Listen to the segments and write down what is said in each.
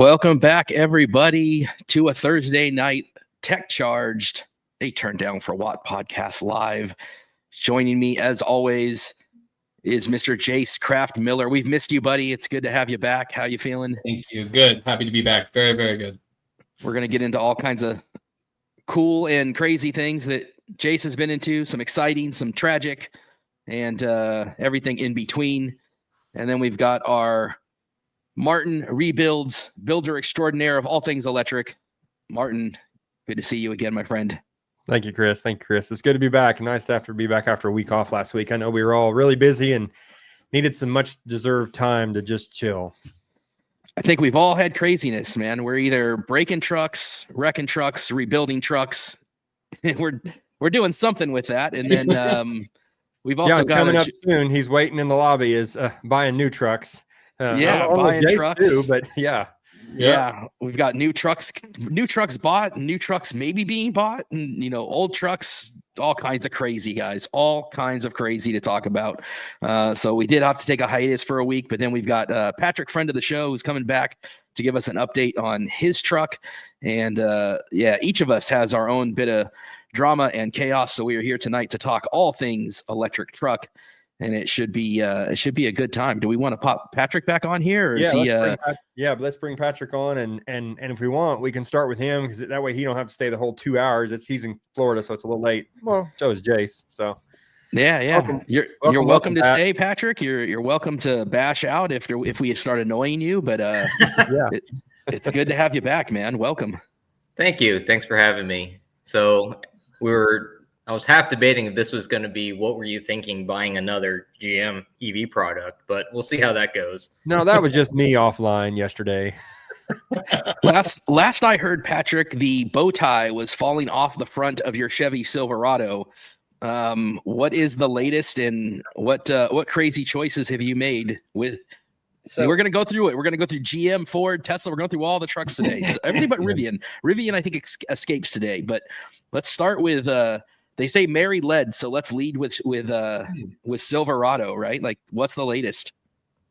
Welcome back, everybody, to a Thursday night Tech Charged, a Turn Down for What podcast live. Joining me, as always, is Mr. Jace Kraft Miller. We've missed you, buddy. It's good to have you back. How you feeling? Thank you. Good. Happy to be back. Very, very good. We're going to get into all kinds of cool and crazy things that Jace has been into, some exciting, some tragic, and everything in between. And then we've got our Martin Rebuilds, builder extraordinaire of all things electric. Martin, good to see you again, my friend. Thank you, Chris. It's good to be back. Nice to be back after a week off last week. I know we were all really busy and needed some much deserved time to just chill. I think we've all had craziness, man. We're either breaking trucks, wrecking trucks, rebuilding trucks. we're doing something with that. And then we've also got coming up soon. He's waiting in the lobby is buying new trucks. Buying trucks too, but yeah, we've got new trucks bought, new trucks maybe being bought, and old trucks, all kinds of crazy, guys, all kinds of crazy to talk about. So we did have to take a hiatus for a week, but then we've got Patrick, friend of the show, who's coming back to give us an update on his truck. And each of us has our own bit of drama and chaos, so we are here tonight to talk all things electric truck. And it should be a good time. Do we want to pop Patrick back on here? Or but let's bring Patrick on, and if we want, we can start with him because that way he don't have to stay the whole 2 hours. He's in Florida, so it's a little late. Well, so is Jace. So welcome. You're welcome to stay, Patrick. You're welcome to bash out if we start annoying you. But it's good to have you back, man. Welcome. Thank you. Thanks for having me. So I was half debating if this was going to be, what were you thinking buying another GM EV product, but we'll see how that goes. No, that was just me offline yesterday. Last I heard, Patrick, the bow tie was falling off the front of your Chevy Silverado. What is the latest, and what crazy choices have you made with? So we're going to go through it. We're going to go through GM, Ford, Tesla. We're going through all the trucks today. So everything but Rivian. Rivian, I think, escapes today. But let's start with they say Mary led, so let's lead with Silverado, right? Like, what's the latest?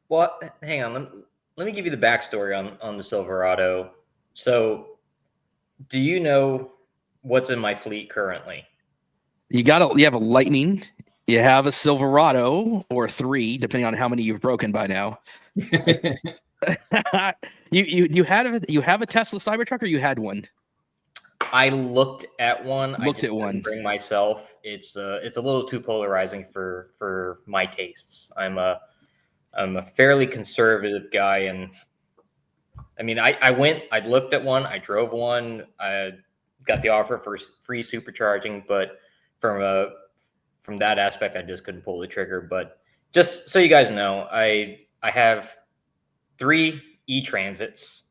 Well, hang on. Let me give you the backstory on the Silverado. So, do you know what's in my fleet currently? You have a Lightning, you have a Silverado, or 3, depending on how many you've broken by now. you have a Tesla Cybertruck, or you had one? I looked at one. I didn't bring myself. It's a little too polarizing for my tastes. I'm a fairly conservative guy, and I mean, I looked at one, I drove one, I got the offer for free supercharging, but from that aspect, I just couldn't pull the trigger. But just so you guys know, I have 3 e-transits.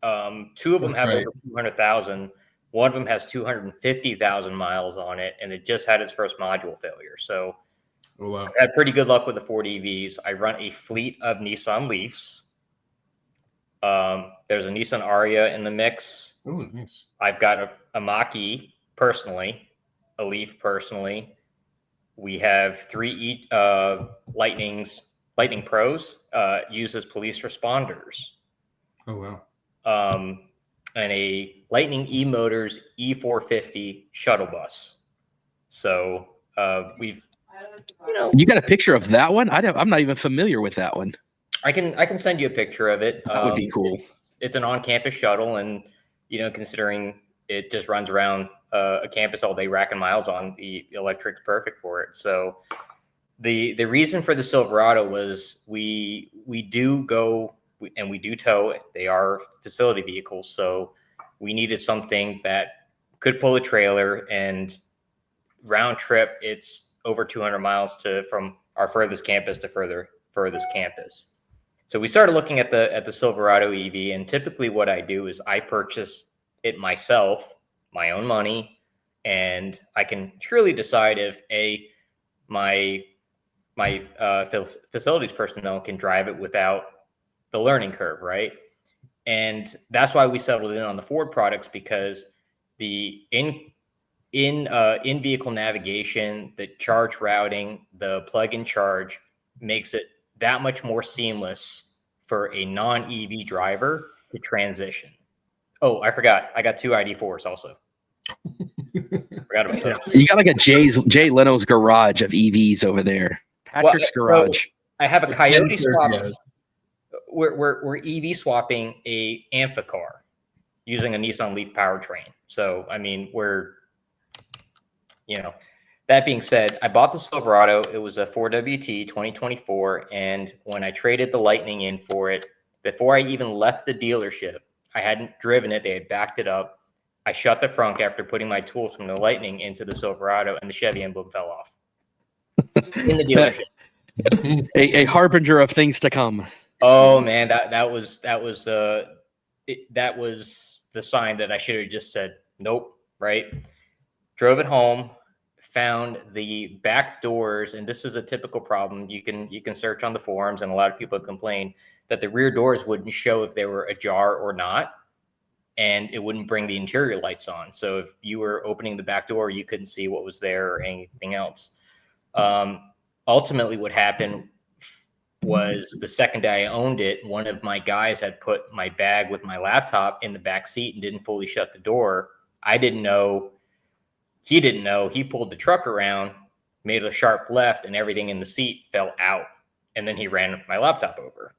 2 of them have over 200,000. One of them has 250,000 miles on it, and it just had its first module failure. So I had pretty good luck with the Ford EVs. I run a fleet of Nissan Leafs. There's a Nissan Ariya in the mix. Oh, nice. I've got a Mach-E personally, a Leaf personally. We have 3 Lightning Pros used as police responders. Oh, wow. And a Lightning E-Motors E450 shuttle bus. So we've, You got a picture of that one? I'm not even familiar with that one. I can send you a picture of it. That would be cool. It's an on-campus shuttle, and considering it just runs around a campus all day, racking miles on, the electric's perfect for it. So the reason for the Silverado was we do go. And we do tow. They are facility vehicles, so we needed something that could pull a trailer, and round trip, it's over 200 miles from our furthest campus to furthest campus. So we started looking at the Silverado EV, and typically what I do is I purchase it myself, my own money, and I can truly decide if my facilities personnel can drive it without the learning curve, right? And that's why we settled in on the Ford products, because the in-vehicle navigation, the charge routing, the plug-in charge makes it that much more seamless for a non-EV driver. to transition. Oh, I forgot. I got 2 ID4s also. Forgot about those. You got like a Jay Leno's garage of EVs over there. Patrick's garage. So I have a Coyote swap. We're EV swapping a Amphicar using a Nissan Leaf powertrain. So, I mean, that being said, I bought the Silverado. It was a 4WT 2024. And when I traded the Lightning in for it, before I even left the dealership, I hadn't driven it. They had backed it up. I shut the front after putting my tools from the Lightning into the Silverado, and the Chevy emblem fell off in the dealership. a harbinger of things to come. Oh man, that was the sign that I should have just said nope. Right? Drove it home, found the back doors, and this is a typical problem. You can search on the forums, and a lot of people complain that the rear doors wouldn't show if they were ajar or not, and it wouldn't bring the interior lights on. So if you were opening the back door, you couldn't see what was there or anything else. Ultimately, what happened was the second day I owned it, one of my guys had put my bag with my laptop in the back seat and didn't fully shut the door. I didn't know. He didn't know. He pulled the truck around, made a sharp left, and everything in the seat fell out. And then he ran my laptop over.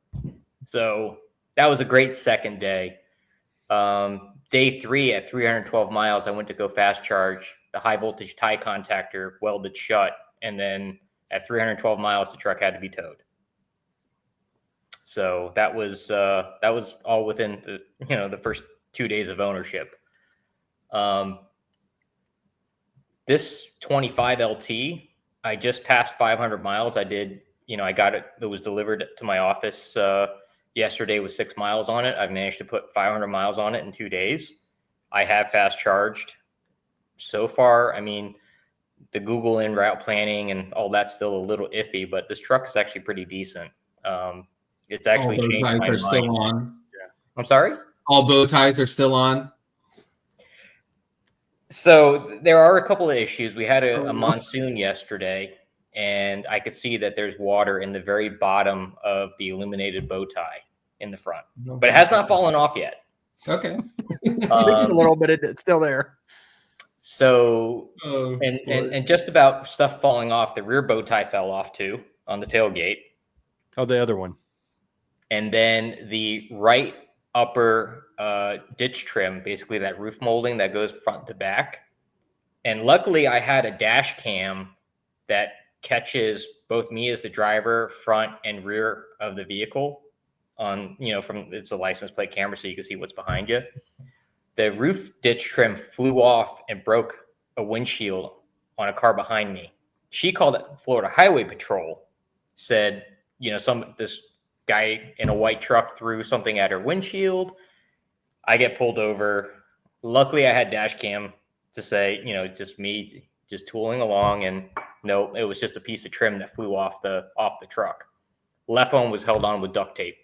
So that was a great second day. Day 3 at 312 miles, I went to go fast charge. The high voltage tie contactor welded shut. And then at 312 miles, the truck had to be towed. So that was all within the first 2 days of ownership. This 25 LT, I just passed 500 miles. I got it. It was delivered to my office yesterday with 6 miles on it. I've managed to put 500 miles on it in 2 days. I have fast charged so far. I mean, the Google in route planning and all that's still a little iffy, but this truck is actually pretty decent. It's actually all bow changed ties my are mind. still on. Yeah. I'm sorry? All bow ties are still on. So there are a couple of issues. We had a monsoon yesterday, and I could see that there's water in the very bottom of the illuminated bow tie in the front, but it has not fallen off yet. Okay. Leaks a little, but it's still there. So, and just about stuff falling off, the rear bow tie fell off too on the tailgate. Oh, the other one. And then the right upper ditch trim, basically that roof molding that goes front to back. And luckily I had a dash cam that catches both me as the driver, front and rear of the vehicle on, it's a license plate camera, so you can see what's behind you. The roof ditch trim flew off and broke a windshield on a car behind me. She called it Florida Highway Patrol, said, this guy in a white truck threw something at her windshield. I get pulled over. Luckily, I had dash cam to say, just me, just tooling along, and no, it was just a piece of trim that flew off the truck. Left one was held on with duct tape,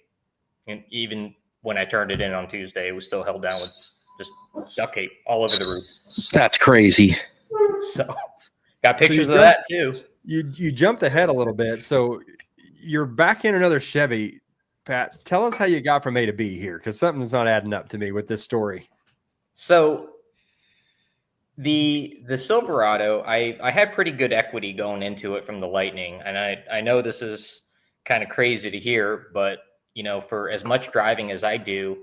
and even when I turned it in on Tuesday, it was still held down with just duct tape all over the roof. That's crazy. So, got pictures of that too. You jumped ahead a little bit, so you're back in another Chevy. Pat, tell us how you got from A to B here, because something's not adding up to me with this story. So the Silverado, I had pretty good equity going into it from the Lightning, and I know this is kind of crazy to hear, but for as much driving as I do,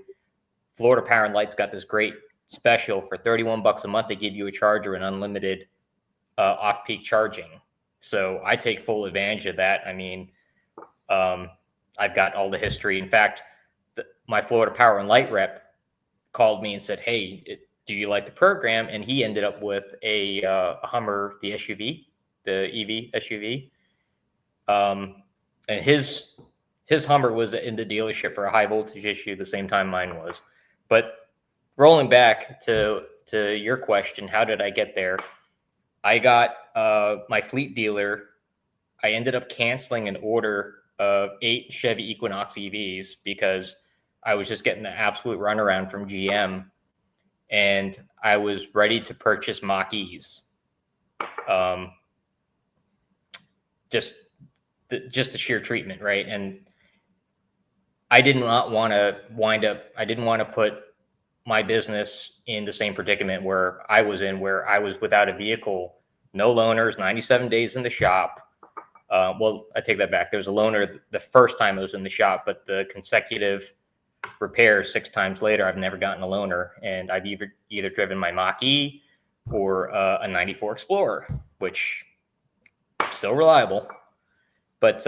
Florida Power and Light's got this great special for $31 a month. They give you a charger and unlimited off-peak charging. So I take full advantage of that. I mean, I've got all the history. In fact, my Florida Power and Light rep called me and said, "Hey, do you like the program?" And he ended up with a Hummer, the SUV, the EV SUV. And his Hummer was in the dealership for a high voltage issue the same time mine was. But rolling back to your question, how did I get there? I got my fleet dealer. I ended up canceling an order of 8 Chevy Equinox EVs because I was just getting the absolute runaround from GM, and I was ready to purchase Mach-E's. Just the sheer treatment, right? And I did not want to I didn't want to put my business in the same predicament where I was in, where I was without a vehicle, no loaners, 97 days in the shop. Well, I take that back. There was a loaner the first time I was in the shop, but the consecutive repairs 6 times later, I've never gotten a loaner, and I've either driven my Mach-E or a 94 Explorer, which still reliable. But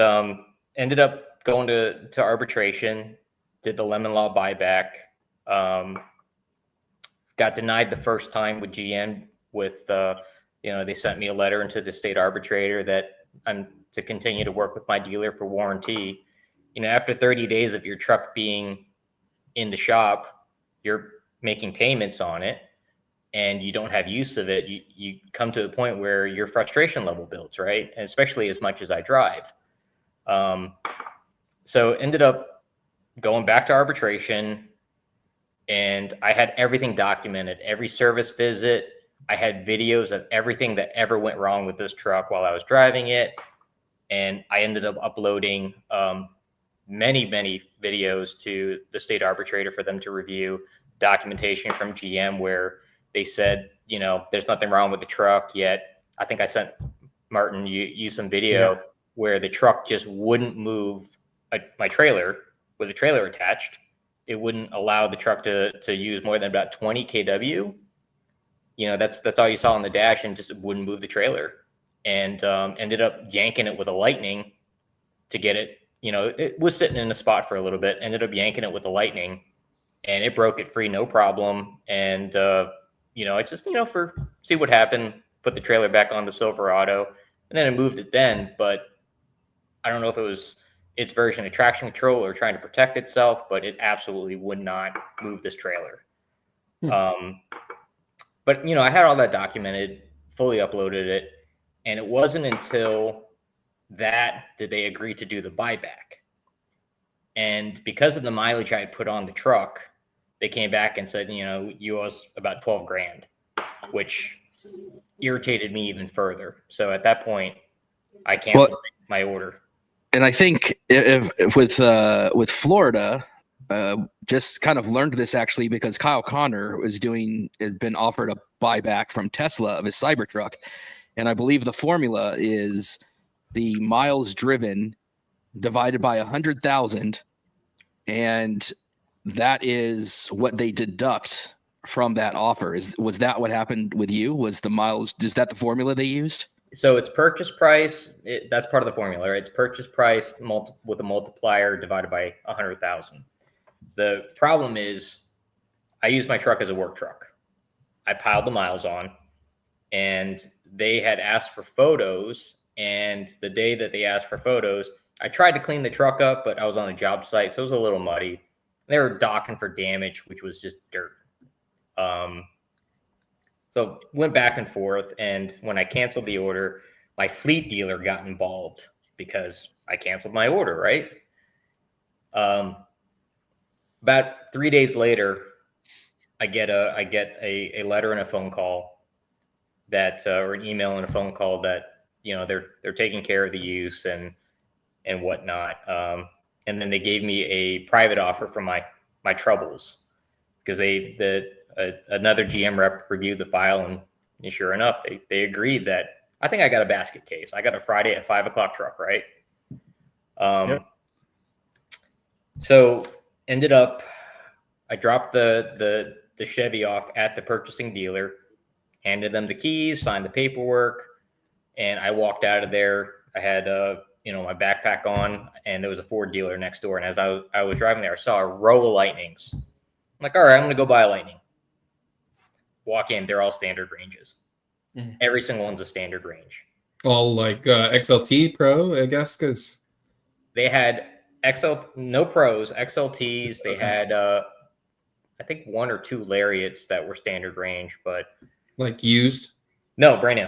ended up going to arbitration, did the lemon law buyback. Got denied the first time with GM with, they sent me a letter into the state arbitrator that I'm to continue to work with my dealer for warranty. After 30 days of your truck being in the shop, you're making payments on it and you don't have use of it. You come to the point where your frustration level builds, right? And especially as much as I drive. So ended up going back to arbitration, and I had everything documented, every service visit. I had videos of everything that ever went wrong with this truck while I was driving it. And I ended up uploading many, many videos to the state arbitrator for them to review, documentation from GM where they said, there's nothing wrong with the truck yet. I think I sent Martin you some video where the truck just wouldn't move my trailer with the trailer attached. It wouldn't allow the truck to use more than about 20 kW. That's all you saw on the dash, and just wouldn't move the trailer. And ended up yanking it with a Lightning to get it. It was sitting in a spot for a little bit. Ended up yanking it with a Lightning, and it broke it free, no problem. And I just see what happened. Put the trailer back on the Silverado, and then I moved it then. But I don't know if it was its version of traction control or trying to protect itself, but it absolutely would not move this trailer. But I had all that documented, fully uploaded it, and it wasn't until that did they agree to do the buyback. And because of the mileage I had put on the truck, they came back and said, you owe us about $12,000, which irritated me even further. So at that point, I canceled my order. And I think if with Florida, just kind of learned this actually because Kyle Connor has been offered a buyback from Tesla of his Cybertruck, and I believe the formula is the miles driven divided by 100,000, and that is what they deduct from that offer. Was that what happened with you? Was the miles? Is that the formula they used? So it's purchase price. That's part of the formula, right? It's purchase price with a multiplier divided by 100,000. The problem is I use my truck as a work truck. I piled the miles on, and they had asked for photos. And the day that they asked for photos, I tried to clean the truck up, but I was on a job site, so it was a little muddy. They were docking for damage, which was just dirt. So went back and forth, and when I canceled the order, my fleet dealer got involved because I canceled my order, right? About 3 days later, I get a letter and a phone call that, or an email and a phone call that, they're taking care of the use and whatnot. And then they gave me a private offer for my troubles because another GM rep reviewed the file, and sure enough, they agreed that I think I got a basket case. I got a Friday at 5 o'clock truck, right? Yep. So ended up, I dropped the Chevy off at the purchasing dealer, handed them the keys, signed the paperwork, and I walked out of there. I had my backpack on, and there was a Ford dealer next door. And as I was driving there, I saw a row of Lightnings. I'm like, all right, I'm going to go buy a Lightning. Walk in, they're all standard ranges. Mm-hmm. Every single one's a standard range. All like XLT Pro, I guess, because they had no pros, XLTs. They had, I think, 1 or 2 Lariats that were standard range, but like used. No, brand new.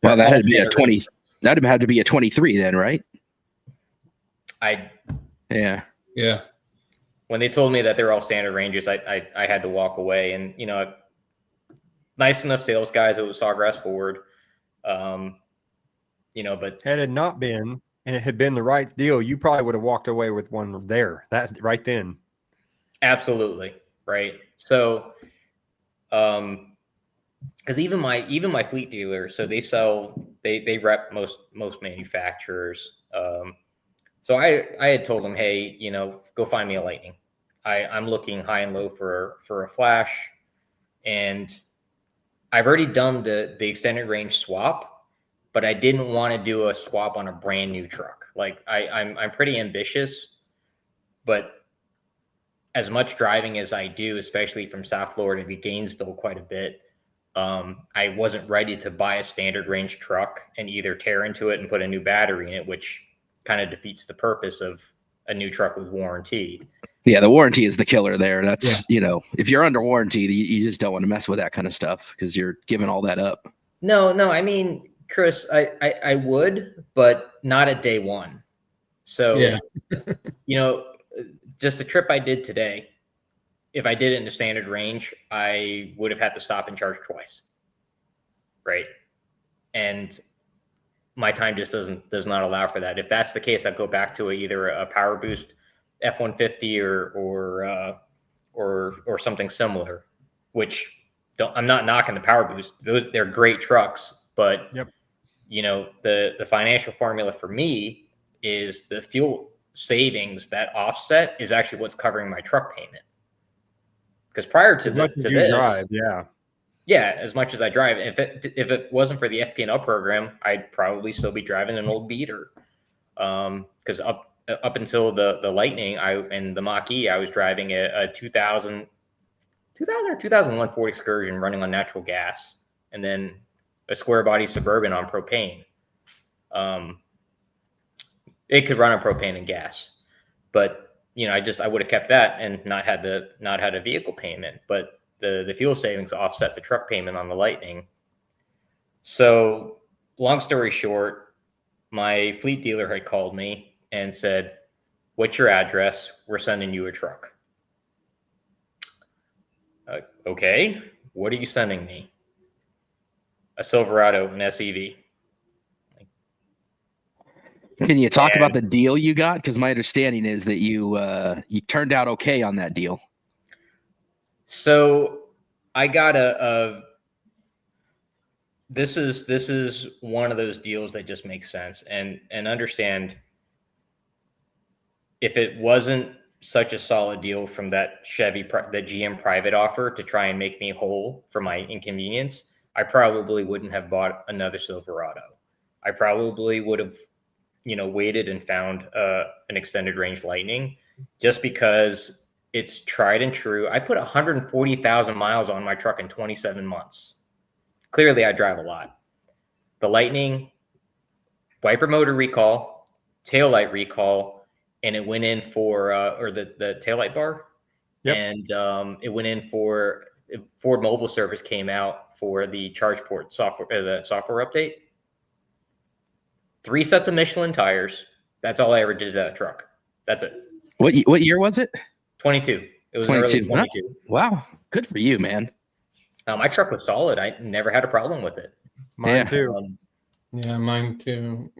Well, that had to be a 20. That'd have to be a 23 then, right? Yeah. When they told me that they're all standard ranges, I had to walk away, and nice enough sales guys. It was Sawgrass Ford, but had it not been and it had been the right deal, you probably would have walked away with one there, that right then. Absolutely. Right. So, because even my fleet dealer, so they rep most manufacturers. So I had told them, hey, go find me a Lightning. I'm looking high and low for a Flash, and I've already done the extended range swap, but I didn't want to do a swap on a brand new truck. Like I'm pretty ambitious, but as much driving as I do, especially from South Florida to Gainesville quite a bit, I wasn't ready to buy a standard range truck and either tear into it and put a new battery in it, which kind of defeats the purpose of a new truck with warranty. Yeah, the warranty is the killer there. That's, if you're under warranty, you just don't want to mess with that kind of stuff because you're giving all that up. No, I mean, Chris, I would, but not at day one. So, just the trip I did today, if I did it in the standard range, I would have had to stop and charge twice. Right. And my time just does not allow for that. If that's the case, I'd go back to either a Power Boost F-150 or something similar, which I'm not knocking the Power Boost. They're great trucks, but the financial formula for me is the fuel savings that offset is actually what's covering my truck payment. Because prior to this, drive, as much as I drive, if it wasn't for the FP&L program, I'd probably still be driving an old beater. Because up until the Lightning, and the Mach-E, I was driving a 2000 or 2001 Ford Excursion running on natural gas, and then a square body Suburban on propane. It could run on propane and gas, but I would have kept that and not had a vehicle payment, but the fuel savings offset the truck payment on the Lightning. So long story short, my fleet dealer had called me and said, "What's your address? We're sending you a truck." Okay, what are you sending me? A Silverado, an SEV. Can you talk about the deal you got? Because my understanding is that you turned out okay on that deal. So I got this is one of those deals that just makes sense, and understand, if it wasn't such a solid deal from that the GM private offer to try and make me whole for my inconvenience, I probably wouldn't have bought another Silverado. I probably would have waited and found an extended range Lightning, just because it's tried and true. I put 140,000 miles on my truck in 27 months. Clearly, I drive a lot. The Lightning, wiper motor recall, taillight recall, and it went in for, or the taillight bar. Yep. And it went in for, Ford Mobile Service came out for the charge port software, the software update. 3 sets of Michelin tires. That's all I ever did to that truck. That's it. What year was it? 22. It was 22. Early 22. Wow. Good for you, man. My truck was solid. I never had a problem with it. Mine too. Mine too.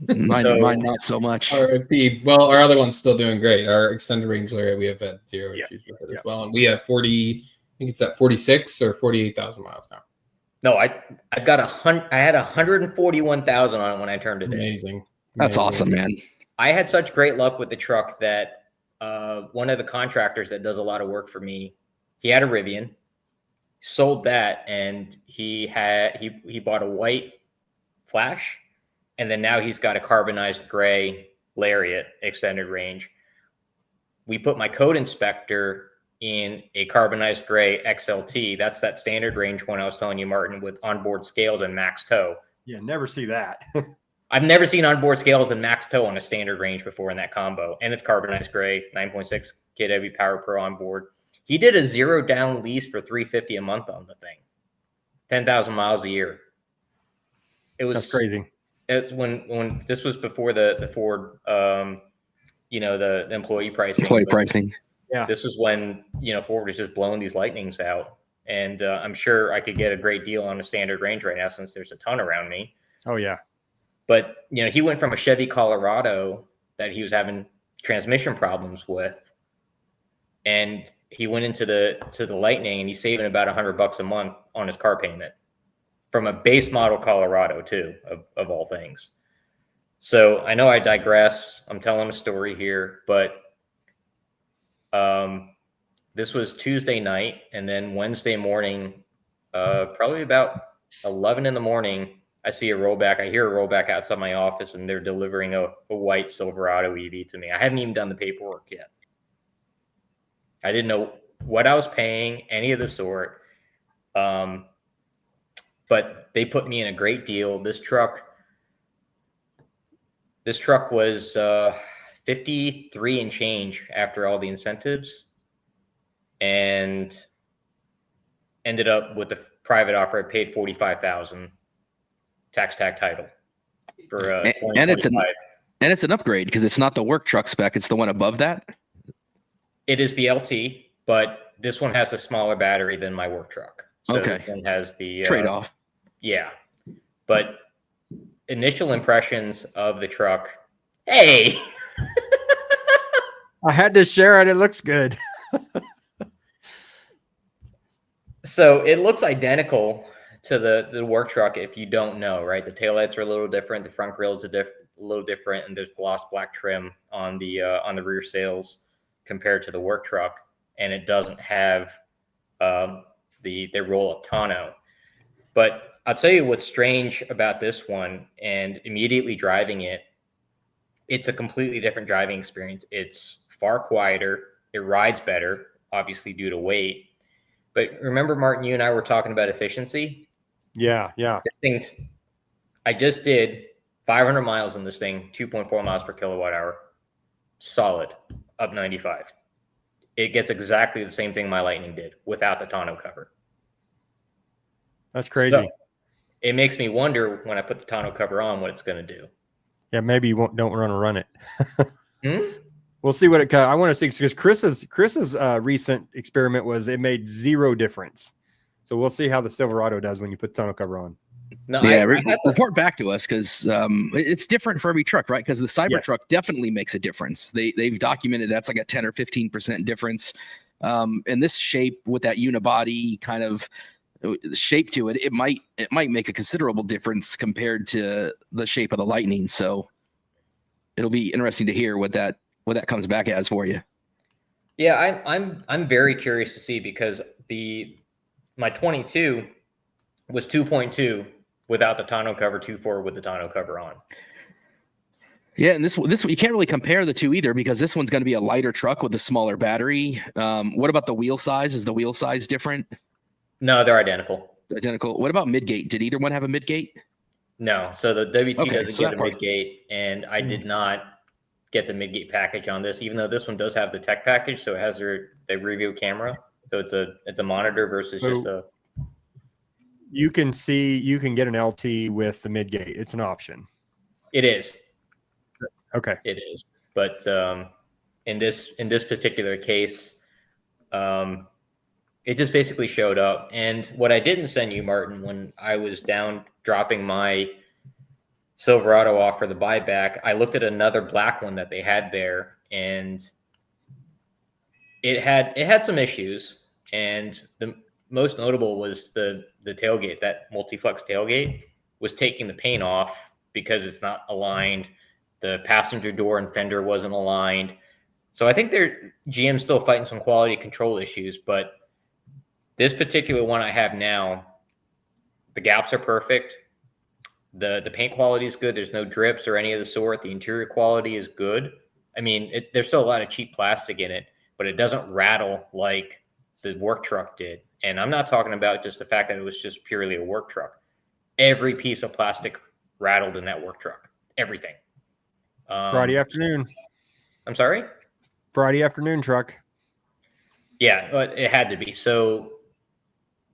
Mine not so much. Well, our other one's still doing great. Our extended range Lariat, we have had zero issues with it as well. And we have 40, I think it's at 46 or 48,000 miles now. No, I've got I had 141,000 on it when I turned it in. Amazing. That's awesome, man. I had such great luck with the truck that one of the contractors that does a lot of work for me, he had a Rivian, sold that, and he bought a white Flash, and then now he's got a carbonized gray Lariat extended range. We put my code inspector in a carbonized gray XLT. That's that standard range one I was telling you, Martin, with onboard scales and max tow. Yeah, never see that. I've never seen onboard scales and max tow on a standard range before in that combo. And it's carbonized gray, 9.6 kW Power Pro on board. He did a 0 down lease for $350 a month on the thing. 10,000 miles a year. That's crazy. It's when this was before the Ford, the employee pricing. Pricing. Yeah. This was when, Ford was just blowing these Lightnings out. And I'm sure I could get a great deal on a standard range right now, since there's a ton around me. Oh, yeah. But he went from a Chevy Colorado that he was having transmission problems with, and he went into the Lightning, and he's saving about $100 a month on his car payment from a base model Colorado too, of all things. So I know I digress. I'm telling a story here, but this was Tuesday night, and then Wednesday morning, probably about 11 in the morning, I see a rollback. I hear a rollback outside my office, and they're delivering a white Silverado EV to me. I haven't even done the paperwork yet. I didn't know what I was paying, any of the sort. But they put me in a great deal. This truck was 53 and change after all the incentives, and ended up with the private offer. I paid $45,000 tax tag title for and it's an upgrade because it's not the work truck spec, it's the one above that. It is the LT, but this one has a smaller battery than my work truck. So okay. This one has the trade-off. Yeah. But initial impressions of the truck. Hey. I had to share it. It looks good. So it looks identical to the work truck if you don't know, right? The taillights are a little different, the front grille is a little different, and there's gloss black trim on the rear sails compared to the work truck, and it doesn't have the roll-up tonneau. But I'll tell you what's strange about this one, and immediately driving it, it's a completely different driving experience. It's far quieter, it rides better, obviously due to weight. But remember, Martin, you and I were talking about efficiency. Yeah. I just did 500 miles in this thing, 2.4 miles per kilowatt hour, solid, up 95. It gets exactly the same thing my Lightning did without the tonneau cover. That's crazy. So it makes me wonder when I put the tonneau cover on what it's going to do. Yeah, maybe you don't run it. We'll see what it. I want to see because Chris's recent experiment was it made zero difference. So we'll see how the Silverado does when you put the tonneau cover on. No, yeah, report back to us because it's different for every truck, right? Because the Cybertruck definitely makes a difference. They've documented that's like a 10 or 15% difference. And this shape with that unibody kind of shape to it, it might make a considerable difference compared to the shape of the Lightning. So it'll be interesting to hear what that comes back as for you. Yeah, I'm very curious to see because my 22 was 2.2 without the tonneau cover, 2.4 with the tonneau cover on. Yeah, and this you can't really compare the two either because this one's going to be a lighter truck with a smaller battery. What about the wheel size? Is the wheel size different? No, they're identical. Identical. What about midgate? Did either one have a midgate? No. So the WT doesn't get a midgate, and I did not get the midgate package on this, even though this one does have the tech package, so it has the review camera. So it's a monitor versus just a. You can get an LT with the midgate. It's an option. It is. Okay. It is, but in this particular case, it just basically showed up. And what I didn't send you, Martin, when I was down dropping my Silverado off for the buyback, I looked at another black one that they had there, and it had some issues. And the most notable was the tailgate. That multi-flex tailgate was taking the paint off because it's not aligned. The passenger door and fender wasn't aligned. So I think GM's still fighting some quality control issues, but this particular one I have now, the gaps are perfect. The paint quality is good. There's no drips or any of the sort. The interior quality is good. I mean, there's still a lot of cheap plastic in it, but it doesn't rattle like the work truck did. And I'm not talking about just the fact that it was just purely a work truck. Every piece of plastic rattled in that work truck. Everything. Friday afternoon. I'm sorry? Friday afternoon truck. Yeah, but it had to be. So,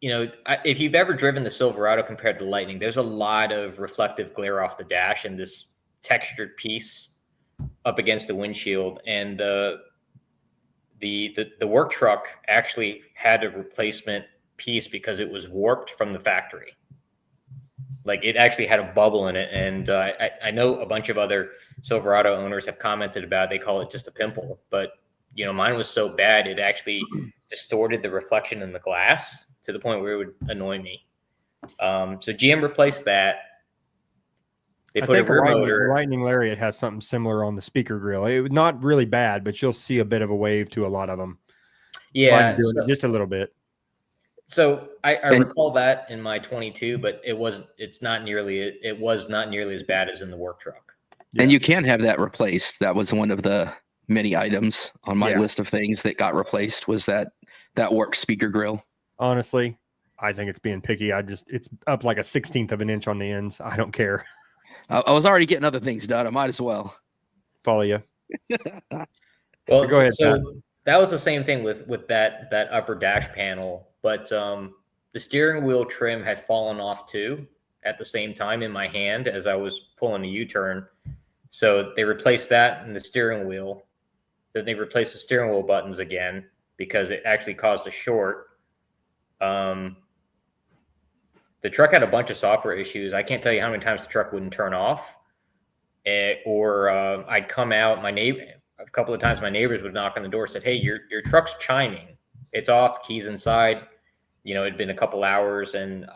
if you've ever driven the Silverado compared to the Lightning, there's a lot of reflective glare off the dash and this textured piece up against the windshield. And the work truck actually had a replacement piece because it was warped from the factory. Like it actually had a bubble in it, and I know a bunch of other Silverado owners have commented about it. They call it just a pimple, but mine was so bad it actually distorted the reflection in the glass to the point where it would annoy me. So GM replaced that. They put a rear motor. The Lightning Lariat has something similar on the speaker grill. It was not really bad, but you'll see a bit of a wave to a lot of them. Yeah, just a little bit. So I recall that in my 22, but it was not nearly as bad as in the work truck. And you can have that replaced. That was one of the many items on my list of things that got replaced, was that work speaker grill. Honestly, I think it's being picky. It's up like a 1/16 of an inch on the ends. I don't care. I was already getting other things done. I might as well Follow you. Well, go ahead. So that was the same thing with that upper dash panel, but the steering wheel trim had fallen off too at the same time in my hand as I was pulling a U-turn. So they replaced that in the steering wheel. Then they replaced the steering wheel buttons again because it actually caused a short. The truck had a bunch of software issues. I can't tell you how many times the truck wouldn't turn off, or I'd come out. A couple of times my neighbors would knock on the door, said, "Hey, your truck's chiming. It's off. Keys inside." It'd been a couple hours, and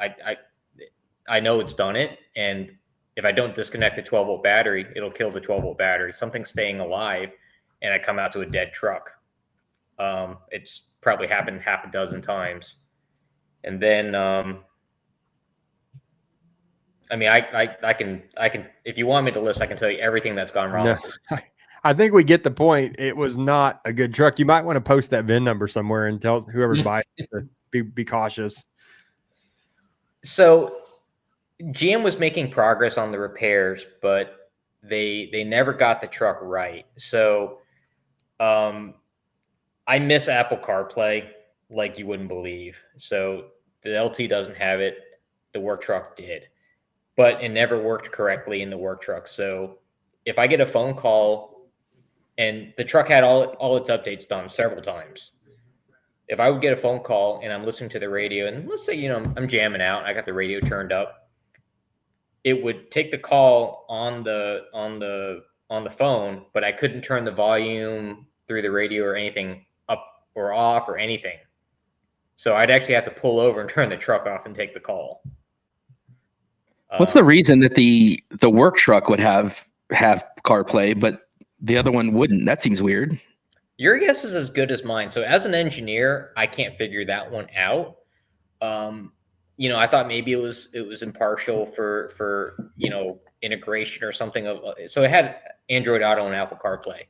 I know it's done it. And if I don't disconnect the 12-volt battery, it'll kill the 12-volt battery. Something's staying alive, and I come out to a dead truck. It's probably happened half a dozen times, and then. I can. If you want me to list, I can tell you everything that's gone wrong. No, I think we get the point. It was not a good truck. You might want to post that VIN number somewhere and tell whoever's buying it to be cautious. So, GM was making progress on the repairs, but they never got the truck right. So, I miss Apple CarPlay like you wouldn't believe. So the LT doesn't have it. The work truck did. But it never worked correctly in the work truck. So if I get a phone call, and the truck had all its updates done several times. If I would get a phone call and I'm listening to the radio, and let's say, I'm jamming out, I got the radio turned up, it would take the call on the phone, but I couldn't turn the volume through the radio or anything up or off or anything. So I'd actually have to pull over and turn the truck off and take the call. What's the reason that the work truck would have CarPlay, but the other one wouldn't? That seems weird. Your guess is as good as mine. So as an engineer, I can't figure that one out. I thought maybe it was impartial for integration or something of. So it had Android Auto and Apple CarPlay,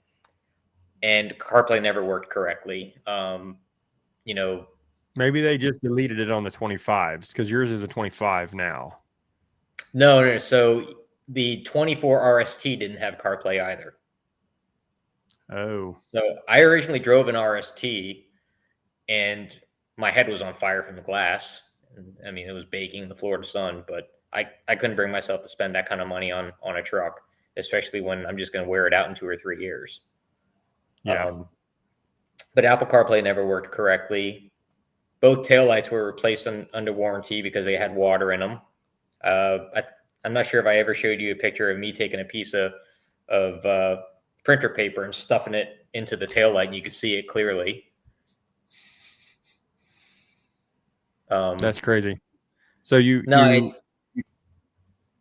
and CarPlay never worked correctly. Maybe they just deleted it on the 25s because yours is a 25 now. No. So the 24 RST didn't have CarPlay either. Oh. So I originally drove an RST, and my head was on fire from the glass. I mean, it was baking in the Florida sun, but I couldn't bring myself to spend that kind of money on a truck, especially when I'm just going to wear it out in 2 or 3 years. Yeah. But Apple CarPlay never worked correctly. Both taillights were replaced under warranty because they had water in them. I'm not sure if I ever showed you a picture of me taking a piece of printer paper and stuffing it into the taillight, and you could see it clearly. That's crazy. So you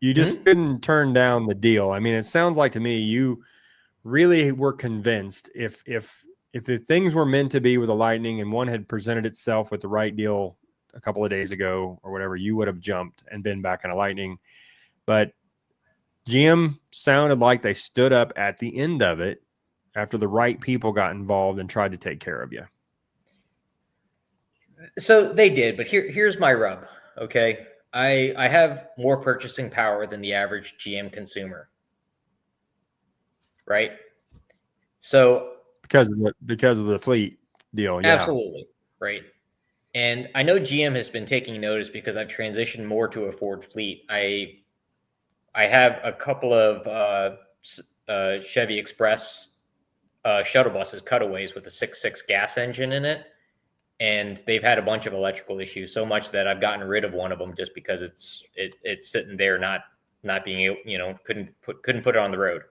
just couldn't turn down the deal. I mean, it sounds like to me you really were convinced if the things were meant to be with a Lightning and one had presented itself with the right deal a couple of days ago or whatever, you would have jumped and been back in a Lightning. But GM sounded like they stood up at the end of it after the right people got involved and tried to take care of you. So they did, but here's my rub. Okay. I have more purchasing power than the average GM consumer. Right. So because of the fleet deal. Yeah. Absolutely. Right. And I know GM has been taking notice because I've transitioned more to a Ford fleet. I have a couple of Chevy Express shuttle buses, cutaways with a 6.6 gas engine in it. and they've had a bunch of electrical issues, so much that I've gotten rid of one of them just because it's sitting there not being able, couldn't put it on the road.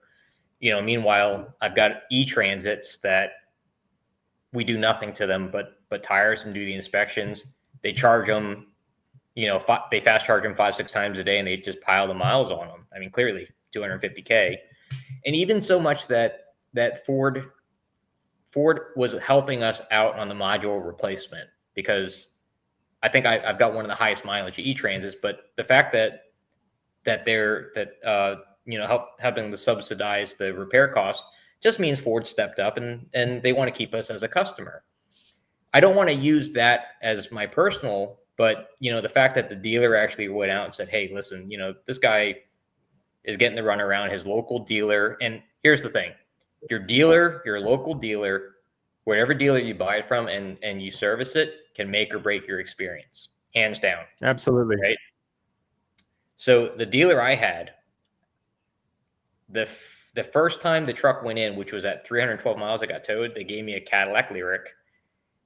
Meanwhile, I've got e-transits that we do nothing to them but tires and do the inspections. They charge them, they fast charge them 5-6 times a day, and they just pile the miles on them. I mean, clearly 250K. And even so much that Ford was helping us out on the module replacement, because I think I've got one of the highest mileage e-transits, but the fact that they're helping to subsidize the repair cost just means Ford stepped up and they want to keep us as a customer. I don't want to use that as my personal, but the fact that the dealer actually went out and said, hey, listen, this guy is getting the runaround, his local dealer. And here's the thing, your local dealer, whatever dealer you buy it from and you service it, can make or break your experience, hands down. Absolutely. Right. So the dealer I had, the first time the truck went in, which was at 312 miles, I got towed, they gave me a Cadillac Lyriq.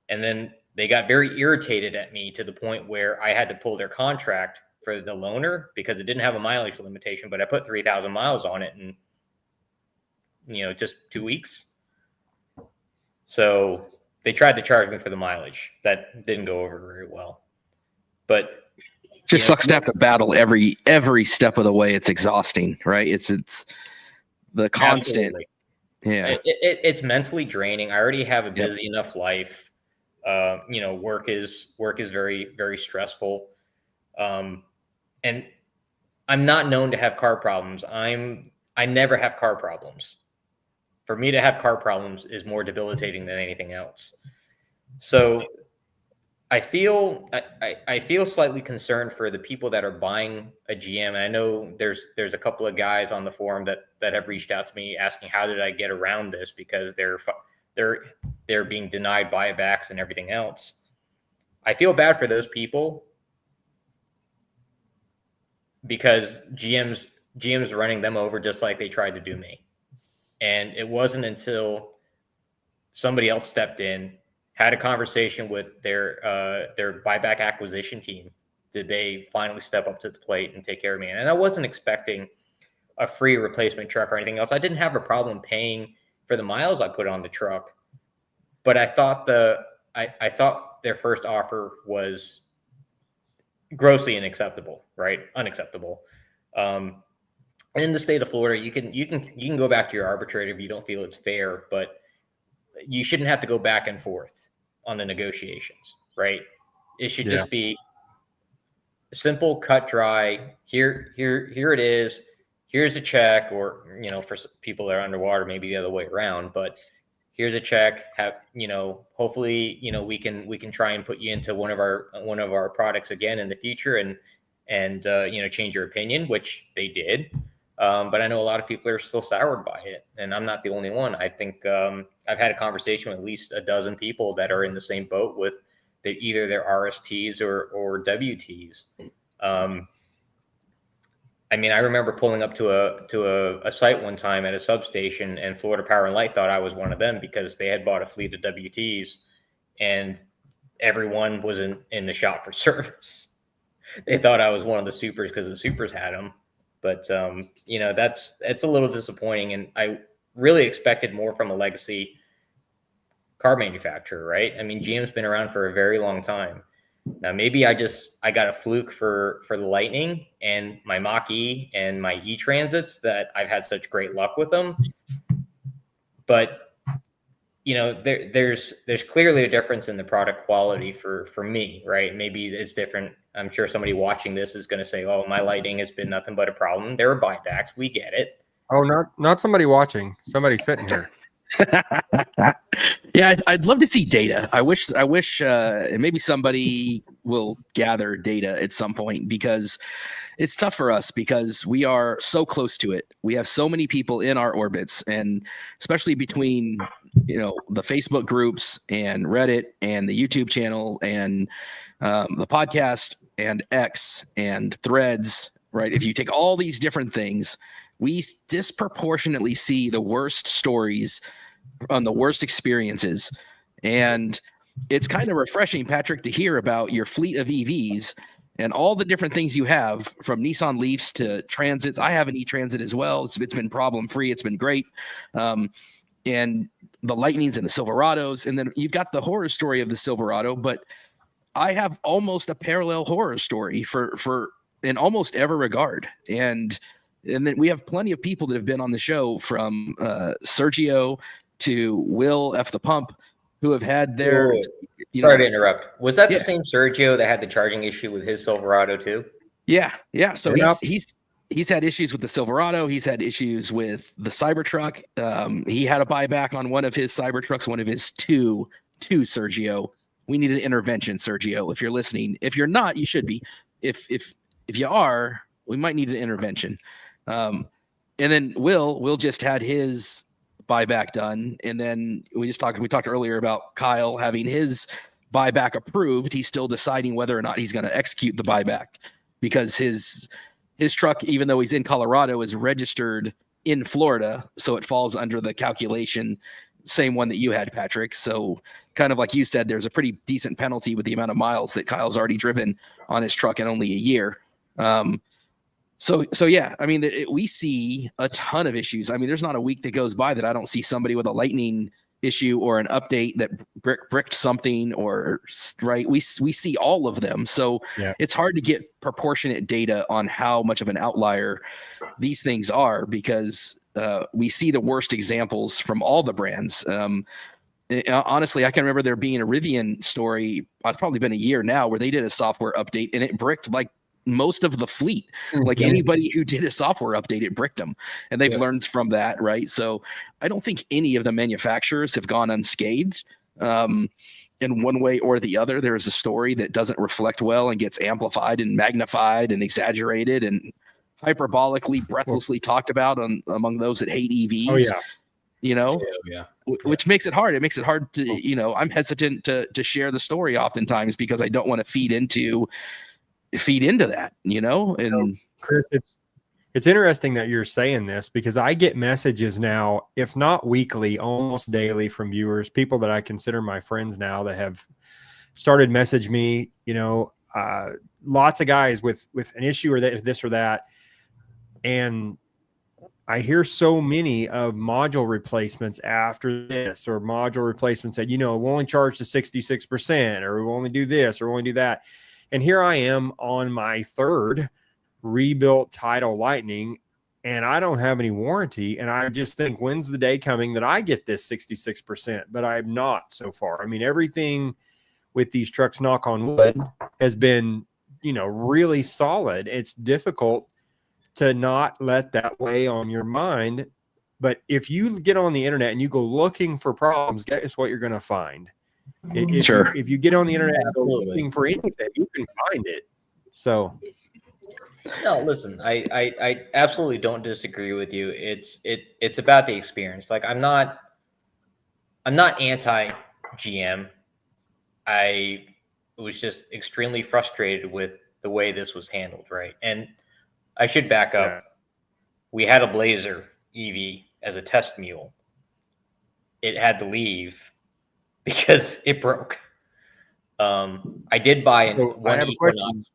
And then they got very irritated at me to the point where I had to pull their contract for the loaner because it didn't have a mileage limitation, but I put 3,000 miles on it in, just 2 weeks. So they tried to charge me for the mileage. That didn't go over very well. But just sucks to have to battle every step of the way. It's exhausting, right? It's the constant. Absolutely. Yeah. It's mentally draining. I already have a busy enough life. Work is very, very stressful. And I'm not known to have car problems. I never have car problems. For me to have car problems is more debilitating than anything else. So I feel slightly concerned for the people that are buying a GM. And I know there's a couple of guys on the forum that have reached out to me asking how did I get around this, because they're being denied buybacks and everything else. I feel bad for those people because GM's running them over just like they tried to do me. And it wasn't until somebody else stepped in, had a conversation with their buyback acquisition team, did they finally step up to the plate and take care of me. And I wasn't expecting a free replacement truck or anything else. I didn't have a problem paying for the miles I put on the truck, but I thought I thought their first offer was grossly unacceptable, right? Unacceptable. In the state of Florida, you can go back to your arbitrator if you don't feel it's fair, but you shouldn't have to go back and forth on the negotiations, right? It should just be simple, cut, dry. Here it is. Here's a check, or for people that are underwater, maybe the other way around. But here's a check. Hopefully, we can try and put you into one of our products again in the future, and change your opinion, which they did. But I know a lot of people are still soured by it, and I'm not the only one. I think I've had a conversation with at least a dozen people that are in the same boat with either their RSTs or WTs. I mean, I remember pulling up to a site one time at a substation, and Florida Power and Light thought I was one of them because they had bought a fleet of WTs, and everyone was in the shop for service. They thought I was one of the supers because the supers had them. But, that's a little disappointing. And I really expected more from a legacy car manufacturer, right? I mean, GM's been around for a very long time. Now, maybe I got a fluke for the Lightning and my Mach-E and my E-Transits that I've had such great luck with them. But, there's clearly a difference in the product quality for me, right? Maybe it's different. I'm sure somebody watching this is going to say, oh, my Lightning has been nothing but a problem. There are buybacks. We get it. Oh, not somebody watching, somebody sitting here. Yeah, I'd love to see data. I wish maybe somebody will gather data at some point, because it's tough for us because we are so close to it. We have so many people in our orbits, and especially between the Facebook groups and Reddit and the YouTube channel and the podcast and X and Threads, right? If you take all these different things, we disproportionately see the worst stories on the worst experiences. And it's kind of refreshing, Patrick, to hear about your fleet of EVs and all the different things you have, from Nissan Leafs to Transits. I have an e-Transit as well. It's been problem free. It's been great. And the Lightnings and the Silverados. And then you've got the horror story of the Silverado, but I have almost a parallel horror story for in almost every regard. And then we have plenty of people that have been on the show, from Sergio to Will F the Pump, who have had their. Sorry to interrupt. Was that the same Sergio that had the charging issue with his Silverado too? Yeah. So he's had issues with the Silverado. He's had issues with the Cybertruck. He had a buyback on one of his Cybertrucks, one of his two, Sergio. We need an intervention, Sergio. If you're listening, if you're not, you should be. If you are, we might need an intervention. And then Will just had his buyback done, and then we talked earlier about Kyle having his buyback approved. He's still deciding whether or not he's going to execute the buyback, because his truck, even though he's in Colorado, is registered in Florida, so it falls under the calculation, same one that you had, Patrick. So kind of like you said, there's a pretty decent penalty with the amount of miles that Kyle's already driven on his truck in only a year. So yeah, I mean, we see a ton of issues. I mean, there's not a week that goes by that I don't see somebody with a Lightning issue or an update that bricked something, or right. We see all of them. So it's hard to get proportionate data on how much of an outlier these things are, because we see the worst examples from all the brands. Honestly, I can remember there being a Rivian story. It's probably been a year now, where they did a software update and it bricked like most of the fleet. Like anybody who did a software update, it bricked them, and they've learned from that, right? So I don't think any of the manufacturers have gone unscathed in one way or the other. There is a story that doesn't reflect well and gets amplified and magnified and exaggerated and hyperbolically, breathlessly talked about among those that hate EVs. Which makes it hard. It makes it hard to, I'm hesitant to share the story oftentimes, because I don't want to feed into that, and Chris, it's interesting that you're saying this, because I get messages now, if not weekly, almost daily, from viewers, people that I consider my friends now, that have started message me, lots of guys with an issue or this or that. And I hear so many of module replacements after this, or module replacements that, we'll only charge to 66%, or we'll only do this, or we'll only do that. And here I am on my third rebuilt Tidal Lightning, and I don't have any warranty. And I just think, when's the day coming that I get this 66%? But I'm not so far. I mean, everything with these trucks, knock on wood, has been, really solid. It's difficult to not let that weigh on your mind. But if you get on the internet and you go looking for problems, guess what you're going to find? If you get on the internet and go looking for anything, you can find it. So no, listen, I absolutely don't disagree with you. It's about the experience. Like, I'm not anti GM. I was just extremely frustrated with the way this was handled, right? And I should back up. Yeah. We had a Blazer EV as a test mule. It had to leave because it broke. I did buy one Equinox.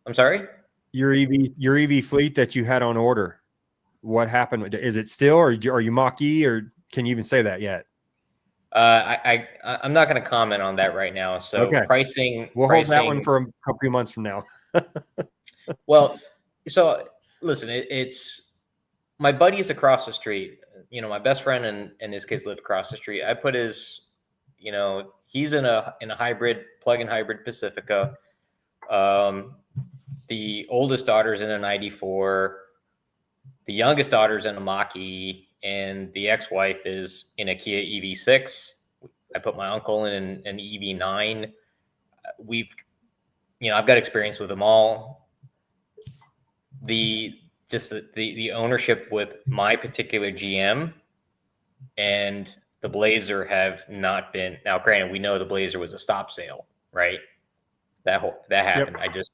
I'm sorry? Your EV fleet that you had on order, what happened? Is it still, or are you Mach-E, or can you even say that yet? I'm not going to comment on that right now. So pricing. We'll hold that one for a couple of months from now. Well, so listen, it's my buddies across the street. My best friend and his kids live across the street. I put his, he's in a hybrid, plug-in hybrid Pacifica. The oldest daughter's in a 94. The youngest daughter's in a Mach-E, and the ex-wife is in a Kia EV6. I put my uncle in an EV9. I've got experience with them all. The ownership with my particular GM and the Blazer have not been. Now, granted, we know the Blazer was a stop sale, right? That happened. Yep.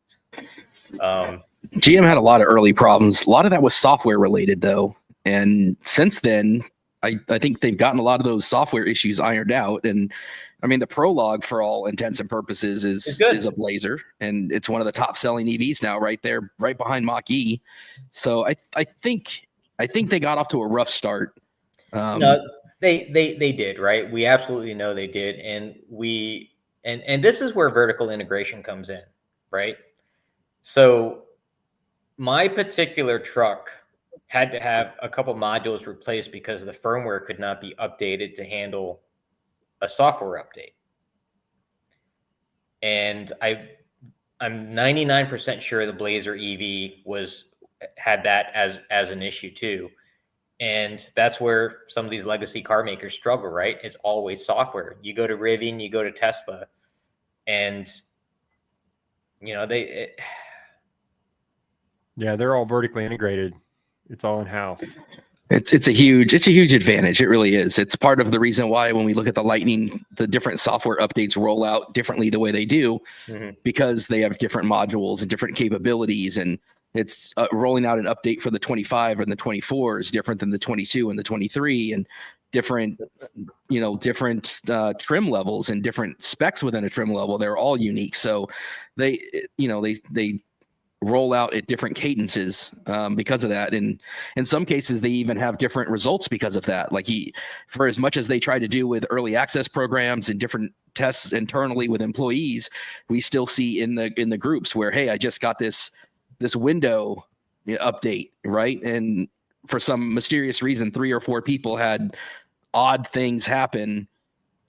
GM had a lot of early problems. A lot of that was software related, though, and since then, I think they've gotten a lot of those software issues ironed out, and I mean, the Prologue, for all intents and purposes, is a Blazer, and it's one of the top selling EVs now, right there, right behind Mach-E. So I think they got off to a rough start. No, they did, right? We absolutely know they did, and and this is where vertical integration comes in, right? So my particular truck had to have a couple modules replaced because the firmware could not be updated to handle a software update. And I'm 99% sure the Blazer EV had that as an issue too. And that's where some of these legacy car makers struggle, right? It's always software. You go to Rivian, you go to Tesla, and they're all vertically integrated. It's all in house. It's a huge advantage. It really is. It's part of the reason why when we look at the Lightning, the different software updates roll out differently the way they do, because they have different modules and different capabilities, and it's rolling out an update for the 25 and the 24 is different than the 22 and the 23, and different trim levels and different specs within a trim level. They're all unique. So they roll out at different cadences because of that, and in some cases they even have different results because of that. Like for as much as they try to do with early access programs and different tests internally with employees, we still see in the groups where, hey, I just got this window update, right? And for some mysterious reason, 3 or 4 people had odd things happen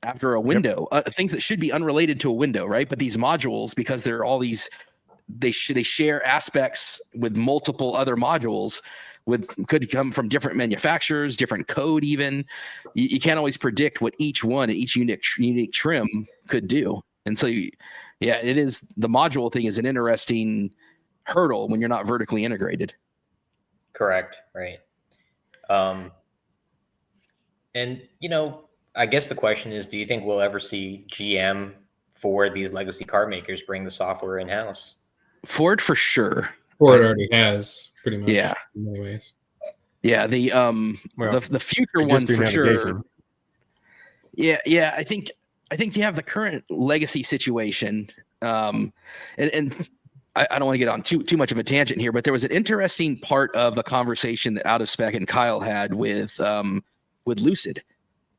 after a window, things that should be unrelated to a window, right? But these modules, because they're all these, they share aspects with multiple other modules, could come from different manufacturers, different code even. You can't always predict what each one and each unique trim could do. And so, it is, the module thing is an interesting hurdle when you're not vertically integrated. Correct. Right. And I guess the question is, do you think we'll ever see GM, Ford, these legacy car makers bring the software in-house? Ford for sure. Ford already has, pretty much. Yeah. In many ways. Yeah. The future one for sure. Yeah. I think you have the current legacy situation. And I don't want to get on too much of a tangent here, but there was an interesting part of a conversation that Out of Spec and Kyle had with Lucid,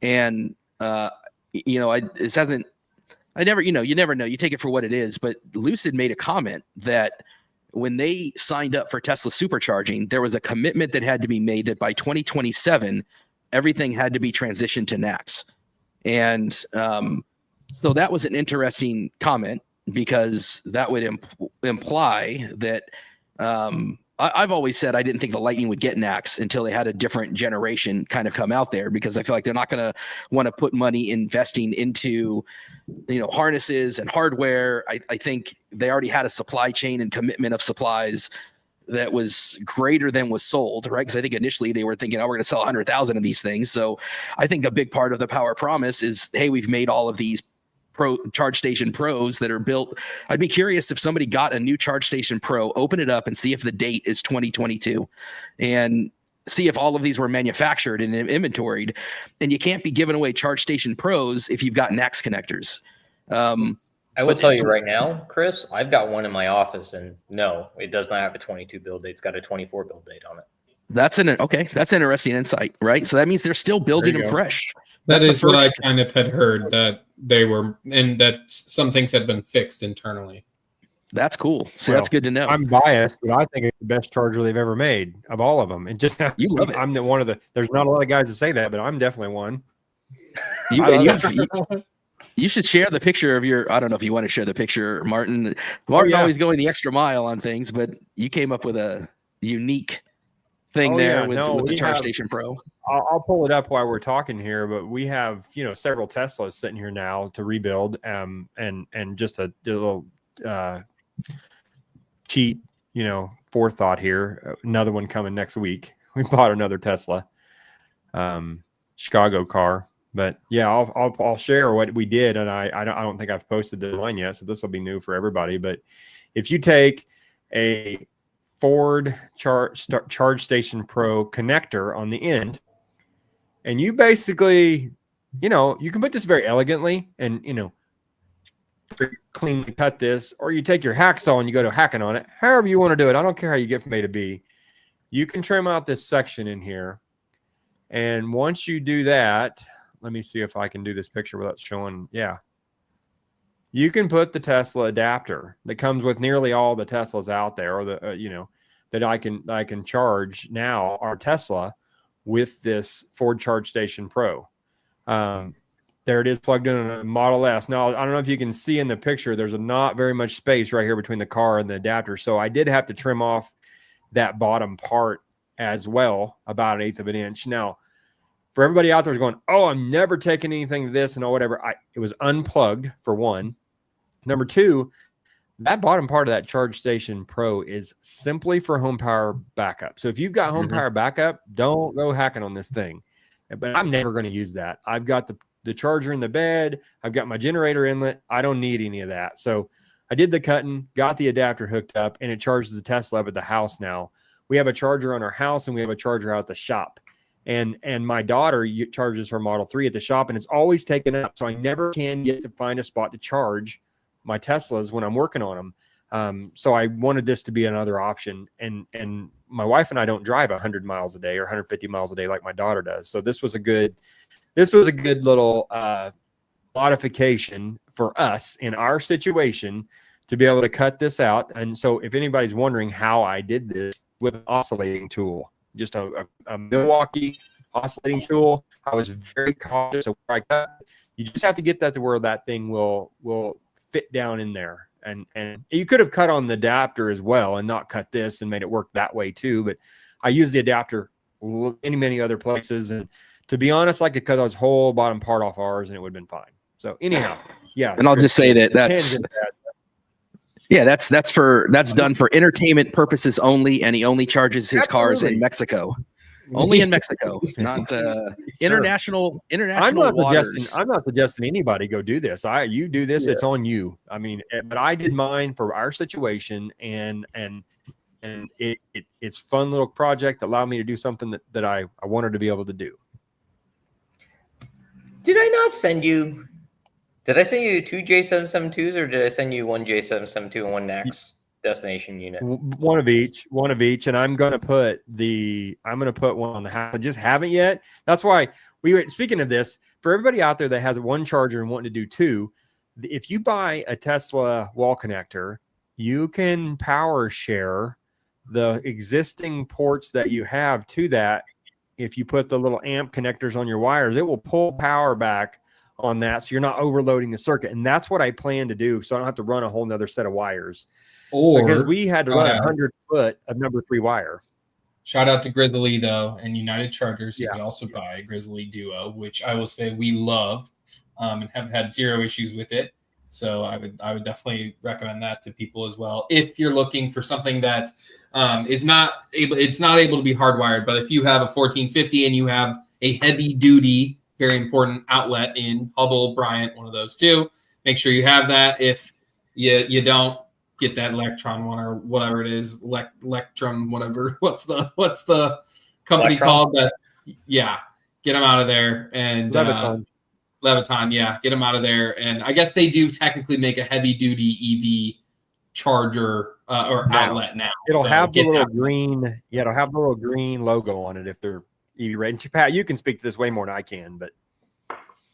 and you never know. You take it for what it is, but Lucid made a comment that when they signed up for Tesla supercharging, there was a commitment that had to be made that by 2027, everything had to be transitioned to NACS. And so that was an interesting comment, because that would imply that I've always said I didn't think the Lightning would get NACS until they had a different generation kind of come out there, because I feel like they're not going to want to put money investing into harnesses and hardware. I think they already had a supply chain and commitment of supplies that was greater than was sold, right? Because I think initially they were thinking, we're going to sell 100,000 of these things. So I think a big part of the power promise is, hey, we've made all of these Charge Station Pros that are built. I'd be curious if somebody got a new Charge Station Pro, open it up and see if the date is 2022, and see if all of these were manufactured and inventoried. And you can't be giving away Charge Station Pros if you've got NACS connectors. I will tell you right now, Chris, I've got one in my office, and no, it does not have a 22 build date. It's got a 24 build date on it. That's interesting insight, right? So that means they're still building them fresh. That is what I kind of had heard, that they were, and that some things had been fixed internally. That's cool. So that's good to know. I'm biased, but I think it's the best charger they've ever made of all of them. And just you love it. I'm one of the. There's not a lot of guys that say that, but I'm definitely one. You should share the picture of your. I don't know if you want to share the picture, Martin. Martin always going the extra mile on things, but you came up with a unique thing with the Charge Station Pro. I'll pull it up while we're talking here, but we have several Teslas sitting here now to rebuild, and just a little cheat forethought here. Another one coming next week. We bought another Tesla, Chicago car, but yeah, I'll share what we did, and I don't think I've posted the line yet, so this will be new for everybody. But if you take a Ford Charge Station Pro connector on the end, and you basically you know, you can put this very elegantly and, you know, cleanly cut this, or you take your hacksaw and you go to hacking on it. However you want to do it. I don't care how you get from A to B. You can trim out this section in here. And once you do that, let me see if I can do this picture without showing. Yeah. You can put the Tesla adapter that comes with nearly all the Teslas out there, or the, you know, that I can charge now our Tesla with this Ford Charge Station Pro. There it is plugged in a Model S. Now, I don't know if you can see in the picture, there's not very much space right here between the car and the adapter. So I did have to trim off that bottom part as well, about 1/8 of an inch. Now, for everybody out there who's going, oh, I'm never taking anything to this and all whatever, it was unplugged for one. Number two, that bottom part of that Charge Station Pro is simply for home power backup. So if you've got home power backup, don't go hacking on this thing. But I'm never going to use that. I've got the charger in the bed. I've got my generator inlet. I don't need any of that. So I did the cutting, got the adapter hooked up, and it charges the Tesla up at the house now. We have a charger on our house, and we have a charger out at the shop. And my daughter charges her Model 3 at the shop, and it's always taken up. So I never can get to find a spot to charge my Teslas when I'm working on them. So I wanted this to be another option. And my wife and I don't drive 100 miles a day or 150 miles a day like my daughter does. So this was a good little modification for us in our situation to be able to cut this out. And so if anybody's wondering how I did this, with an oscillating tool, just a Milwaukee oscillating tool. I was very cautious of where I cut. You just have to get that to where that thing will fit down in there. And you could have cut on the adapter as well and not cut this and made it work that way too. But I used the adapter in many other places. And to be honest, I could cut those whole bottom part off ours and it would have been fine. So anyhow, yeah. And I'll just say that's done for entertainment purposes only. And he only charges his cars in Mexico. Only in Mexico, not international waters. I'm not suggesting anybody go do this. You do this, it's on you. I mean, but I did mine for our situation, and it's fun little project that allowed me to do something that I wanted to be able to do. Did I send you 2 J772s, or did I send you 1 J772 and 1 NAX destination unit? One of each, and I'm going to put one on the house. I just haven't yet. That's why we were speaking of this for everybody out there that has one charger and wanting to do two. If you buy a Tesla wall connector, you can power share the existing ports that you have to that. If you put the little amp connectors on your wires, it will pull power back on that. So you're not overloading the circuit. And that's what I plan to do. So I don't have to run a whole nother set of wires. Because we had to run 100 foot of number 3 wire. Shout out to Grizzly though, and United Chargers. You can also buy a Grizzly Duo, which I will say we love, and have had zero issues with it. So I would definitely recommend that to people as well. If you're looking for something that it's not able to be hardwired, but if you have a 1450 and you have a heavy duty, very important outlet in Hubble, Bryant, one of those two, make sure you have that. If you don't, get that Electron one or whatever it is, Electrum, whatever. What's the company called? That? Yeah, get them out of there. And Leviton, yeah, get them out of there. And I guess they do technically make a heavy duty EV charger or outlet now. It'll have the little green. Yeah, it'll have the little green logo on it if they're EV ready. Pat, you can speak to this way more than I can, but.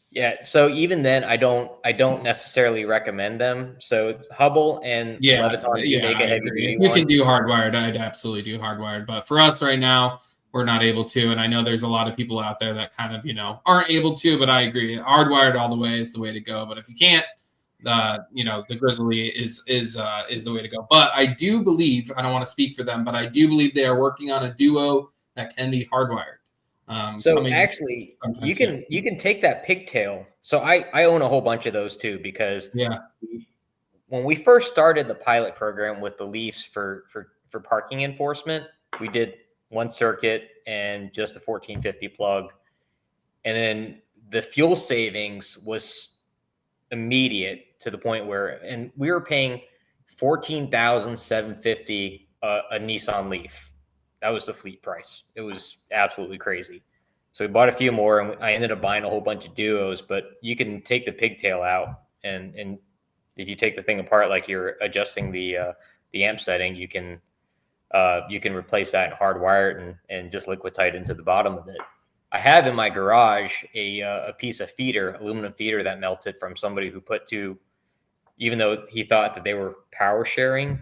Yeah, so even then, I don't necessarily recommend them. So Hubble and Leviton make a heavy duty one. You can do hardwired. I'd absolutely do hardwired. But for us right now, we're not able to. And I know there's a lot of people out there that kind of, aren't able to. But I agree, hardwired all the way is the way to go. But if you can't, the Grizzly is the way to go. But I do believe, I don't want to speak for them, but I do believe they are working on a Duo that can be hardwired. So actually, you can take that pigtail. So I own a whole bunch of those too, because when we first started the pilot program with the Leafs for parking enforcement, we did one circuit and just a 1450 plug, and then the fuel savings was immediate to the point where, and we were paying $14,750 a Nissan Leaf. That was the fleet price. It was absolutely crazy. So we bought a few more, and I ended up buying a whole bunch of duos. But you can take the pigtail out, and if you take the thing apart, like you're adjusting the amp setting, you can replace that and hardwire it and just liquidite into the bottom of it. I have in my garage a piece of feeder, aluminum feeder that melted from somebody who put two, even though he thought that they were power sharing,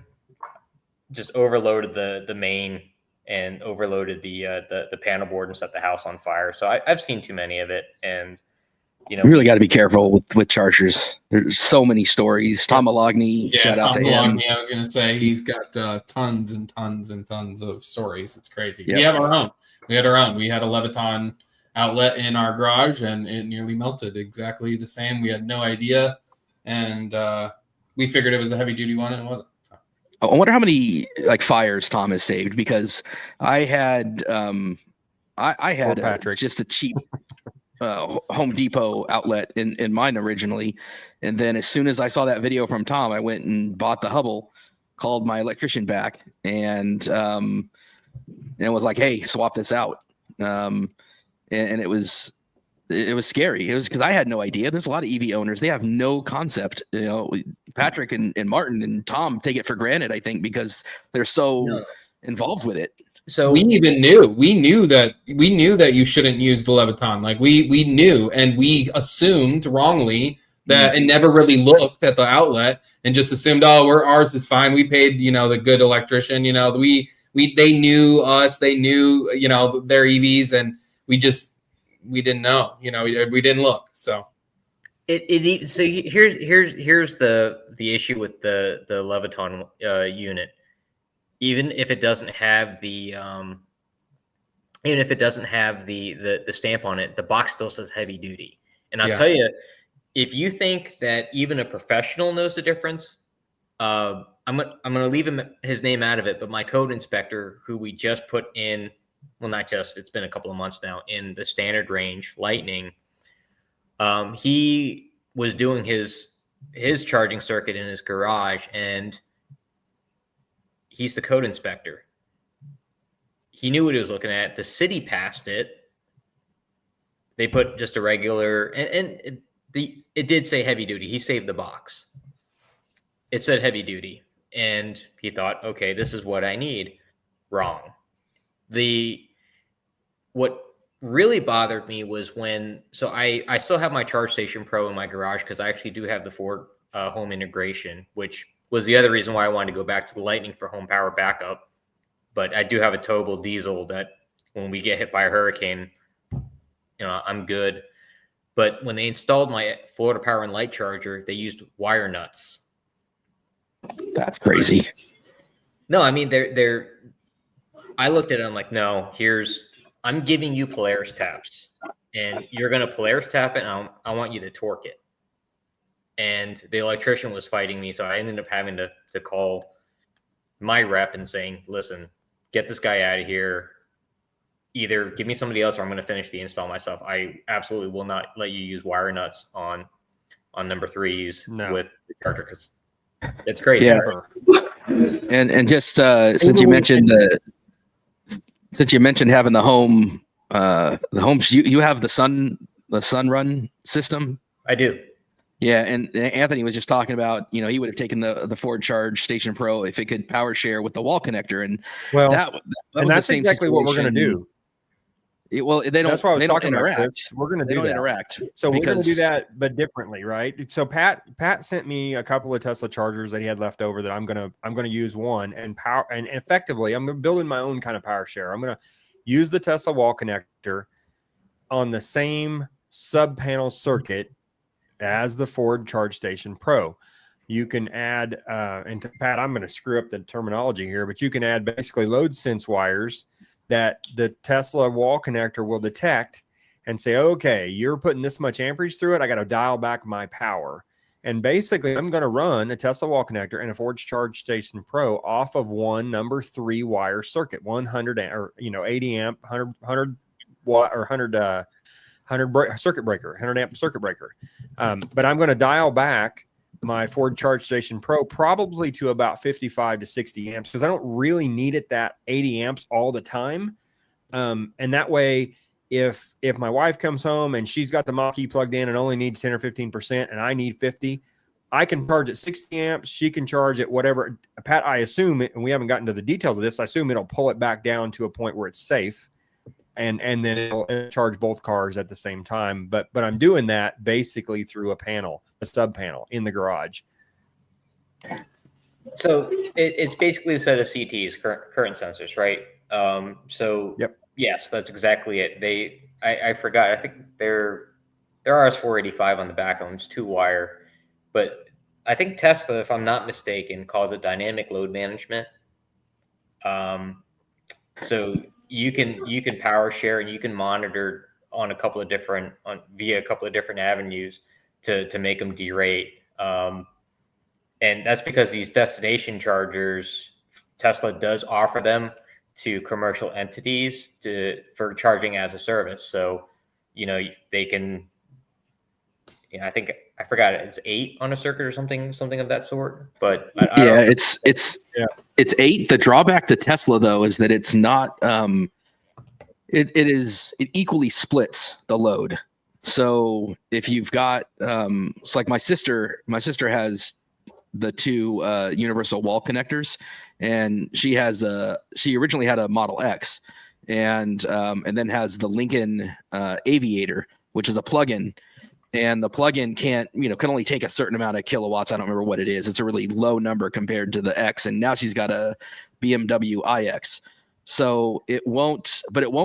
just overloaded the main and overloaded the panel board and set the house on fire. So I've seen too many of it, and you really got to be careful with chargers. There's so many stories. Tom Malogny, shout out to him. I was going to say he's got tons and tons and tons of stories. It's crazy. Yep. We have our own. We had our own. We had a Leviton outlet in our garage, and it nearly melted exactly the same. We had no idea, and we figured it was a heavy duty one, and it wasn't. So. I wonder how many fires Tom has saved, because I had just a cheap Home Depot outlet in mine originally, and then as soon as I saw that video from Tom, I went and bought the Hubble, called my electrician back, and was like, "Hey, swap this out." And it was scary. It was because I had no idea. There's a lot of EV owners; they have no concept. Patrick and Martin and Tom take it for granted, I think, because they're so involved with it. So we knew that you shouldn't use the Leviton. Like we knew, and we assumed wrongly that, and never really looked at the outlet and just assumed, ours is fine. We paid, the good electrician, they knew us, they knew, their EVs, and we didn't know, we didn't look. So so here's the issue with the Leviton unit. Even if it doesn't have the stamp on it, the box still says heavy duty. And I'll tell you, if you think that even a professional knows the difference, I'm gonna leave his name out of it. But my code inspector, who we just put in, well, not just, it's been a couple of months now, in the standard range Lightning, he was doing his charging circuit in his garage, and he's the code inspector. He knew what he was looking at. The city passed it. They put just a regular, and it did say heavy duty. He saved the box. It said heavy duty, and he thought, okay, this is what I need. Wrong. What really bothered me was so I still have my Charge Station Pro in my garage, because I actually do have the Ford home integration, which was the other reason why I wanted to go back to the Lightning for home power backup. But I do have a towable diesel that when we get hit by a hurricane, I'm good. But when they installed my Florida Power and Light charger, they used wire nuts. That's crazy. No, I mean, I looked at it, I'm like, no, I'm giving you Polaris taps, and you're going to Polaris tap it, and I want you to torque it. And the electrician was fighting me, so I ended up having to call my rep and saying, listen, get this guy out of here. Either give me somebody else, or I'm going to finish the install myself. I absolutely will not let you use wire nuts on number 3s with the charger, because it's crazy. Yeah. And just since you mentioned having the home, you have the Sunrun system. I do. Yeah, and Anthony was just talking about, he would have taken the Ford Charge Station Pro if it could power share with the wall connector, and that's exactly what we're going to do. They don't. That's why I was they talking don't about. interact. Chris. We're going to do that. Interact. So we're going to do that, but differently, right? So Pat sent me a couple of Tesla chargers that he had left over that I'm gonna use one and power, and effectively I'm building my own kind of power share. I'm going to use the Tesla wall connector on the same sub panel circuit as the Ford Charge Station Pro. You can add, and to Pat, I'm going to screw up the terminology here, but you can add basically load sense wires that the Tesla wall connector will detect and say, okay, you're putting this much amperage through it, I got to dial back my power. And basically, I'm going to run a Tesla wall connector and a Ford Charge Station Pro off of one number 3 wire circuit, 100 or 80 amp, 100 watt or 100 circuit breaker, 100 amp circuit breaker. But I'm going to dial back my Ford Charge Station Pro probably to about 55 to 60 amps, because I don't really need it that 80 amps all the time. And that way, if my wife comes home and she's got the Mach-E plugged in and only needs 10 or 15%, and I need 50, I can charge at 60 amps. She can charge at whatever. Pat, I assume it, and we haven't gotten to the details of this. I assume it'll pull it back down to a point where it's safe, and then it'll charge both cars at the same time. But I'm doing that basically through a sub panel in the garage. So it's basically a set of CTs, current sensors, right? So yep. Yes, that's exactly it. I forgot. I think they're RS485 on the back of them. It's 2-wire, but I think Tesla, if I'm not mistaken, calls it dynamic load management. So you can power share and you can monitor on via a couple of different avenues to make them derate. And that's because these destination chargers, Tesla does offer them to commercial entities for charging as a service. So, they can, I think I forgot it's 8 on a circuit or something of that sort. But it's 8. The drawback to Tesla though is that it's not. It equally splits the load. So if you've got, it's like my sister has the 2 universal wall connectors, and she originally had a Model X, and then has the Lincoln Aviator, which is a plug-in, and the plug-in can only take a certain amount of kilowatts. I don't remember what it is. It's a really low number compared to the X, and now she's got a BMW iX. So it won't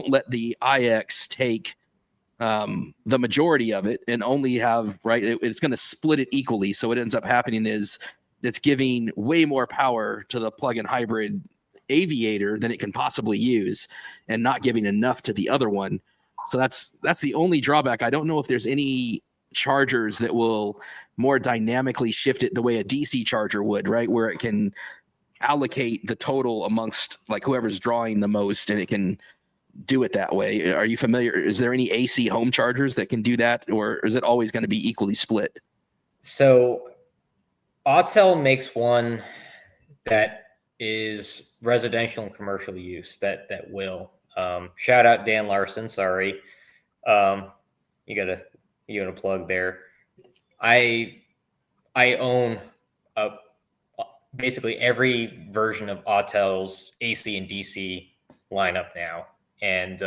let the iX take the majority of it and only have, it's going to split it equally. So what ends up happening is it's giving way more power to the plug-in hybrid Aviator than it can possibly use, and not giving enough to the other one. So that's the only drawback. I don't know if there's any chargers that will more dynamically shift it the way a DC charger would, right? Where it can allocate the total amongst whoever's drawing the most, and it can do it that way. Are you familiar? Is there any AC home chargers that can do that, or is it always going to be equally split? So Autel makes one that is residential and commercial use that will. Shout out Dan Larson. Sorry, you got a plug there. I own basically every version of Autel's AC and DC lineup now, and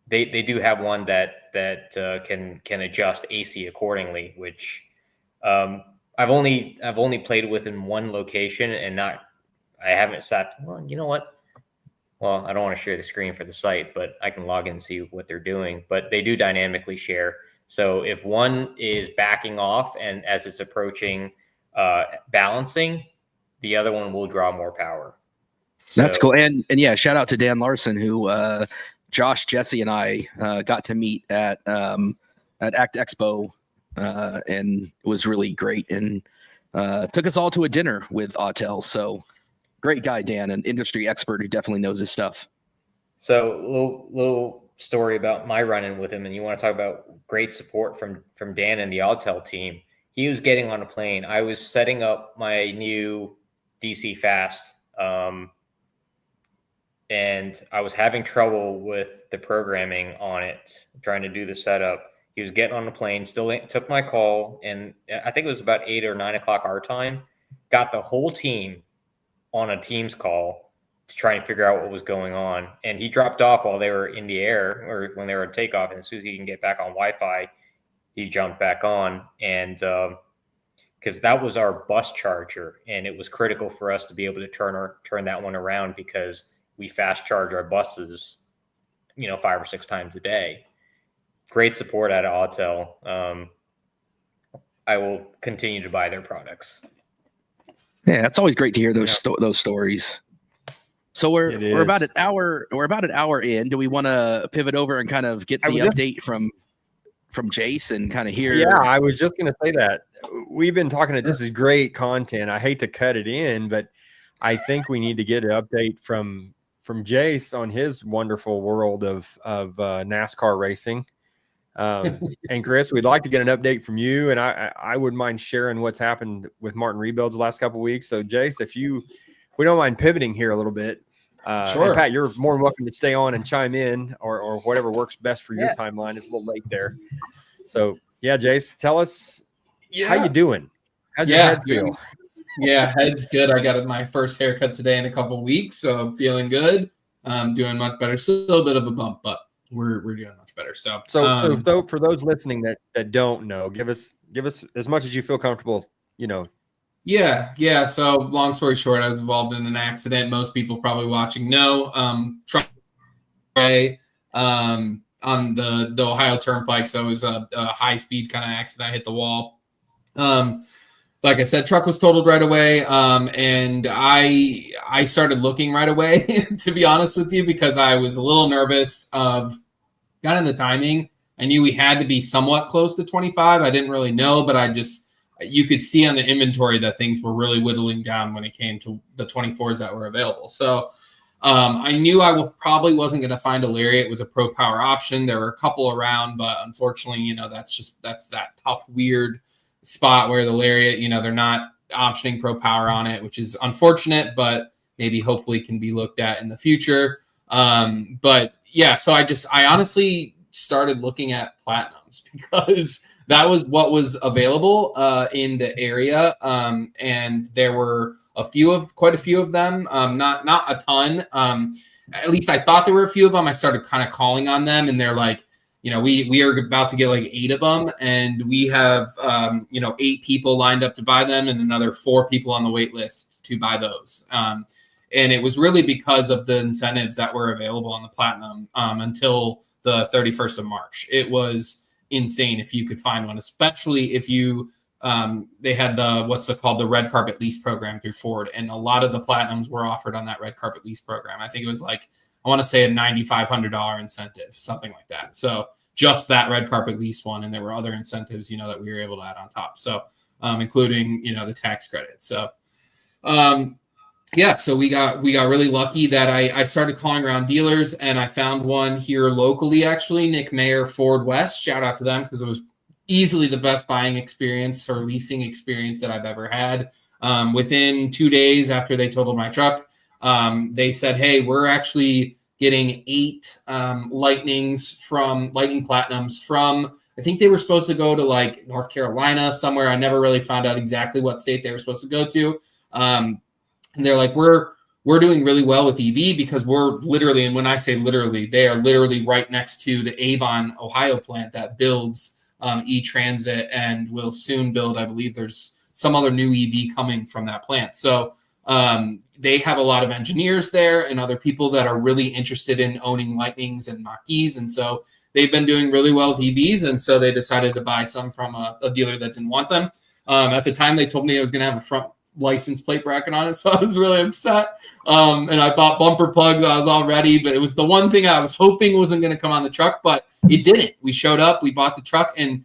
they do have one that can adjust AC accordingly, which I've only played with in one location, and I haven't sat. Well, you know what? Well, I don't want to share the screen for the site, but I can log in and see what they're doing. But they do dynamically share. So if one is backing off, and as it's approaching balancing, the other one will draw more power. That's cool. And yeah, shout out to Dan Larson, who Josh, Jesse, and I got to meet at ACT Expo, and it was really great, and took us all to a dinner with Autel. So great guy, Dan, an industry expert who definitely knows his stuff. So little story about my run-in with him, and you want to talk about great support from Dan and the Autel team. He was getting on a plane. I was setting up my new DC Fast, and I was having trouble with the programming on it, trying to do the setup. He was getting on the plane, still took my call, and I think it was about 8 or 9 o'clock our time. Got the whole team on a Teams call to try and figure out what was going on. And he dropped off while they were in the air, or when they were at takeoff. And as soon as he can get back on Wi-Fi, he jumped back on. And because that was our bus charger, and it was critical for us to be able to turn that one around, because we fast charge our buses, 5 or 6 times a day. Great support out of Autel. I will continue to buy their products. Yeah, it's always great to hear those stories. So we're about an hour in. Do we want to pivot over and kind of get the update from Jace and kind of hear? Yeah, I was just going to say that. We've been talking. This is great content. I hate to cut it in, but I think we need to get an update from Jace on his wonderful world of NASCAR racing. And Chris, we'd like to get an update from you, and I wouldn't mind sharing what's happened with Martin Rebuilds the last couple of weeks. So Jace, if we don't mind pivoting here a little bit, Sure. And Pat, you're more than welcome to stay on and chime in or whatever works best for your timeline. It's a little late there. So, yeah, Jace, tell us how you doing? How's your head feel? Yeah, head's good. I got my first haircut today in a couple of weeks, so I'm feeling good. Doing much better. Still a bit of a bump, but we're doing much better. So for those listening that don't know, give us as much as you feel comfortable, Yeah. So long story short, I was involved in an accident. Most people probably watching know. Truck on the Ohio Turnpike. So it was a high speed kind of accident. I hit the wall. Like I said, truck was totaled right away. And I started looking right away, to be honest with you, because I was a little nervous of kind of the timing. I knew we had to be somewhat close to 25. I didn't really know, but you could see on the inventory that things were really whittling down when it came to the 24s that were available. So I knew I probably wasn't going to find a Lariat with a Pro Power option. There were a couple around, but unfortunately, that's that tough, weird spot where the Lariat, they're not optioning Pro Power on it, which is unfortunate, but maybe hopefully can be looked at in the future. But yeah, so I honestly started looking at Platinums because that was what was available in the area. And there were quite a few of them, not a ton. At least I thought there were a few of them. I started kind of calling on them, and they're like, we are about to get like 8 of them, and we have 8 people lined up to buy them, and another 4 people on the wait list to buy those. And it was really because of the incentives that were available on the Platinum until the 31st of March. It was insane if you could find one, especially if you they had the red carpet lease program through Ford, and a lot of the Platinums were offered on that red carpet lease program. I think it was like, I want to say a $9,500 incentive, something like that. So just that red carpet lease one, and there were other incentives, that we were able to add on top. So including the tax credit. So so we got really lucky that I started calling around dealers, and I found one here locally, actually, Nick Mayer Ford West. Shout out to them, because it was easily the best buying experience or leasing experience that I've ever had. Within 2 days after they totaled my truck, they said, hey, we're actually getting 8 Lightning Platinums from, I think they were supposed to go to like North Carolina somewhere. I never really found out exactly what state they were supposed to go to. And they're like, we're doing really well with EV because we're literally, and when I say literally, they are literally right next to the Avon, Ohio plant that builds e-Transit and will soon build, I believe there's some other new EV coming from that plant. So they have a lot of engineers there and other people that are really interested in owning Lightnings and Mach-E's. And so they've been doing really well with EVs. And so they decided to buy some from a dealer that didn't want them. At the time, they told me I was going to have a front license plate bracket on it, so I was really upset. And I bought bumper plugs. I was all ready, but it was the one thing I was hoping wasn't going to come on the truck, but it didn't. We showed up, we bought the truck, and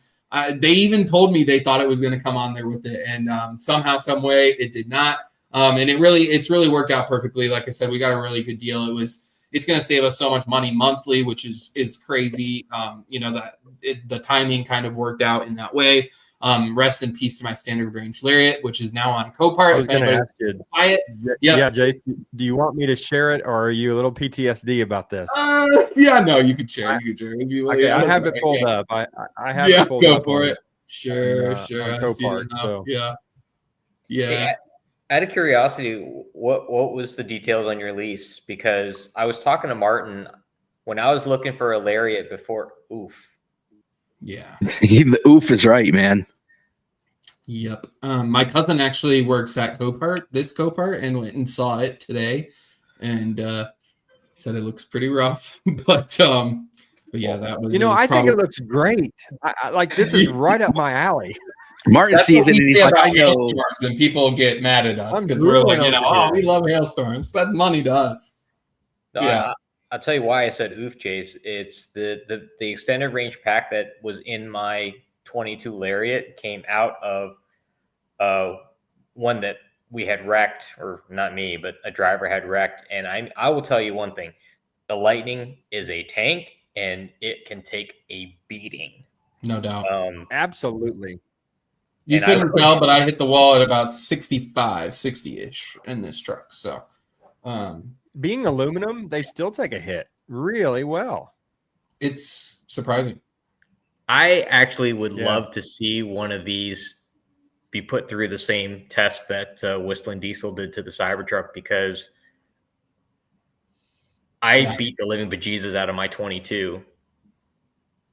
they even told me they thought it was going to come on there with it, and somehow, some way, it did not. And it's really worked out perfectly. Like I said, we got a really good deal. It's going to save us so much money monthly, which is crazy. The timing kind of worked out in that way. Rest in peace to my standard range Lariat, which is now on Copart. I was going to ask you. Buy it. Yeah, Jace, do you want me to share it, or are you a little PTSD about this? No, you can share. Okay, I have it pulled up. I have it pulled up. Go for it. Sure. On Copart, so. Yeah. Hey, out of curiosity, what was the details on your lease? Because I was talking to Martin when I was looking for a Lariat before. Oof. Yeah. The oof is right, man. Yep. My cousin actually works at this Copart, and went and saw it today, and said it looks pretty rough. But yeah, that was. I think it looks great. I like this is right up my alley. Martin sees it and he's like, I know. And people get mad at us because we're like, we love hailstorms. That's money to us. Yeah. I'll tell you why I said oof, Jace. It's the extended range pack that was in my 22 Lariat came out of one that we had wrecked, or not me, but a driver had wrecked. And I will tell you one thing. The Lightning is a tank, and it can take a beating. No doubt. Absolutely. You couldn't tell, but I hit the wall at about 65, 60-ish in this truck. So, being aluminum, they still take a hit really well. It's surprising. I actually would love to see one of these be put through the same test that Whistling Diesel did to the Cybertruck, because I beat the living bejesus out of my 22.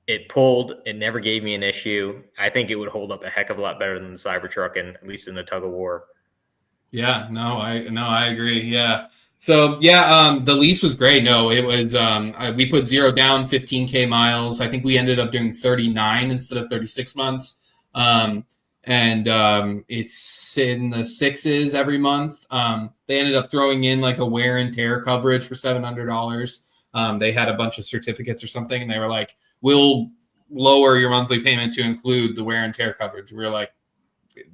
It pulled. It never gave me an issue. I think it would hold up a heck of a lot better than the Cybertruck, and at least in the tug of war. Yeah, I agree. Yeah. So the lease was great. No, it was we put 0 down, 15K miles. I think we ended up doing 39 instead of 36 months. It's in the 6s every month. They ended up throwing in like a wear and tear coverage for $700. They had a bunch of certificates or something, and they were like, "We'll lower your monthly payment to include the wear and tear coverage." We were like,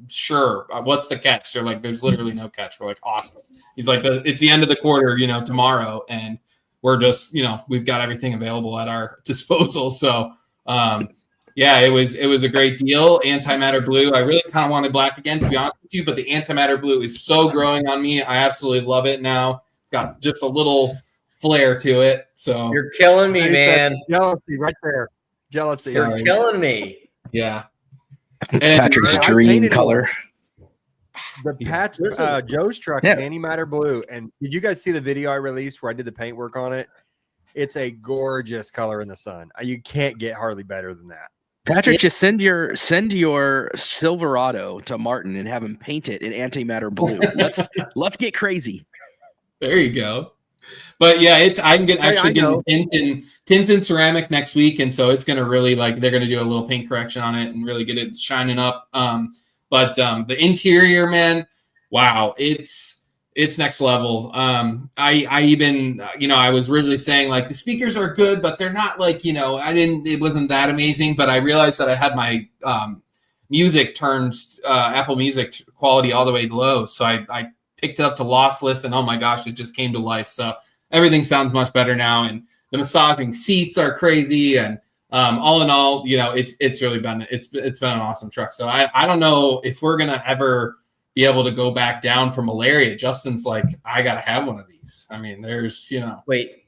"Sure. What's the catch?" They're like, "There's literally no catch." We're like, "Awesome." He's like, "It's the end of the quarter, tomorrow, and we're just, we've got everything available at our disposal." So, it was a great deal. Antimatter blue. I really kind of wanted black again, to be honest with you, but the antimatter blue is so growing on me. I absolutely love it now. It's got just a little flair to it. So you're killing me, man. Jealousy right there. Jealousy. You're killing me. Yeah. Patrick's dream color. The Joe's truck is antimatter blue. And did you guys see the video I released where I did the paint work on it? It's a gorgeous color in the sun. You can't get hardly better than that. Patrick, just send your Silverado to Martin and have him paint it in antimatter blue. Let's get crazy. There you go. But yeah, I can get tint and ceramic next week, and so it's gonna really they're gonna do a little paint correction on it and really get it shining up. But the interior, man, wow, it's next level. I even I was originally saying the speakers are good, but they're not it wasn't that amazing. But I realized that I had my music turned Apple Music quality all the way low, so I picked it up to lossless, and oh my gosh, it just came to life. So everything sounds much better now, and the massaging seats are crazy, and all in all, it's really been an awesome truck. So I don't know if we're gonna ever be able to go back down from a Lariat. Justin's like, I gotta have one of these. I mean, there's Wait,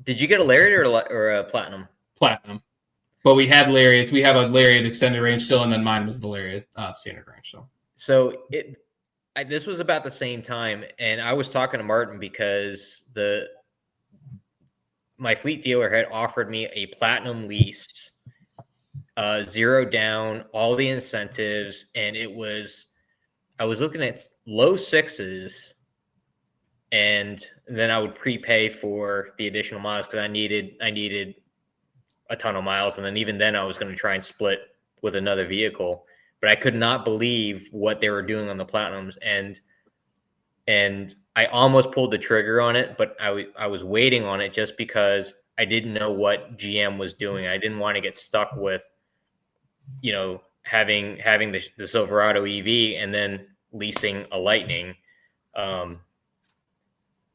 did you get a Lariat or a Platinum? Platinum. But we had Lariats. We have a Lariat extended range still, and then mine was the Lariat standard range. So this was about the same time, and I was talking to Martin because my fleet dealer had offered me a Platinum lease, 0 down, all the incentives, and I was looking at low 6s, and then I would prepay for the additional miles because I needed a ton of miles, and then even then I was going to try and split with another vehicle. But I could not believe what they were doing on the Platinums, and I almost pulled the trigger on it, but I was waiting on it just because I didn't know what GM was doing. I didn't want to get stuck with, having the Silverado EV and then leasing a Lightning. Man,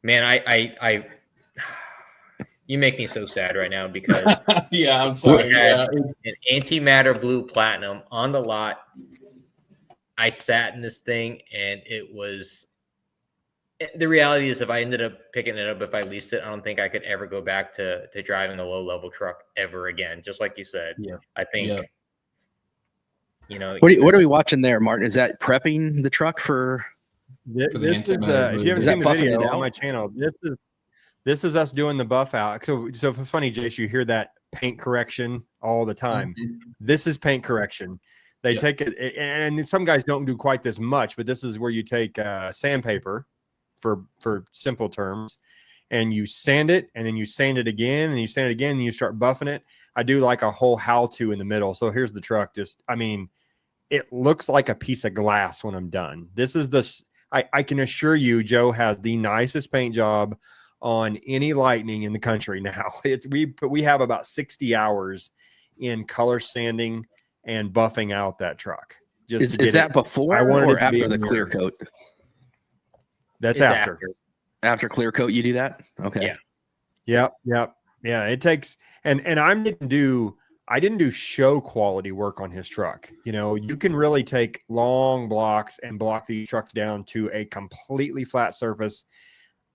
I you make me so sad right now because yeah, I'm sorry. An antimatter blue Platinum on the lot. I sat in this thing, and it was. The reality is, if I ended up picking it up, if I leased it, I don't think I could ever go back to driving a low-level truck ever again. Just like you said, I think. What are we watching there, Martin? Is that prepping the truck for? If you haven't seen the video on my channel, this is us doing the buff out. So funny, Jace, you hear that paint correction all the time. Mm-hmm. This is paint correction. They take it, and some guys don't do quite this much, but this is where you take sandpaper, for simple terms, and you sand it, and then you sand it again, and you sand it again, and you start buffing it. I do like a whole how-to in the middle. So here's the truck. It looks like a piece of glass when I'm done. I can assure you, Joe has the nicest paint job on any Lightning in the country now. We have about 60 hours in color sanding and buffing out that truck. Is that before or after the clear coat? That's after. After clear coat, you do that? Okay. Yeah. It takes, and I didn't do show quality work on his truck. You can really take long blocks and block these trucks down to a completely flat surface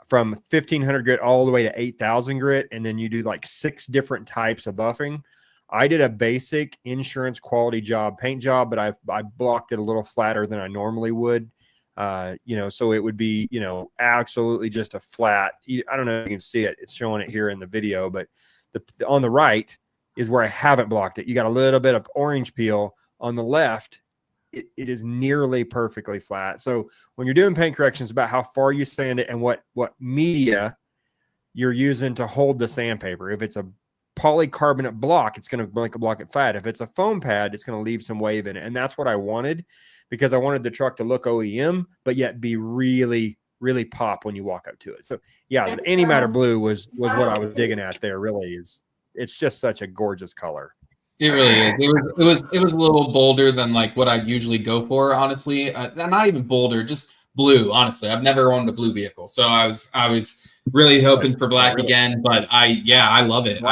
from 1500 grit all the way to 8000 grit. And then you do like 6 different types of buffing. I did a basic insurance quality job, paint job, but I blocked it a little flatter than I normally would. So it would be, absolutely just a flat. I don't know if you can see it. It's showing it here in the video, but on the right is where I haven't blocked it. You got a little bit of orange peel. On the left, it is nearly perfectly flat. So when you're doing paint corrections, about how far you sand it and what media you're using to hold the sandpaper. If it's a polycarbonate block, it's going to make a block it flat. If it's a foam pad, it's going to leave some wave in it. And that's what I wanted, because I wanted the truck to look OEM, but yet be really, really pop when you walk up to it. So yeah, the antimatter blue was what I was digging at there. Really it's just such a gorgeous color. It really is. It was a little bolder than like what I'd usually go for, honestly. Not even bolder, just blue. Honestly, I've never owned a blue vehicle, so I was really hoping for black again. But I love it.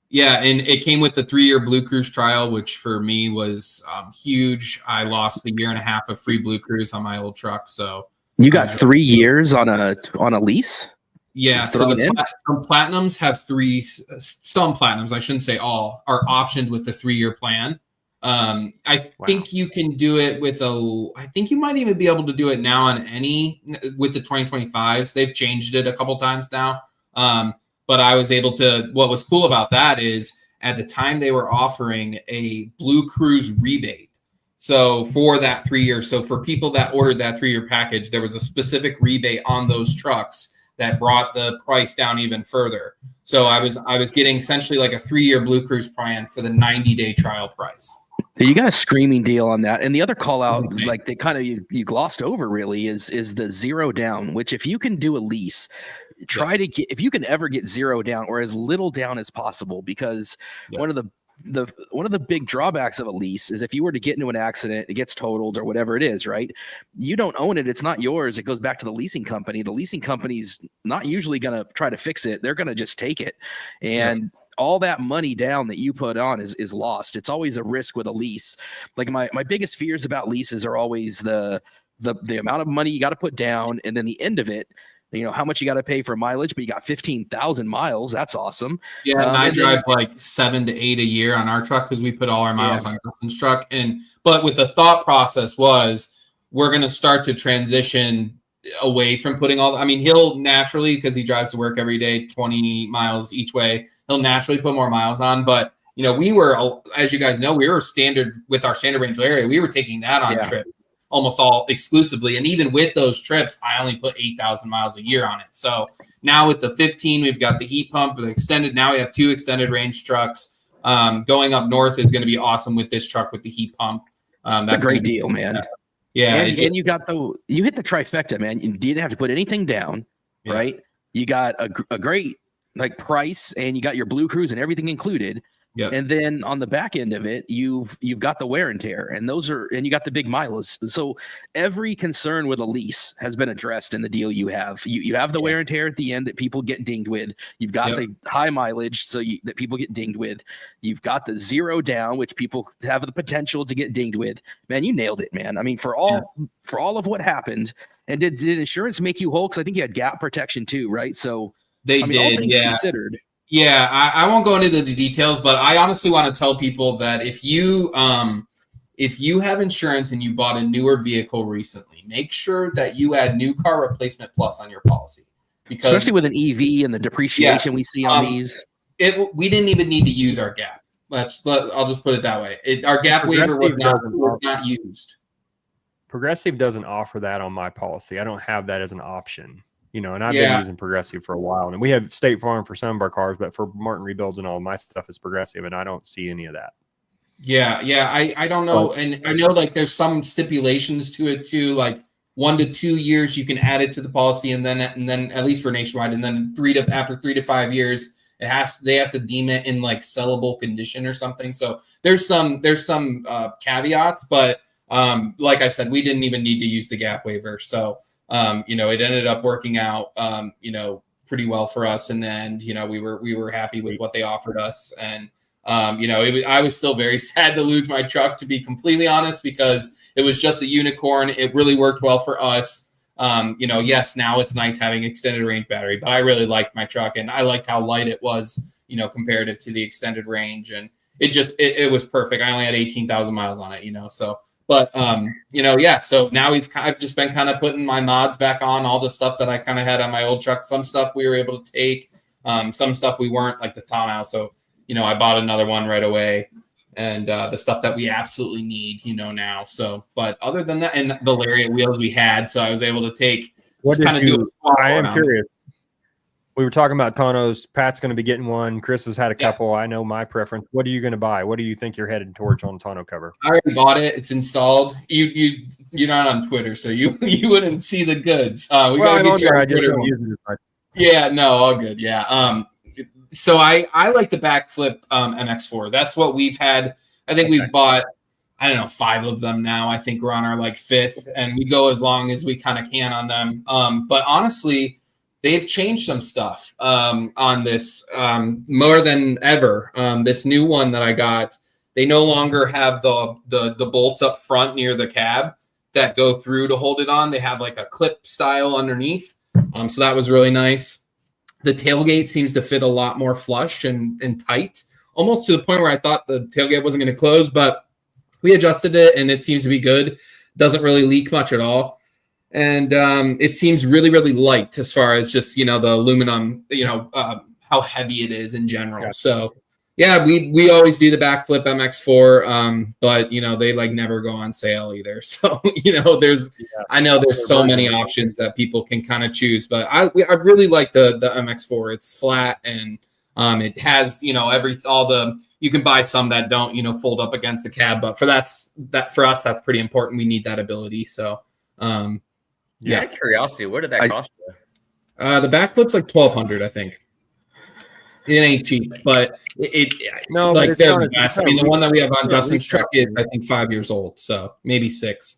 Yeah, and it came with the 3-year Blue Cruise trial, which for me was huge. I lost a 1.5 years of free Blue Cruise on my old truck. So you got 3 years on a lease. Yeah, so some platinums have 3. Some platinums, I shouldn't say all, are optioned with the 3-year plan. I think you can do it with I think you might even be able to do it now on any with the 2025s. They've changed it a couple times now. But I was able to. What was cool about that is at the time they were offering a Blue Cruise rebate. So for that 3 years, so for people that ordered that 3-year package, there was a specific rebate on those trucks that brought the price down even further. So I was getting essentially like a 3-year Blue Cruise plan for the 90-day trial price. You got a screaming deal on that. And the other call out, like they kind of you glossed over really, is the 0 down, which if you can do a lease, try to get, if you can ever get 0 down or as little down as possible, because one of the big drawbacks of a lease is if you were to get into an accident, it gets totaled or whatever it is, right? You don't own it. It's not yours. It goes back to the leasing company. The leasing company's not usually going to try to fix it. They're going to just take it. And all that money down that you put on is lost. It's always a risk with a lease. Like my biggest fears about leases are always the amount of money you got to put down, and then the end of it, how much you got to pay for mileage, but you got 15,000 miles. That's awesome. Yeah. And I drive like 7 to 8 a year on our truck, because we put all our miles on Justin's truck. But with the thought process was, we're going to start to transition away from putting he'll naturally, because he drives to work every day, 20 miles each way, he'll naturally put more miles on. But, we were, as you guys know, we were standard with our standard range area. We were taking that on trips almost all exclusively. And even with those trips, I only put 8,000 miles a year on it. So now with the 15, we've got the heat pump, the extended. Now we have 2 extended range trucks. Going up north is going to be awesome with this truck with the heat pump. That's a great deal, man. Yeah. And you hit the trifecta, man. You didn't have to put anything down, right? You got a great price, and you got your Blue Cruise and everything included. Yeah. And then on the back end of it, you've got the wear and tear, and you got the big mileage. So every concern with a lease has been addressed in the deal you have. You have the wear and tear at the end that people get dinged with. You've got the high mileage that people get dinged with. You've got the 0 down, which people have the potential to get dinged with. Man, you nailed it, man. I mean, for all of what happened, and did insurance make you whole? Because I think you had gap protection too, right? So they did. All things considered. Yeah, I won't go into the details, but I honestly want to tell people that if you have insurance and you bought a newer vehicle recently, make sure that you add new car replacement plus on your policy, because especially with an EV and the depreciation we see on these. We didn't even need to use our gap. I'll just put it that way. Our gap waiver was not used. Progressive doesn't offer that on my policy. I don't have that as an option. And I've been using Progressive for a while, and we have State Farm for some of our cars, but for Martin Rebuilds and all of my stuff is Progressive, and I don't see any of that. Yeah. I don't know. And I know there's some stipulations to it too, like 1 to 2 years, you can add it to the policy. And then at least for nationwide, and then after 3 to 5 years, they have to deem it in sellable condition or something. So there's some caveats, but like I said, we didn't even need to use the gap waiver. So, it ended up working out, pretty well for us. And then, we were happy with what they offered us. And, I was still very sad to lose my truck, to be completely honest, because it was just a unicorn. It really worked well for us. Yes, now it's nice having extended range battery, but I really liked my truck, and I liked how light it was, comparative to the extended range, and it was perfect. I only had 18,000 miles on it, so. But so now I've just been kind of putting my mods back on, all the stuff that I kind of had on my old truck. Some stuff we were able to take, some stuff we weren't, like the tonneau. So I bought another one right away, and the stuff that we absolutely need, now. So, but other than that, and the Lariat wheels we had, so I was able to take. I am curious. We were talking about tonneaus. Pat's going to be getting one. Chris has had a couple. I know my preference. What are you going to buy? What do you think you're headed towards on tonneau cover? I already bought it. It's installed. You're not on Twitter, so you wouldn't see the goods. We gotta get you on Twitter. Yeah, no, all good. Yeah. So I like the backflip MX4. That's what we've had. I think we've bought, I don't know, 5 of them now. I think we're on our 5th, and we go as long as we kind of can on them. But honestly, they've changed some stuff on this more than ever. This new one that I got, they no longer have the bolts up front near the cab that go through to hold it on. They have like a clip style underneath. So that was really nice. The tailgate seems to fit a lot more flush and tight, almost to the point where I thought the tailgate wasn't going to close, but we adjusted it and it seems to be good. Doesn't really leak much at all. And it seems really, really light as far as just, the aluminum, how heavy it is in general. Gotcha. So, yeah, we always do the backflip MX4, but, they never go on sale either. So, I know there's so many options that people can kind of choose, but I really like the MX4. It's flat and it has, you can buy some that don't, fold up against the cab, but for us, that's pretty important. We need that ability. So, yeah. Out of curiosity, what did that cost you? The backflip's like $1,200, I think. It ain't cheap, but the best. I mean, the one that we have on Justin's truck is, I think, 5 years old, so maybe 6.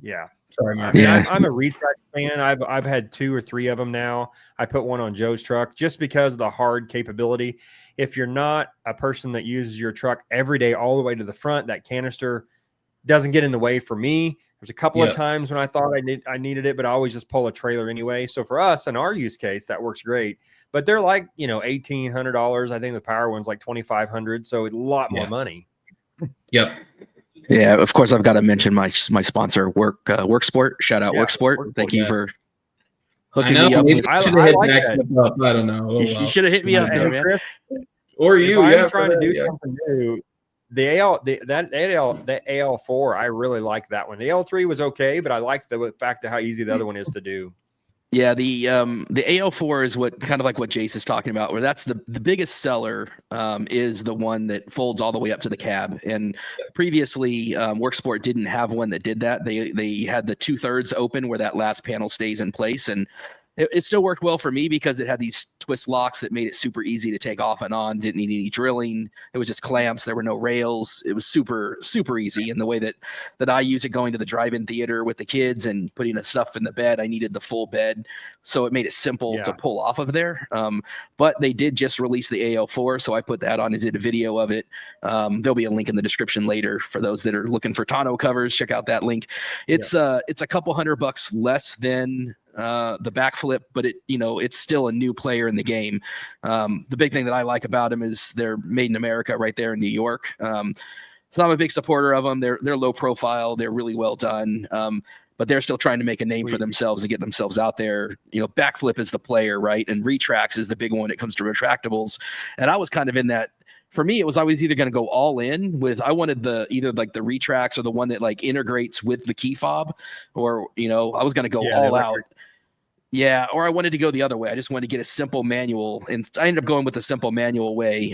Yeah. Sorry, Mark. I'm a retract fan. I've had 2 or 3 of them now. I put one on Joe's truck just because of the hard capability. If you're not a person that uses your truck every day all the way to the front, that canister doesn't get in the way for me. There's a couple of times when I thought I needed it, but I always just pull a trailer anyway. So for us, in our use case, that works great. But they're like, $1,800. I think the power one's like $2,500. So a lot more money. Yep. Yeah. Of course, I've got to mention my sponsor, WorkSport. Shout out WorkSport. Thank you for hooking me up. I don't know. You should have hit me up, there, man. Or you. I'm trying to do something new. The AL4, I really like that one. The L3 was okay, but I like the fact of how easy the other one is to do. Yeah, the AL4 is what kind of like what Jace is talking about, where that's the biggest seller is the one that folds all the way up to the cab. And previously, WorkSport didn't have one that did that. They had the 2/3 open where that last panel stays in place, and it still worked well for me because it had these twist locks that made it super easy to take off and on. Didn't need any drilling. It was just clamps. There were no rails. It was super, super easy. And the way that I use it going to the drive-in theater with the kids and putting the stuff in the bed, I needed the full bed. So it made it simple to pull off of there. But they did just release the AL4. So I put that on and did a video of it. There'll be a link in the description later for those that are looking for tonneau covers. Check out that link. It's a couple $100 less than the backflip, but it's still a new player in the game. The big thing that I like about them is they're made in America right there in New York. So I'm a big supporter of them. They're low profile. They're really well done. But they're still trying to make a name for themselves and get themselves out there. Backflip is the player, right? And retracts is the big one when it comes to retractables. And I was kind of in that. For me, it was always either going to go all in with, I wanted either like the retracts or the one that like integrates with the key fob, or, I was going to go all out. Yeah, or I wanted to go the other way. I just wanted to get a simple manual, and I ended up going with the simple manual way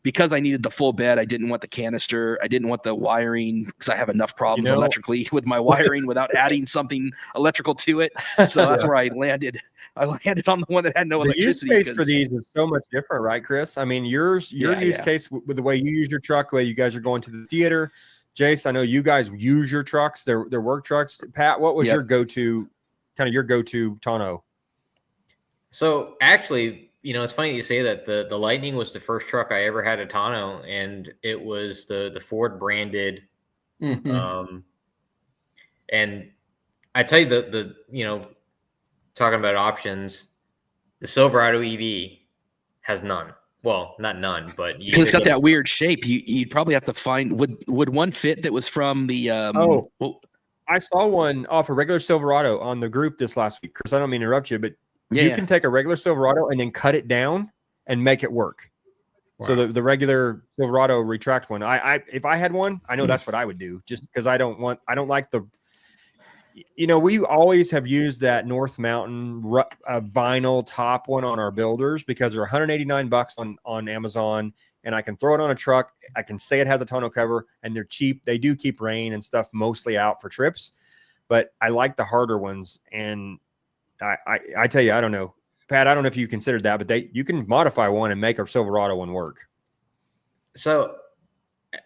because I needed the full bed. I didn't want the canister. I didn't want the wiring because I have enough problems electrically with my wiring without adding something electrical to it. So that's where I landed. I landed on the one that had no electricity. The use case for these is so much different, right, Chris? I mean, your use case with the way you use your truck, the way you guys are going to the theater. Jace, I know you guys use your trucks. They're work trucks. Pat, what was your go-to? Kind of your go-to tonneau? So actually, it's funny you say that. The Lightning was the first truck I ever had a tonneau, and it was the Ford branded. And I tell you the talking about options, the Silverado EV has none. Well, not none, but it's got that weird shape. You'd probably have to find would one fit that was from the I saw one off a regular Silverado on the group this last week, Chris. I don't mean to interrupt you, but you can take a regular Silverado and then cut it down and make it work. Wow. So the regular Silverado retract one. If I had one, I know that's what I would do, just because I don't like the. We always have used that North Mountain vinyl top one on our builders because they're $189 on Amazon, and I can throw it on a truck. I can say it has a tonneau cover, and they're cheap. They do keep rain and stuff mostly out for trips, but I like the harder ones. And I tell you, I don't know, Pat. I don't know if you considered that, but you can modify one and make a Silverado one work. So,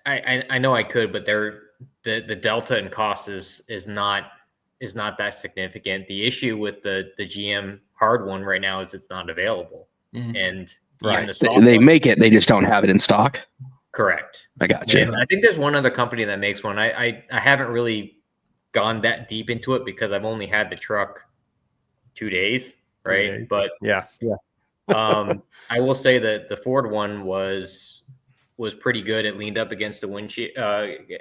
I know I could, but the delta in cost is not that significant. The issue with the GM hard one right now is it's not available. Mm-hmm. And right, they make it, they just don't have it in stock. Correct. I got you. And I think there's one other company that makes one. I haven't really gone that deep into it because I've only had the truck 2 days, right? 2 days. But yeah. I will say that the Ford one was pretty good. It leaned up against the windshield,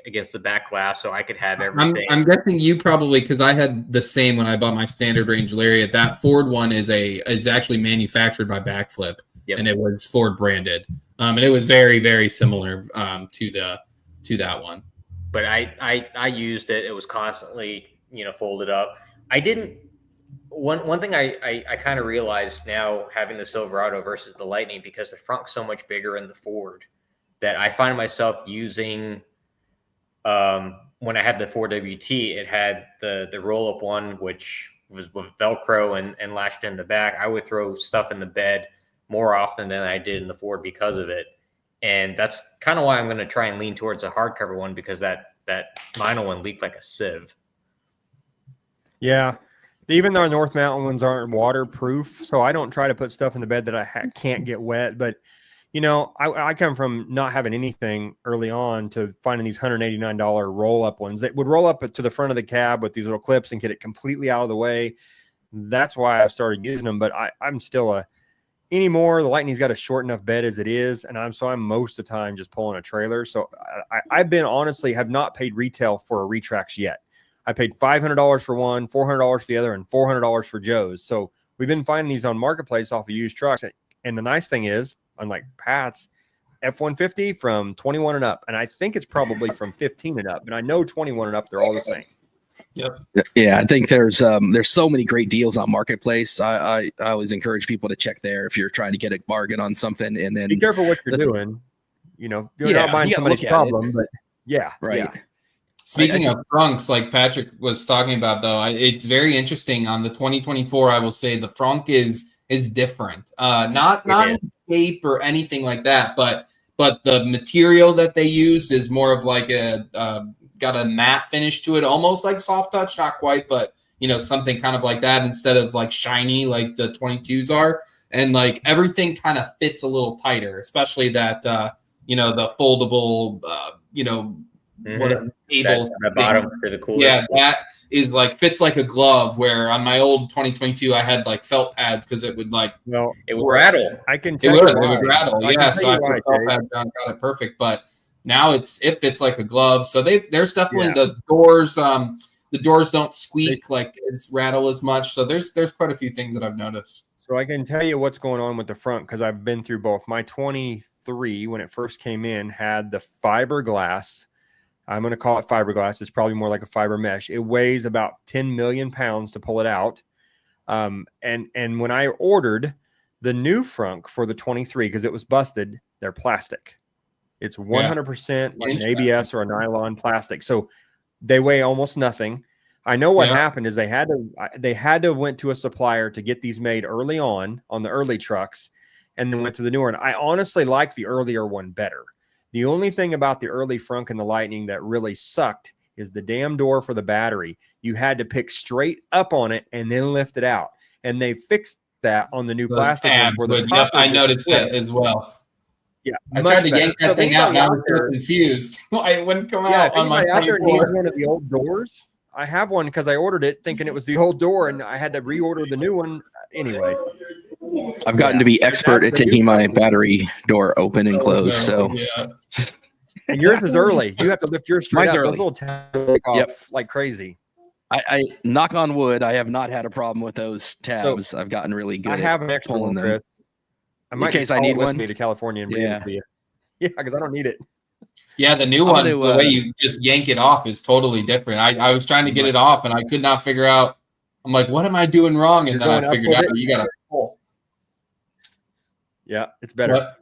against the back glass, so I could have everything. I'm guessing you probably, because I had the same when I bought my standard Range Lariat. That Ford one is actually manufactured by Backflip, and it was Ford branded, and it was very, very similar to that one. But I used it. It was constantly folded up. I didn't. One thing I kind of realized now, having the Silverado versus the Lightning, because the front's so much bigger in the Ford, that I find myself using when I had the 4WT, it had the roll-up one, which was with Velcro and lashed in the back. I would throw stuff in the bed more often than I did in the Ford because of it. And that's kind of why I'm going to try and lean towards a hardcover one, because that vinyl one leaked like a sieve. Yeah. Even our North Mountain ones aren't waterproof, so I don't try to put stuff in the bed that I can't get wet. But, I come from not having anything early on to finding these $189 roll-up ones that would roll up to the front of the cab with these little clips and get it completely out of the way. That's why I started using them. But I'm still anymore. The Lightning's got a short enough bed as it is, and I'm most of the time just pulling a trailer. So I've been honestly have not paid retail for a Retrax yet. I paid $500 for one, $400 for the other, and $400 for Joe's. So we've been finding these on Marketplace off of used trucks. And the nice thing is, unlike Pat's, F-150 from 21 and up. And I think it's probably from 15 and up. And I know 21 and up, they're all the same. Yep. Yeah, I think there's so many great deals on Marketplace. I always encourage people to check there if you're trying to get a bargain on something. And then be careful what you're doing. You're not buying somebody's problem, but right. Yeah. Speaking of trunks, like Patrick was talking about, though, it's very interesting. On the 2024, I will say the frunk is different. Not in shape or anything like that, but the material that they use is more of like got a matte finish to it, almost like soft touch, not quite, but something kind of like that instead of like shiny like the 22s are. And like everything kind of fits a little tighter, especially that the foldable whatever table, the bottom to the cooler. Yeah, that is like fits like a glove. Where on my old 2022, I had like felt pads because it would it would rattle. I can tell it would rattle. Yeah, so I put felt pads down, got it perfect. But now it fits like a glove. So there's definitely the doors. The doors don't squeak like it's rattle as much. So there's quite a few things that I've noticed. So I can tell you what's going on with the front because I've been through both. My 23, when it first came in, had the fiberglass. I'm going to call it fiberglass. It's probably more like a fiber mesh. It weighs about 10 million pounds to pull it out. And when I ordered the new frunk for the 23, because it was busted, they're plastic. It's 100% like an ABS or a nylon plastic. So they weigh almost nothing. I know what happened is they had to went to a supplier to get these made early on the early trucks and then went to the newer one. I honestly like the earlier one better. The only thing about the early frunk and the Lightning that really sucked is the damn door for the battery. You had to pick straight up on it and then lift it out. And they fixed that on the new plastic. I noticed that as well. Yeah, I tried to yank that thing out and I was so confused. I wouldn't come out on my 24. Needs one of the old doors. I have one because I ordered it thinking it was the old door, and I had to reorder the new one. Anyway, I've gotten to be expert at taking my battery door open and close. So yeah. And yours is early. You have to lift yours straight Mine's up. early. Those little tabs off like crazy. I knock on wood. I have not had a problem with those tabs. I've gotten really good. I have an extra one, Chris. I might in case I need one. Me to California and bring it to you. Yeah, because I don't need it. Yeah, the new one, the way you just yank it off is totally different. I was trying to get it off, and I could not figure out. I'm like, what am I doing wrong? And then I figured out you got to pull. Yeah, it's better. But,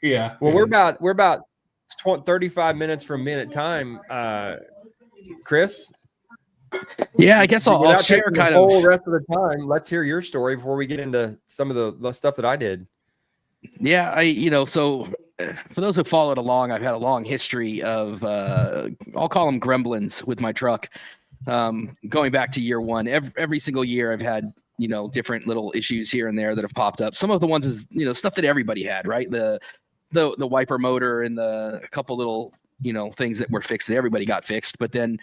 yeah. Well, we're about 35 minutes from minute time, Chris. Yeah, I guess I'll share kind of the rest of the time. Let's hear your story before we get into some of the stuff that I did. Yeah, so for those who followed along, I've had a long history of I'll call them gremlins with my truck. Going back to year one, every single year I've had different little issues here and there that have popped up. Some of the ones is stuff that everybody had, right? The wiper motor and a couple little things that were fixed that everybody got fixed. But then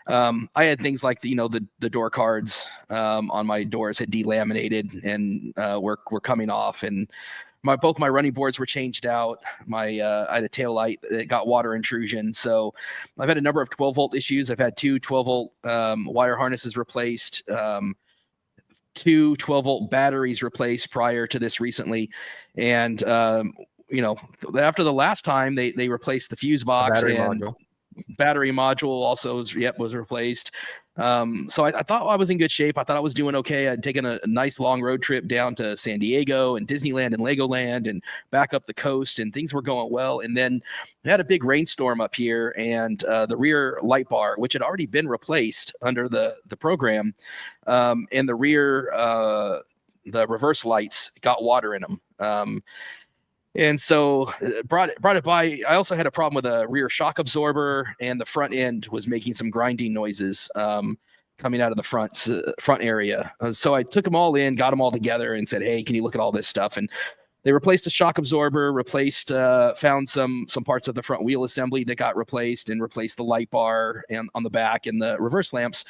I had things like the door cards on my doors had delaminated and were coming off, and both my running boards were changed out. I had a tail light that got water intrusion. So I've had a number of 12-volt issues. I've had two 12-volt wire harnesses replaced, two 12-volt batteries replaced prior to this recently. And, after the last time they replaced the fuse box battery module also was replaced. So I thought I was in good shape. I thought I was doing okay. I'd taken a nice long road trip down to San Diego and Disneyland and Legoland and back up the coast, and things were going well. And then we had a big rainstorm up here, and the rear light bar, which had already been replaced under the program, and the rear the reverse lights got water in them. And so brought it by. I also had a problem with a rear shock absorber, and the front end was making some grinding noises coming out of the front area. So I took them all in, got them all together, and said, "Hey, can you look at all this stuff?" And they replaced the shock absorber, found some parts of the front wheel assembly that got replaced, and replaced the light bar and on the back and the reverse lamps.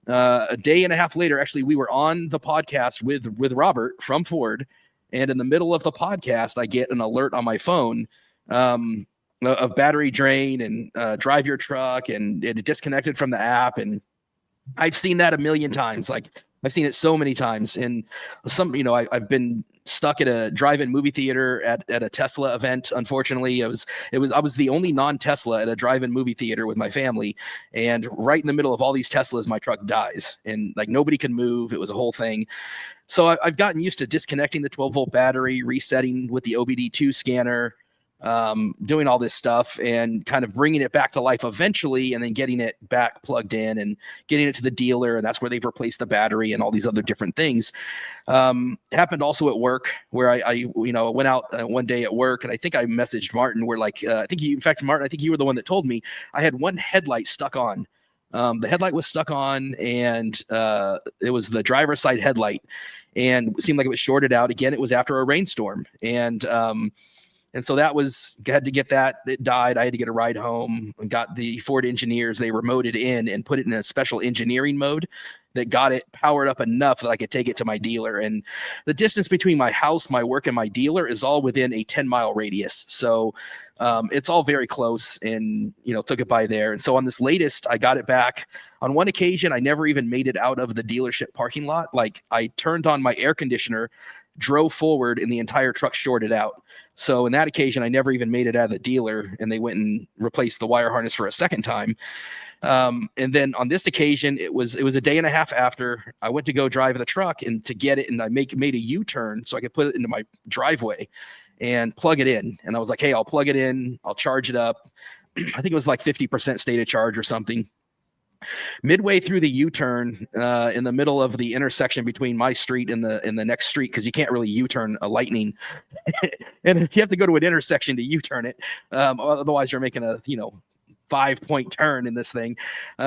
A day and a half later, actually, we were on the podcast with Robert from Ford. And in the middle of the podcast, I get an alert on my phone of battery drain and drive your truck, and it disconnected from the app. And I've seen that a million times. Like, I've seen it so many times. And I've been stuck at a drive-in movie theater at a Tesla event. Unfortunately, I was the only non-Tesla at a drive-in movie theater with my family. And right in the middle of all these Teslas, my truck dies, and like nobody can move. It was a whole thing. So I've gotten used to disconnecting the 12-volt battery, resetting with the OBD2 scanner, doing all this stuff, and kind of bringing it back to life eventually, and then getting it back plugged in and getting it to the dealer. And that's where they've replaced the battery and all these other different things. Happened also at work, where I went out one day at work, and I think I messaged Martin. Martin, I think you were the one that told me I had one headlight stuck on. The headlight was stuck on, and it was the driver's side headlight, and it seemed like it was shorted out. Again, it was after a rainstorm, and so had to get that. It died. I had to get a ride home, and got the Ford engineers. They remoted in and put it in a special engineering mode that got it powered up enough that I could take it to my dealer. And the distance between my house, my work, and my dealer is all within a 10-mile radius. So it's all very close, and took it by there. And so on this latest, I got it back. On one occasion, I never even made it out of the dealership parking lot. Like, I turned on my air conditioner, drove forward, and the entire truck shorted out. So in that occasion, I never even made it out of the dealer, and they went and replaced the wire harness for a second time. And then on this occasion, it was a day and a half after I went to go drive the truck and to get it, and I made a U-turn so I could put it into my driveway and plug it in. And I was like, hey, I'll plug it in, I'll charge it up. I think it was like 50% state of charge or something. Midway through the U-turn, in the middle of the intersection between my street and the next street, because you can't really U-turn a Lightning, and you have to go to an intersection to U-turn it. Otherwise, you're making a 5-point turn in this thing.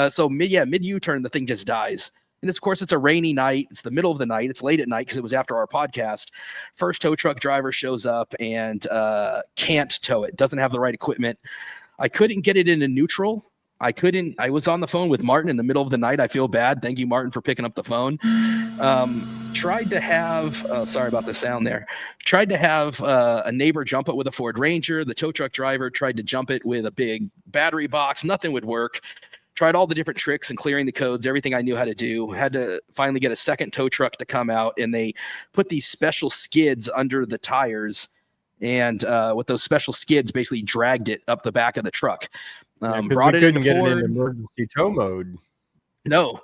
So mid U-turn, the thing just dies. And of course, it's a rainy night. It's the middle of the night. It's late at night because it was after our podcast. First tow truck driver shows up and can't tow it. Doesn't have the right equipment. I couldn't get it into neutral. I was on the phone with Martin in the middle of the night. I feel bad. Thank you, Martin, for picking up the phone. Tried to have, sorry about the sound there. Tried to have a neighbor jump it with a Ford Ranger. The tow truck driver tried to jump it with a big battery box. Nothing would work. Tried all the different tricks and clearing the codes, everything I knew how to do. Had to finally get a second tow truck to come out, and they put these special skids under the tires, and with those special skids basically dragged it up the back of the truck. Brought it into Ford. It in emergency tow mode. No,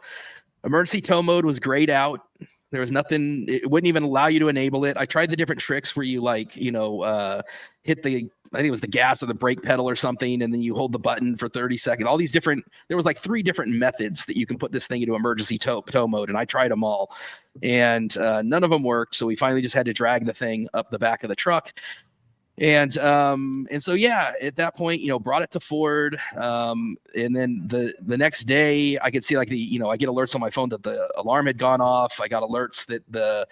emergency tow mode was grayed out. There was nothing. It wouldn't even allow you to enable it. I tried the different tricks where you hit the, I think it was the gas or the brake pedal or something, and then you hold the button for 30 seconds. All these different, there was like 3 different methods that you can put this thing into emergency tow mode, and I tried them all, and none of them worked. So we finally just had to drag the thing up the back of the truck. And so, yeah, at that point, brought it to Ford. And then the next day I could see like I get alerts on my phone that the alarm had gone off. I got alerts that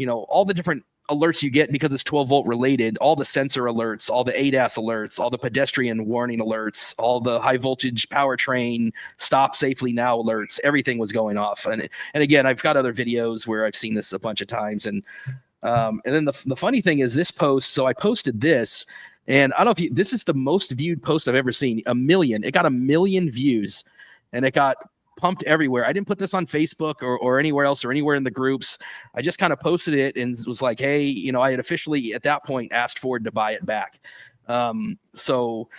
all the different alerts you get because it's 12 volt related, all the sensor alerts, all the ADAS alerts, all the pedestrian warning alerts, all the high voltage powertrain stop safely now alerts, everything was going off. And again, I've got other videos where I've seen this a bunch of times. And then the funny thing is this post. So I posted this, and I don't know if this is the most viewed post I've ever seen. 1 million. It got 1 million views, and it got pumped everywhere. I didn't put this on Facebook or anywhere else or anywhere in the groups. I just kind of posted it and was like, hey, I had officially at that point asked Ford to buy it back. So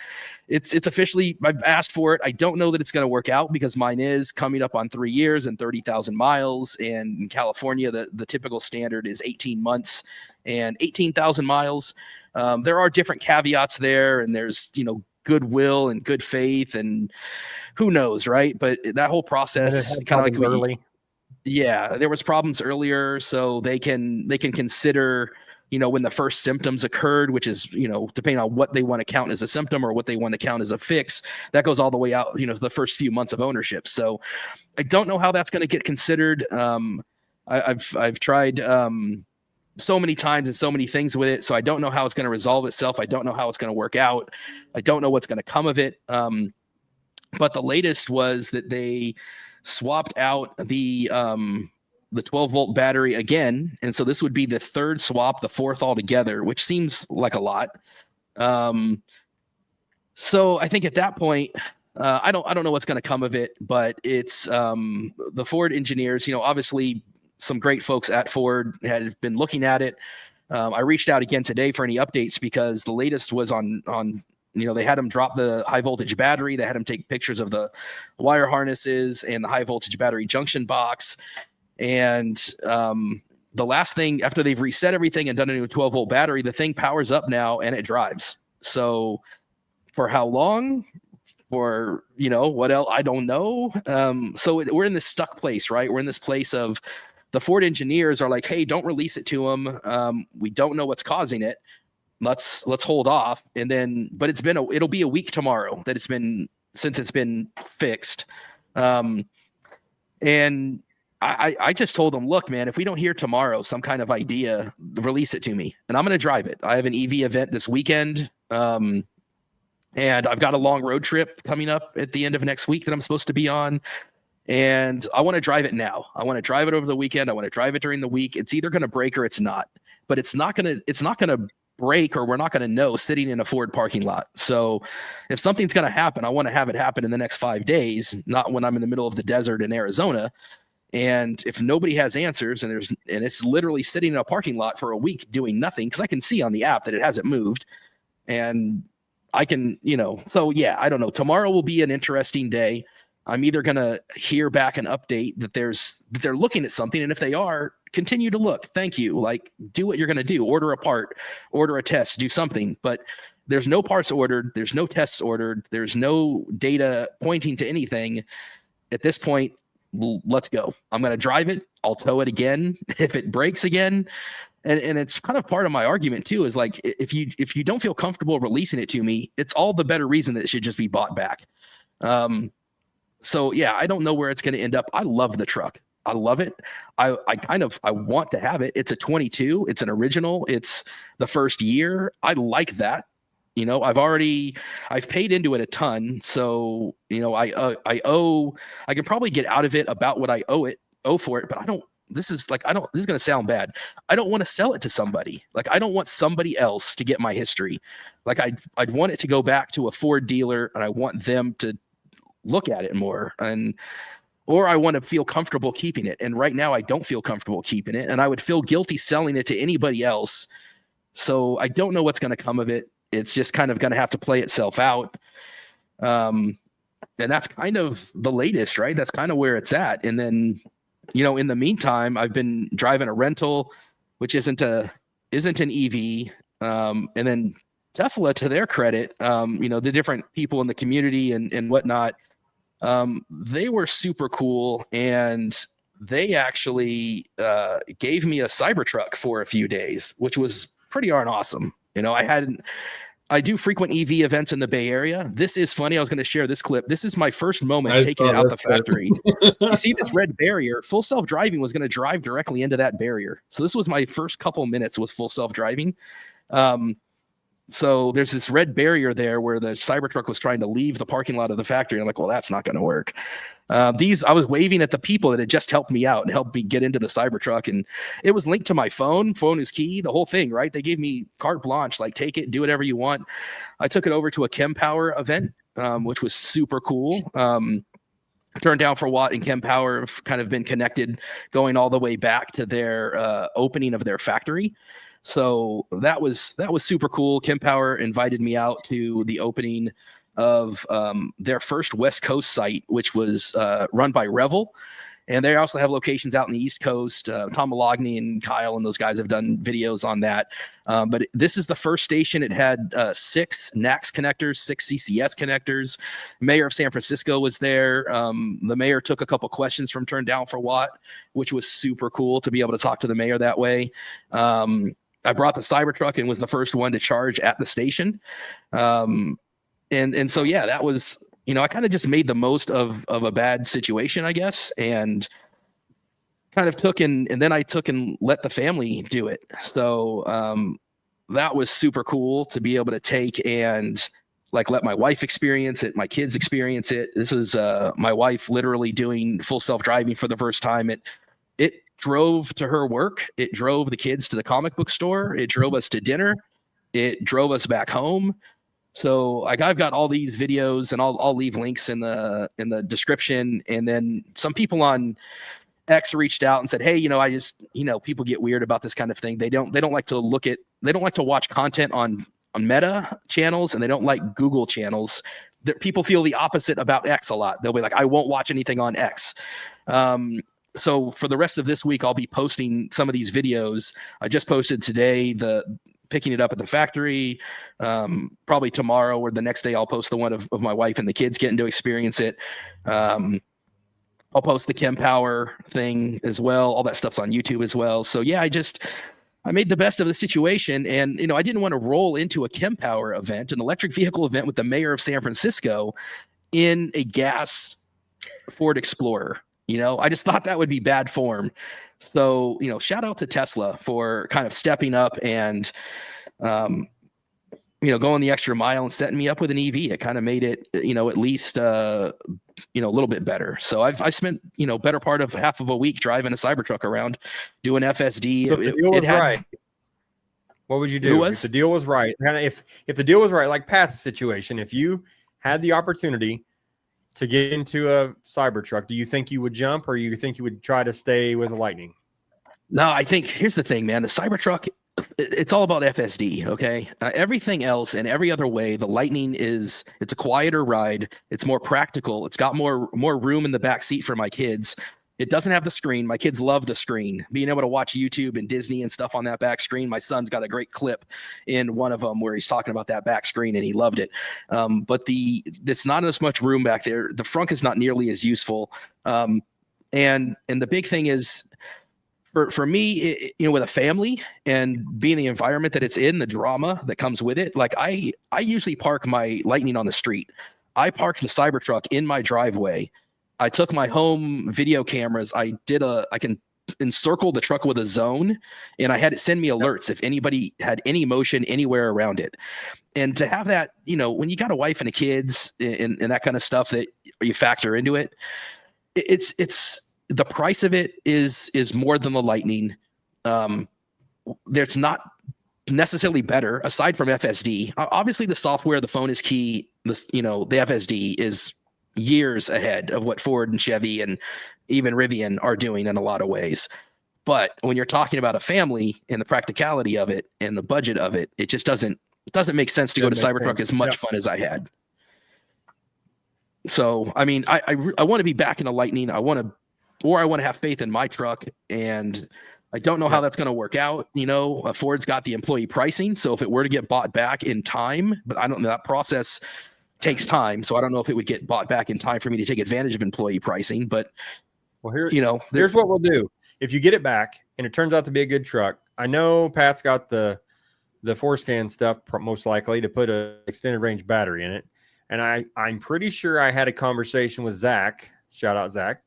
it's officially, I've asked for it. I don't know that it's going to work out because mine is coming up on 3 years and 30,000 miles. And in California, the typical standard is 18 months and 18,000 miles. There are different caveats there, and there's, goodwill and good faith and who knows, right? But that whole process kind of like early. Yeah, there was problems earlier, so they can consider, when the first symptoms occurred, which is, depending on what they want to count as a symptom or what they want to count as a fix, that goes all the way out, the first few months of ownership. So I don't know how that's going to get considered. I've tried so many times and so many things with it, so I don't know how it's going to resolve itself. I don't know how it's going to work out. I don't know what's going to come of it. But the latest was that they swapped out the 12 volt battery again. And so this would be the third swap, the fourth altogether, which seems like a lot. So I think at that point, I don't know what's going to come of it, but it's the Ford engineers, obviously some great folks at Ford had been looking at it. I reached out again today for any updates because the latest was on they had them drop the high voltage battery. They had them take pictures of the wire harnesses and the high voltage battery junction box. And the last thing, after they've reset everything and done a new 12 volt battery, the thing powers up now and it drives. So for how long? For, what else? I don't know. So we're in this stuck place, right? We're in this place of the Ford engineers are like, hey, don't release it to them. We don't know what's causing it. Let's hold off. And then, but it'll be a week tomorrow that since it's been fixed. And I just told them, look, man, if we don't hear tomorrow some kind of idea, release it to me and I'm going to drive it. I have an EV event this weekend. And I've got a long road trip coming up at the end of next week that I'm supposed to be on. And I want to drive it now. I want to drive it over the weekend. I want to drive it during the week. It's either going to break or it's not, but it's not going to break, or we're not going to know sitting in a Ford parking lot. So if something's going to happen, I want to have it happen in the next 5 days, not when I'm in the middle of the desert in Arizona. And if nobody has answers and it's literally sitting in a parking lot for a week doing nothing, because I can see on the app that it hasn't moved, and I can, so yeah, I don't know. Tomorrow will be an interesting day. I'm either going to hear back an update that they're looking at something. And if they are, continue to look. Thank you. Like, do what you're going to do. Order a part, order a test, do something. But there's no parts ordered. There's no tests ordered. There's no data pointing to anything. At this point, let's go. I'm going to drive it. I'll tow it again if it breaks again. And it's kind of part of my argument too, is like, if you don't feel comfortable releasing it to me, it's all the better reason that it should just be bought back. So yeah, I don't know where it's going to end up. I love the truck. I love it. I want to have it. It's a 22. It's an original. It's the first year. I like that. I've paid into it a ton. So, I can probably get out of it about what I owe for it, but this is going to sound bad. I don't want to sell it to somebody. Like, I don't want somebody else to get my history. Like, I'd want it to go back to a Ford dealer, and I want them to look at it more, or I want to feel comfortable keeping it. And right now I don't feel comfortable keeping it, and I would feel guilty selling it to anybody else. So I don't know what's going to come of it. It's just kind of going to have to play itself out. And that's kind of the latest, right? That's kind of where it's at. And then, in the meantime, I've been driving a rental, which isn't an EV. And then Tesla, to their credit, the different people in the community and whatnot, they were super cool, and they actually gave me a Cybertruck for a few days, which was pretty darn awesome. I do frequent EV events in the Bay Area. This is funny. I was going to share this clip. This is my first moment taking it out the factory. You see this red barrier? Full self-driving was going to drive directly into that barrier. So this was my first couple minutes with full self-driving. So there's this red barrier there where the Cybertruck was trying to leave the parking lot of the factory. And I'm like, well, that's not going to work. I was waving at the people that had just helped me out and helped me get into the Cybertruck. And it was linked to my phone is key, the whole thing, right? They gave me carte blanche, like, take it, do whatever you want. I took it over to a ChemPower event, which was super cool. Turned Down for What and ChemPower have kind of been connected going all the way back to their opening of their factory. So that was super cool. ChemPower invited me out to the opening of their first West Coast site, which was run by Revel. And they also have locations out in the East Coast. Tom Malogny and Kyle and those guys have done videos on that. But this is the first station. It had 6 NACS connectors, 6 CCS connectors. Mayor of San Francisco was there. The mayor took a couple questions from Turn Down for What, which was super cool to be able to talk to the mayor that way. I brought the Cybertruck and was the first one to charge at the station. And so, yeah, that was, I kind of just made the most of a bad situation, I guess, and kind of then I took and let the family do it. So that was super cool to be able to take and let my wife experience it, my kids experience it. This was my wife literally doing full self-driving for the first time. It drove to her work. It drove the kids to the comic book store. It drove us to dinner. It drove us back home. So I've got all these videos, and I'll leave links in the description. And then some people on X reached out and said, hey, people get weird about this kind of thing. They don't like to watch content on Meta channels, and they don't like Google channels. People feel the opposite about X a lot. They'll be like, I won't watch anything on X. So for the rest of this week, I'll be posting some of these videos. I just posted today picking it up at the factory. Probably tomorrow or the next day, I'll post the one of my wife and the kids getting to experience it. I'll post the ChemPower thing as well. All that stuff's on YouTube as well. So yeah, I made the best of the situation. And, I didn't want to roll into a ChemPower event, an electric vehicle event with the mayor of San Francisco in a gas Ford Explorer. I just thought that would be bad form. So, shout out to Tesla for kind of stepping up and, going the extra mile and setting me up with an EV. It kind of made it, at least, a little bit better. So I spent, better part of half of a week driving a Cybertruck around doing FSD. So if the deal was right, what would you do? If the deal was right, kind of if the deal was right, like Pat's situation, if you had the opportunity to get into a Cybertruck, do you think you would jump, or you think you would try to stay with a Lightning? No, I think here's the thing, man. The Cybertruck, it's all about FSD. Okay. Everything else and every other way, the Lightning it's a quieter ride. It's more practical. It's got more room in the back seat for my kids. It doesn't have the screen. My kids love the screen. Being able to watch YouTube and Disney and stuff on that back screen. My son's got a great clip in one of them where he's talking about that back screen, and he loved it. But there's not as much room back there. The front is not nearly as useful. And the big thing is for me, with a family and being the environment that it's in, the drama that comes with it. Like I usually park my Lightning on the street. I parked the Cybertruck in my driveway. I took my home video cameras. I can encircle the truck with a zone, and I had it send me alerts if anybody had any motion anywhere around it. And to have that, when you got a wife and a kids and that kind of stuff that you factor into it, it's the price of it is more than the Lightning. There's not necessarily better aside from FSD. Obviously the software, the phone is key. The FSD is years ahead of what Ford and Chevy and even Rivian are doing in a lot of ways. But when you're talking about a family and the practicality of it and the budget of it, it just doesn't make sense to go to Cybertruck as much fun as I had. So, I mean, I want to be back in a Lightning. I want to have faith in my truck, and I don't know how that's going to work out. Ford's got the employee pricing. So if it were to get bought back in time, but I don't know, that process takes time. So I don't know if it would get bought back in time for me to take advantage of employee pricing, but here's what we'll do. If you get it back and it turns out to be a good truck, I know Pat's got the forescan stuff most likely to put an extended range battery in it. And I'm pretty sure I had a conversation with Zach, shout out Zach,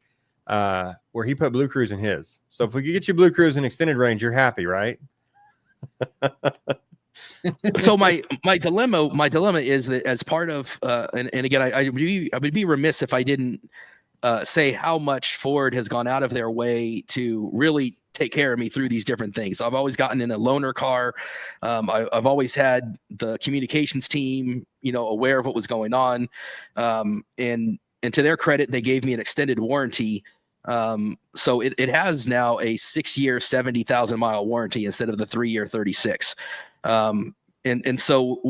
where he put Blue Cruise in his. So if we could get you Blue Cruise and extended range, you're happy, right? So my dilemma is that as part of and again I would be remiss if I didn't say how much Ford has gone out of their way to really take care of me through these different things. I've always gotten in a loaner car. I've always had the communications team, aware of what was going on. And to their credit, they gave me an extended warranty. So it has now a 6-year, 70,000 mile warranty instead of the 3-year 36. And so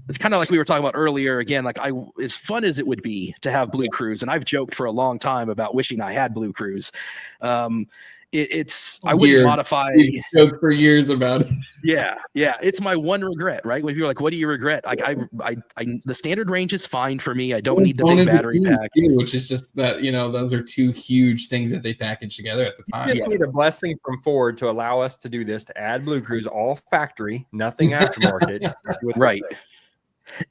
it's kind of like we were talking about earlier, again, like as fun as it would be to have Blue Cruise, and I've joked for a long time about wishing I had Blue Cruise. I wouldn't modify. You joked for years about it. Yeah. It's my one regret, right? When you're like, what do you regret? Like the standard range is fine for me. I don't need the big battery pack, which is just that, those are two huge things that they packaged together at the time. You just need a blessing from Ford to allow us to do this, to add Blue Cruise, all factory, nothing aftermarket. Right.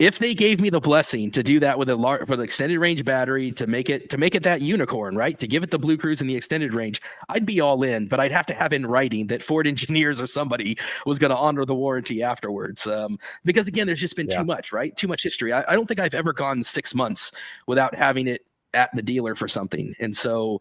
If they gave me the blessing to do that with for the extended range battery, to make it that unicorn, right? To give it the Blue Cruise and the extended range, I'd be all in, but I'd have to have in writing that Ford engineers or somebody was going to honor the warranty afterwards. Because again, there's just been too much, right? Too much history. I don't think I've ever gone 6 months without having it at the dealer for something. And so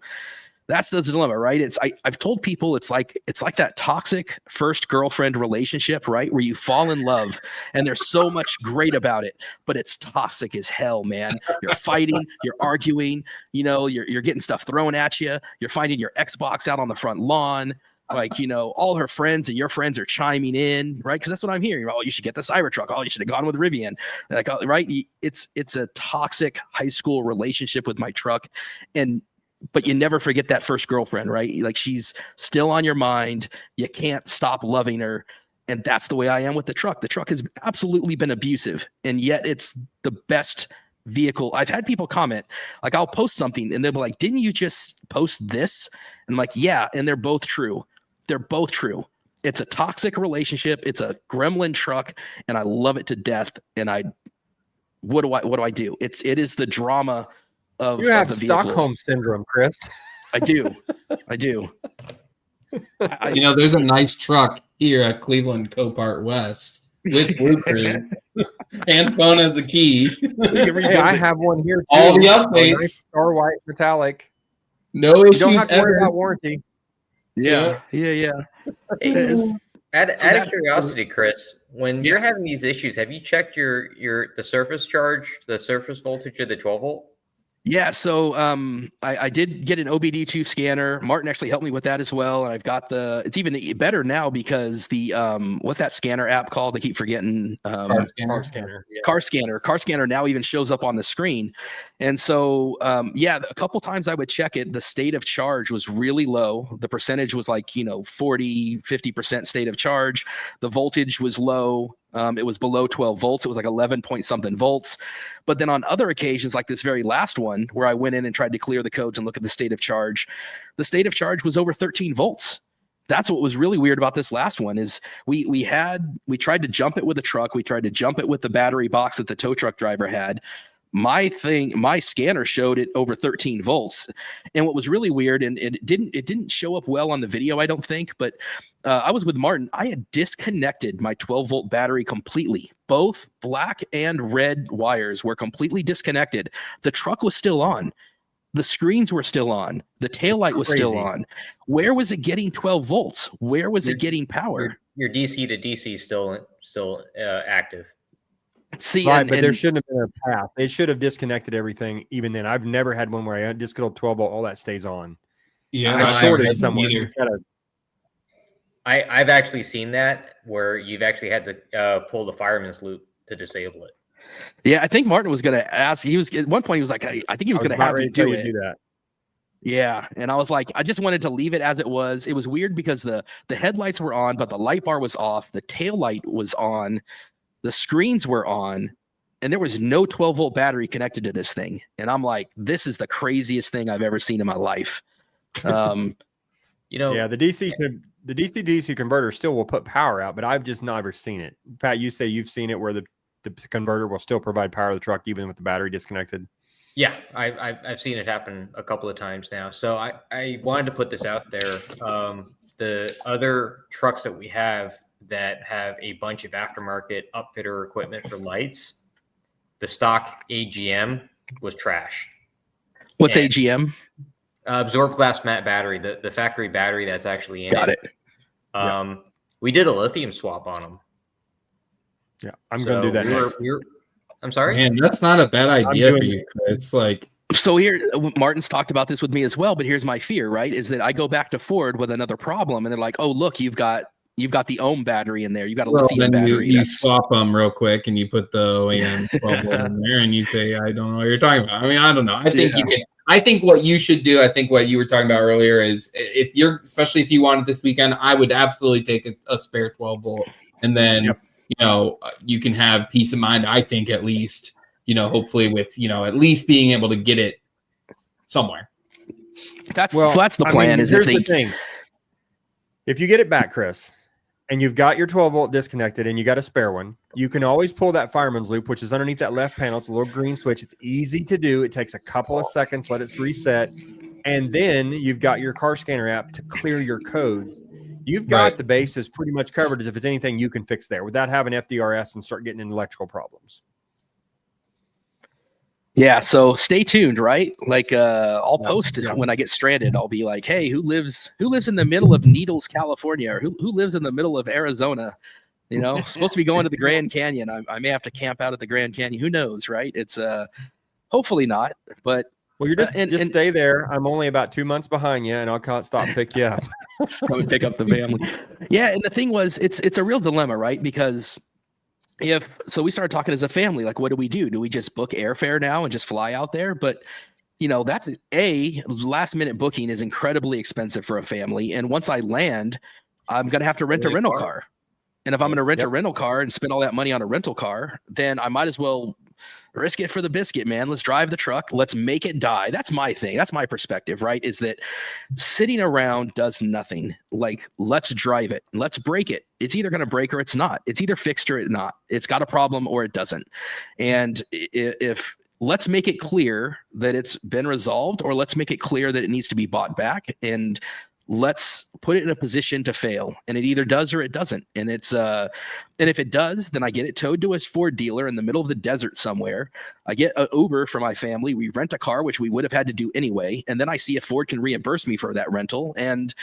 that's the dilemma, right? I've told people it's like that toxic first girlfriend relationship, right? Where you fall in love and there's so much great about it, but it's toxic as hell, man. You're fighting, you're arguing, you're getting stuff thrown at you. You're finding your Xbox out on the front lawn. Like, all her friends and your friends are chiming in, right? Because that's what I'm hearing. Oh, you should get the Cybertruck. Oh, you should have gone with Rivian. Like, right? It's a toxic high school relationship with my truck. But you never forget that first girlfriend, right? Like, she's still on your mind. You can't stop loving her. And that's the way I am with the truck. The truck has absolutely been abusive, and yet it's the best vehicle. I've had people comment, like, I'll post something and they'll be like, didn't you just post this? And I'm like, yeah. And they're both true. They're both true. It's a toxic relationship. It's a gremlin truck, and I love it to death. And what do I do? It is the drama of you have the vehicle. Stockholm syndrome, Chris. I do. There's a nice truck here at Cleveland Copart West with Blue Cruise and phone as the key. Hey, I have one here too. All the updates. Nice star white metallic. No issues. You don't have to worry ever. about warranty. Yeah. Hey, out of curiosity, Chris, when you're having these issues, have you checked the surface charge, the surface voltage of the 12 volt? Yeah, so I did get an OBD2 scanner. Martin actually helped me with that as well, and I've got it's even better now because the what's that scanner app called? I keep forgetting. Car scanner. Yeah. Car scanner now even shows up on the screen. And so a couple times I would check it. The state of charge was really low. The percentage was like 40-50% state of charge. The voltage was low. It was below 12 volts. It was like 11 point something volts. But then on other occasions, like this very last one, where I went in and tried to clear the codes and look at the state of charge was over 13 volts. That's what was really weird about this last one is we tried to jump it with a truck. We tried to jump it with the battery box that the tow truck driver had. my scanner showed it over 13 volts. And what was really weird, and it didn't show up well on the video, I don't think, but I was with Martin. I had disconnected my 12-volt battery completely. Both black and red wires were completely disconnected. The truck was still on. The screens were still on. The taillight was still on. Where was it getting 12 volts? Where was it getting power? Your DC to DC is still active. See, right, but there shouldn't have been a path. They should have disconnected everything. Even then, I've never had one where I just go 12 volt, all that stays on. Yeah, I shorted somewhere. I've actually seen that where you've actually had to pull the fireman's loop to disable it. Yeah, I think Martin was going to ask. He was at one point. He was like, I think he was going to have you do that. Yeah, and I was like, I just wanted to leave it as it was. It was weird because the headlights were on, but the light bar was off. The tail light was on. The screens were on, and there was no 12-volt battery connected to this thing. And I'm like, this is the craziest thing I've ever seen in my life. Yeah, the DC-DC converter still will put power out, but I've just never seen it. Pat, you say you've seen it where the converter will still provide power to the truck even with the battery disconnected. Yeah, I've seen it happen a couple of times now. So I wanted to put this out there. The other trucks that we have that have a bunch of aftermarket upfitter equipment for lights, the stock AGM was trash. What's AGM? Absorbed glass matte battery, the factory battery that's actually in Got it. We did a lithium swap on them. Yeah, I'm going to do that next. I'm sorry? Man, that's not a bad idea for you. It's like... So here, Martin's talked about this with me as well, but here's my fear, right? Is that I go back to Ford with another problem, and they're like, oh, look, you've got the ohm battery in there. You got a lithium battery. You swap them real quick, and you put the OEM 12 volt in there, and you say, I don't know what you're talking about. I mean, I don't know. I think you can. I think what you should do, I think what you were talking about earlier is especially if you want it this weekend, I would absolutely take a spare 12 volt, and then you can have peace of mind. I think at least, hopefully with at least being able to get it somewhere. That's the plan. Here's the thing. If you get it back, Chris, and you've got your 12 volt disconnected and you got a spare one, you can always pull that fireman's loop, which is underneath that left panel. It's a little green switch. It's easy to do. It takes a couple of seconds, let it reset. And then you've got your car scanner app to clear your codes. You've got the bases pretty much covered as if it's anything you can fix there without having FDRS and start getting into electrical problems. Yeah, so stay tuned, right? Like I'll post it when I get stranded. I'll be like, hey, who lives in the middle of Needles, California, or who lives in the middle of Arizona? Supposed to be going to the Grand Canyon. I may have to camp out at the Grand Canyon. Who knows, right? It's hopefully not, but well, you're just stay there. I'm only about 2 months behind you, and I'll stop and pick you up. Come and pick up the family. Yeah, and the thing was, it's a real dilemma, right? Because we started talking as a family, like, what do we do? Do we just book airfare now and just fly out there? But that's last minute booking is incredibly expensive for a family. And once I land, I'm going to have to rent a rental car. And if I'm going to rent a rental car and spend all that money on a rental car, then I might as well risk it for the biscuit, man. Let's drive the truck. Let's make it die. That's my thing. That's my perspective, right? Is that sitting around does nothing. Like, let's drive it. Let's break it. It's either going to break or it's not. It's either fixed or it's not. It's got a problem or it doesn't. And if let's make it clear that it's been resolved, or let's make it clear that it needs to be bought back, and let's put it in a position to fail. And it either does or it doesn't. And it's and if it does, then I get it towed to a Ford dealer in the middle of the desert somewhere. I get an Uber for my family. We rent a car, which we would have had to do anyway. And then I see if Ford can reimburse me for that rental. And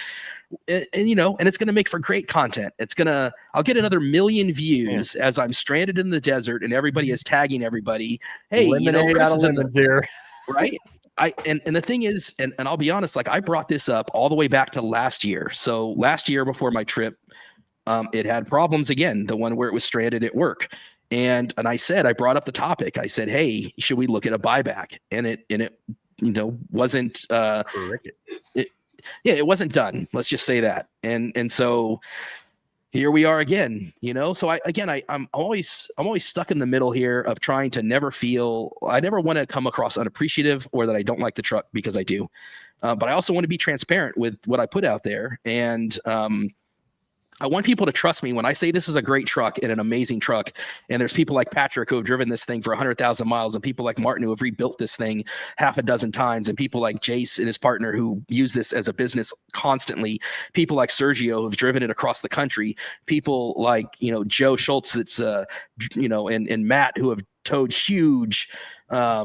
it's going to make for great content. I'll get another 1 million views as I'm stranded in the desert and everybody is tagging everybody. Hey, Chris is in here. Right? And the thing is, and I'll be honest, like, I brought this up all the way back to last year. So last year before my trip, it had problems again, the one where it was stranded at work. And I brought up the topic. I said, hey, should we look at a buyback? And it wasn't, it wasn't done. Let's just say that. And so here we are again, so I'm always stuck in the middle here of trying to I never want to come across unappreciative or that I don't like the truck, because I do. But I also want to be transparent with what I put out there. And I want people to trust me when I say this is a great truck and an amazing truck. And there's people like Patrick who have driven this thing for 100,000 miles, and people like Martin who have rebuilt this thing half a dozen times, and people like Jace and his partner who use this as a business constantly. People like Sergio who've driven it across the country. People like, Joe Schultz that's, and Matt who have towed huge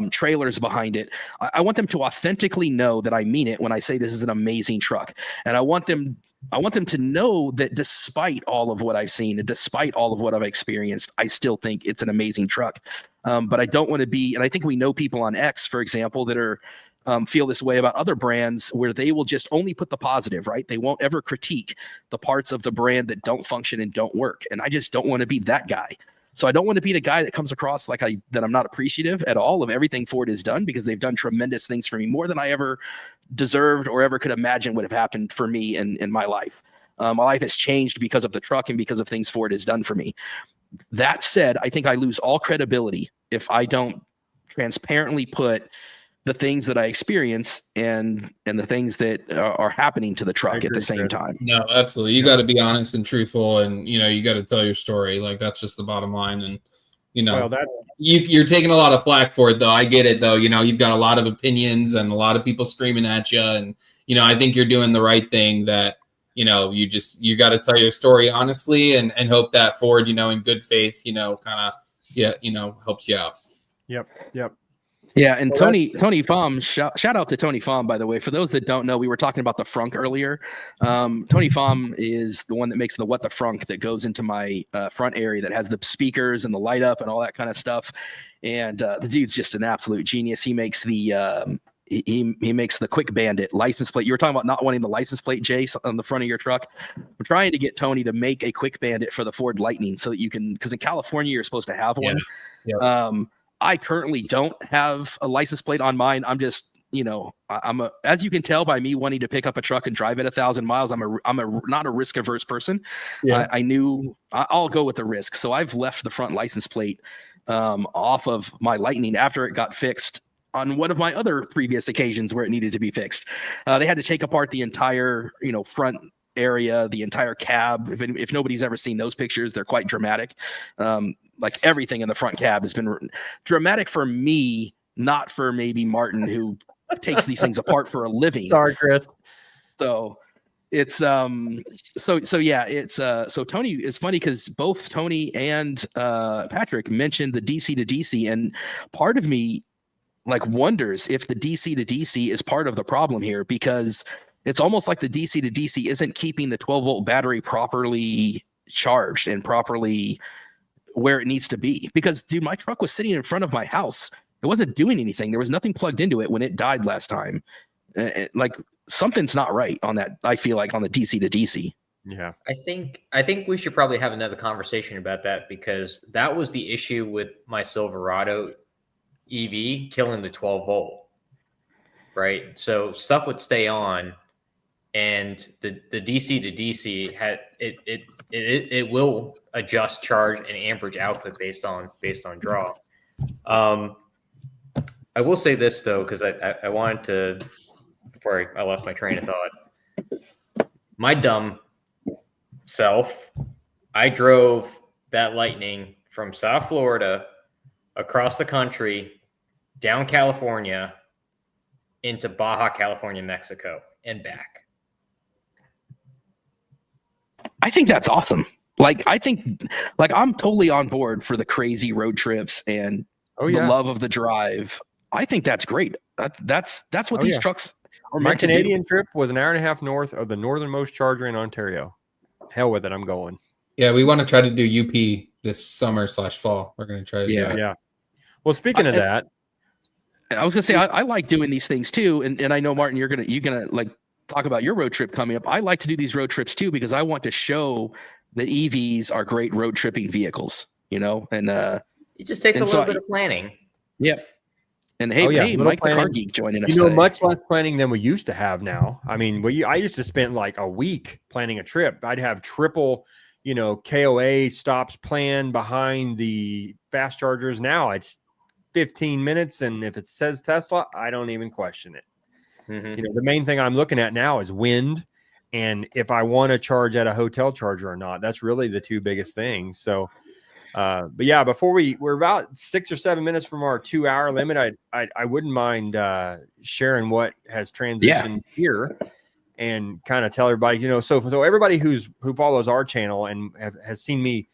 trailers behind it. I want them to authentically know that I mean it when I say this is an amazing truck. And I want them to know that despite all of what I've seen and despite all of what I've experienced, I still think it's an amazing truck. But I don't want to be, and I think we know people on X, for example, that are feel this way about other brands where they will just only put the positive, right? They won't ever critique the parts of the brand that don't function and don't work. And I just don't want to be that guy. So I don't want to be the guy that comes across that I'm not appreciative at all of everything Ford has done, because they've done tremendous things for me, more than I ever deserved or ever could imagine would have happened for me in my life. My life has changed because of the truck and because of things Ford has done for me. That said, I think I lose all credibility if I don't transparently put the things that I experience and the things that are happening to the truck at the same time. No, absolutely. You got to be honest and truthful, and you got to tell your story. Like, that's just the bottom line. And well, you're taking a lot of flack for it, though. I get it, though. You've got a lot of opinions and a lot of people screaming at you, and I think you're doing the right thing. That you got to tell your story honestly, and hope that Ford, in good faith, helps you out. Yep. Yeah, and Tony Pham, shout out to Tony Pham, by the way. For those that don't know, we were talking about the frunk earlier. Tony Pham is the one that makes the What the Frunk that goes into my front area that has the speakers and the light up and all that kind of stuff. And the dude's just an absolute genius. He makes the he makes the Quick Bandit license plate. You were talking about not wanting the license plate, Jace, on the front of your truck. I'm trying to get Tony to make a Quick Bandit for the Ford Lightning so that you can, because in California you're supposed to have one. Yeah. I currently don't have a license plate on mine. I'm just, as you can tell by me wanting to pick up a truck and drive it 1,000 miles, I'm not a risk averse person. Yeah. I knew I'll go with the risk. So I've left the front license plate off of my Lightning after it got fixed on one of my other previous occasions where it needed to be fixed. They had to take apart the entire, front area, the entire cab. If nobody's ever seen those pictures, they're quite dramatic. Like everything in the front cab has been dramatic for me, not for maybe Martin, who takes these things apart for a living. Sorry, Chris. So it's so Tony, it's funny because both Tony and Patrick mentioned the DC to DC, and part of me wonders if the DC to DC is part of the problem here, because it's almost like the DC to DC isn't keeping the 12-volt battery properly charged and properly where it needs to be. Because, dude, my truck was sitting in front of my house. It wasn't doing anything. There was nothing plugged into it when it died last time. Something's not right on that. I feel like on the DC to DC. Yeah. I think we should probably have another conversation about that, because that was the issue with my Silverado EV killing the 12 volt. Right. So stuff would stay on, and the DC to DC had it will adjust charge and amperage output based on draw. I will say this though, because I wanted to, before I lost my train of thought. My dumb self, I drove that Lightning from South Florida across the country, down California, into Baja California, Mexico, and back. I think that's awesome. I'm totally on board for the crazy road trips and the love of the drive. I think that's great. That's what these trucks are My meant to do. Canadian trip was an hour and a half north of the northernmost charger in Ontario. Hell with it, I'm going. Yeah, we want to try to do UP this summer/fall. We're going to try to do it. Yeah. Well, speaking of that, I was going to say I like doing these things too, and I know, Martin, you're gonna talk about your road trip coming up. I like to do these road trips too, because I want to show that EVs are great road tripping vehicles, and it just takes a little bit of planning. Yep. And hey, Mike the Car Geek joining us. Much less planning than we used to have now. I mean, I used to spend like a week planning a trip. I'd have triple, KOA stops planned behind the fast chargers. Now it's 15 minutes, and if it says Tesla, I don't even question it. Mm-hmm. The main thing I'm looking at now is wind and if I want to charge at a hotel charger or not. That's really the two biggest things. So, but yeah, before we're about 6 or 7 minutes from our 2-hour limit, I wouldn't mind sharing what has transitioned here and kind of tell everybody, so everybody who follows our channel and has seen me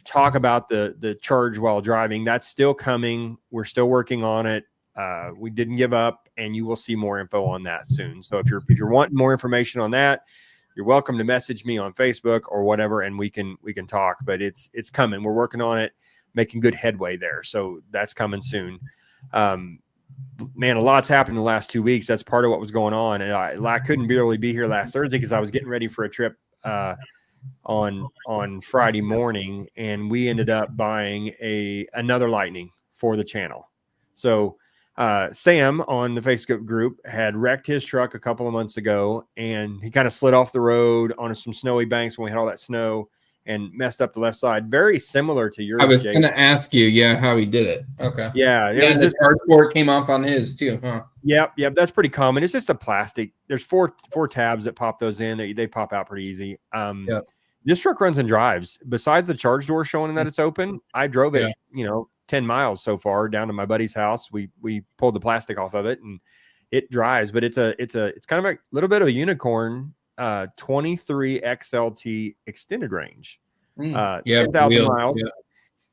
talk about the charge while driving, that's still coming. We're still working on it. We didn't give up, and you will see more info on that soon. So if you're wanting more information on that, you're welcome to message me on Facebook or whatever, and we can talk. But it's coming. We're working on it, making good headway there. So that's coming soon. Man, a lot's happened in the last 2 weeks. That's part of what was going on, and I couldn't really be here last Thursday because I was getting ready for a trip on Friday morning, and we ended up buying another Lightning for the channel. So Sam on the Facebook group had wrecked his truck a couple of months ago, and he kind of slid off the road on some snowy banks when we had all that snow and messed up the left side. Very similar to yours. I was going to ask you, how he did it. Okay. Yeah. The charge port came off on his too, huh? Yep. That's pretty common. It's just a plastic. There's four tabs that pop those in. They pop out pretty easy. This truck runs and drives. Besides the charge door showing that it's open, I drove it, 10 miles so far down to my buddy's house. We pulled the plastic off of it and it drives, but it's kind of a little bit of a unicorn, 23 XLT extended range, 10,000 miles. Yeah.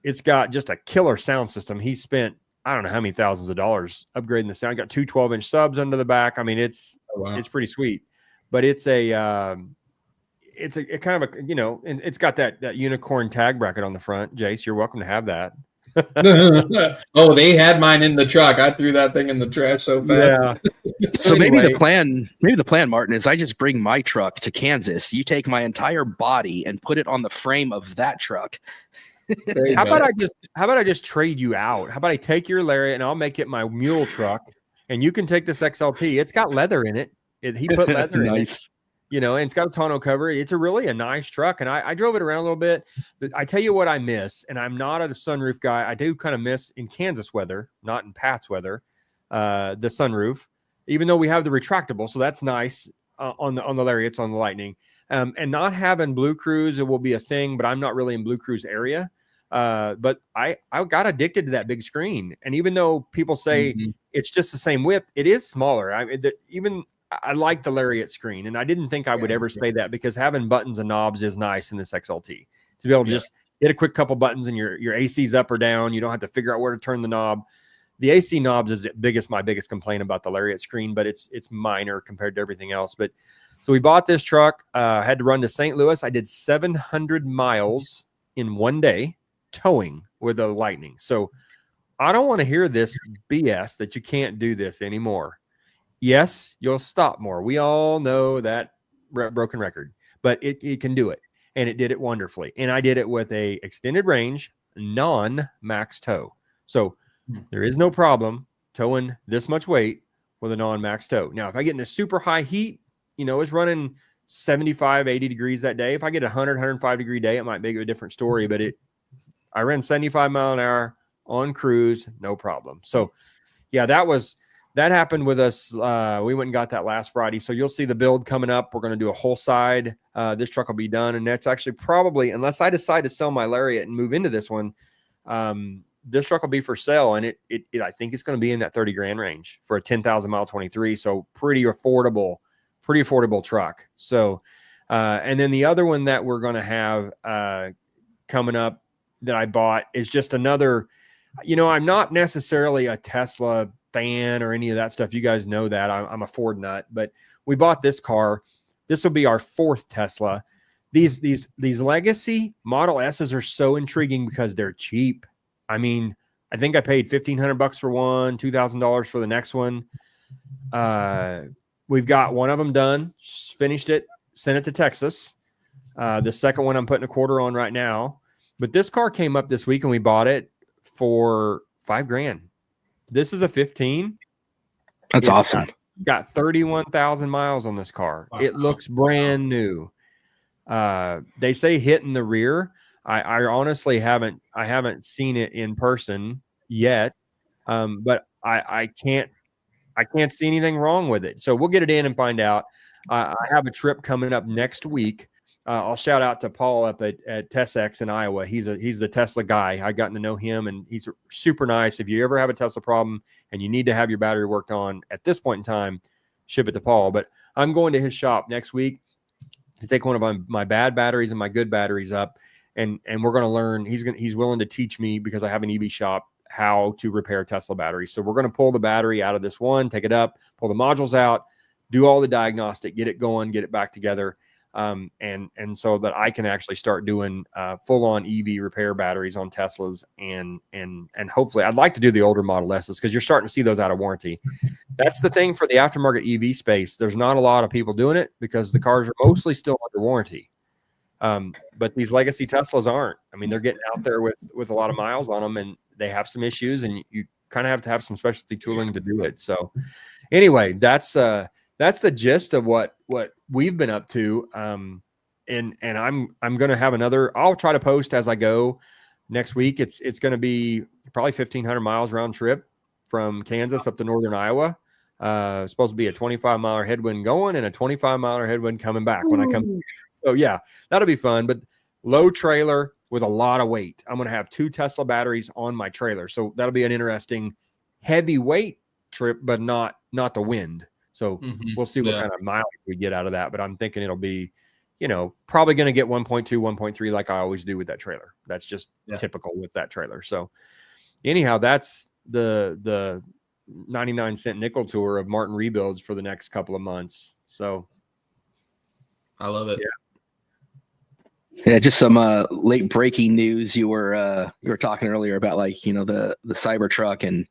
It's got just a killer sound system. He spent, I don't know how many thousands of dollars upgrading the sound. Got two 12-inch subs under the back. I mean, it's pretty sweet, but it's a kind of a, and it's got that unicorn tag bracket on the front. Jace, you're welcome to have that. Oh, they had mine in the truck. I threw that thing in the trash so fast. Yeah. So anyway, maybe the plan, Martin, is I just bring my truck to Kansas. You take my entire body and put it on the frame of that truck. How about I just trade you out? How about I take your Lariat and I'll make it my mule truck, and you can take this XLT. It's got leather in it. He put leather in it. And it's got a tonneau cover. It's really a nice truck. And I drove it around a little bit. I tell you what I miss, and I'm not a sunroof guy. I do kind of miss in Kansas weather, not in Pat's weather, the sunroof, even though we have the retractable. So that's nice on the Lariats, on the Lightning. And not having Blue Cruise, it will be a thing, but I'm not really in Blue Cruise area. But I got addicted to that big screen. And even though people say it's just the same width, it is smaller. I like the Lariat screen, and I didn't think I would ever say that, because having buttons and knobs is nice in this XLT to be able to just hit a quick couple buttons and your AC's up or down. You don't have to figure out where to turn the knob. The AC knobs is my biggest complaint about the Lariat screen, but it's minor compared to everything else. But so we bought this truck, had to run to St. Louis. I did 700 miles in one day towing with a Lightning. So I don't want to hear this BS that you can't do this anymore. Yes, you'll stop more. We all know that broken record, but it can do it. And it did it wonderfully. And I did it with a extended range, non-max tow. So there is no problem towing this much weight with a non-max tow. Now, if I get in a super high heat, it's running 75, 80 degrees that day. If I get a 100, 105 degree day, it might make a different story, but I ran 75 mile an hour on cruise, no problem. So yeah, that happened with us. We went and got that last Friday. So you'll see the build coming up. We're going to do a whole side. This truck will be done. And that's actually probably, unless I decide to sell my Lariat and move into this one, this truck will be for sale. And I think it's going to be in that 30 grand range for a 10,000 mile 23. So pretty affordable truck. So, and then the other one that we're going to have coming up that I bought is just another, I'm not necessarily a Tesla fan or any of that stuff. You guys know that I'm a Ford nut, but we bought this car. This will be our fourth Tesla. These legacy Model S's are so intriguing because they're cheap. I mean, I think I paid $1,500 for one, $2,000 for the next one. We've got one of them done, finished it, sent it to Texas. The second one I'm putting a quarter on right now, but this car came up this week and we bought it for $5 grand. This is a 15. That's awesome. Got 31,000 miles on this car. Wow. It looks brand new. They say hit in the rear. I honestly haven't seen it in person yet. But I can't I can't see anything wrong with it. So we'll get it in and find out. I have a trip coming up next week. I'll shout out to Paul up at TesX in Iowa. He's the Tesla guy. I've gotten to know him, and he's super nice. If you ever have a Tesla problem and you need to have your battery worked on at this point in time, ship it to Paul. But I'm going to his shop next week to take one of my bad batteries and my good batteries up, and we're going to learn. He's willing to teach me, because I have an EV shop, how to repair Tesla batteries. So we're going to pull the battery out of this one, take it up, pull the modules out, do all the diagnostic, get it going, get it back together. And so that I can actually start doing full on EV repair batteries on Teslas, and hopefully I'd like to do the older Model S's, because you're starting to see those out of warranty. That's the thing for the aftermarket EV space. There's not a lot of people doing it because the cars are mostly still under warranty. But these legacy Teslas aren't. I mean, they're getting out there with a lot of miles on them, and they have some issues, and you kind of have to have some specialty tooling to do it. So anyway, that's the gist of what we've been up to. And I'm going to have another, I'll try to post as I go next week. It's going to be probably 1,500 miles round trip from Kansas up to northern Iowa. It's supposed to be a 25-mile headwind going and a 25-mile headwind coming back when I come. So yeah, that'll be fun, but low trailer with a lot of weight. I'm going to have 2 Tesla batteries on my trailer. So that'll be an interesting heavyweight trip, but not the wind. So we'll see what kind of mileage we get out of that. But I'm thinking it'll be, probably going to get 1.2, 1.3 like I always do with that trailer. That's just typical with that trailer. So anyhow, that's the 99-cent nickel tour of Martin rebuilds for the next couple of months. So I love it. Yeah, just some late breaking news. You were talking earlier about the Cybertruck and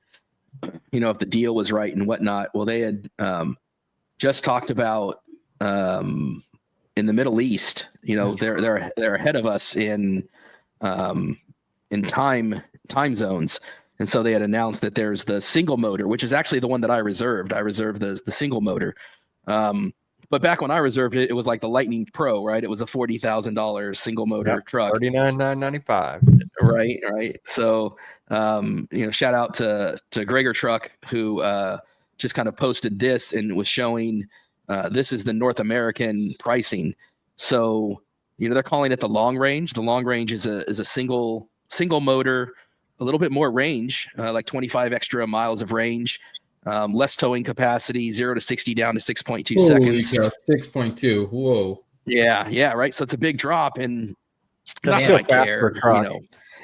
if the deal was right and whatnot. Well, they had just talked about in the Middle East. They're ahead of us in time zones, and so they had announced that there's the single motor, which is actually the one that I reserved. I reserved the single motor. But back when I reserved it, it was like the Lightning Pro, right? It was a $40,000 single motor truck. $39,995. Right. So, shout out to Gregor Truck, who just kind of posted this and was showing this is the North American pricing. So, they're calling it the long range. The long range is a single motor, a little bit more range, like 25 extra miles of range. Less towing capacity, 0 to 60 down to 6.2 seconds. 6.2. Whoa. Yeah, right. So it's a big drop, and that's not that I care.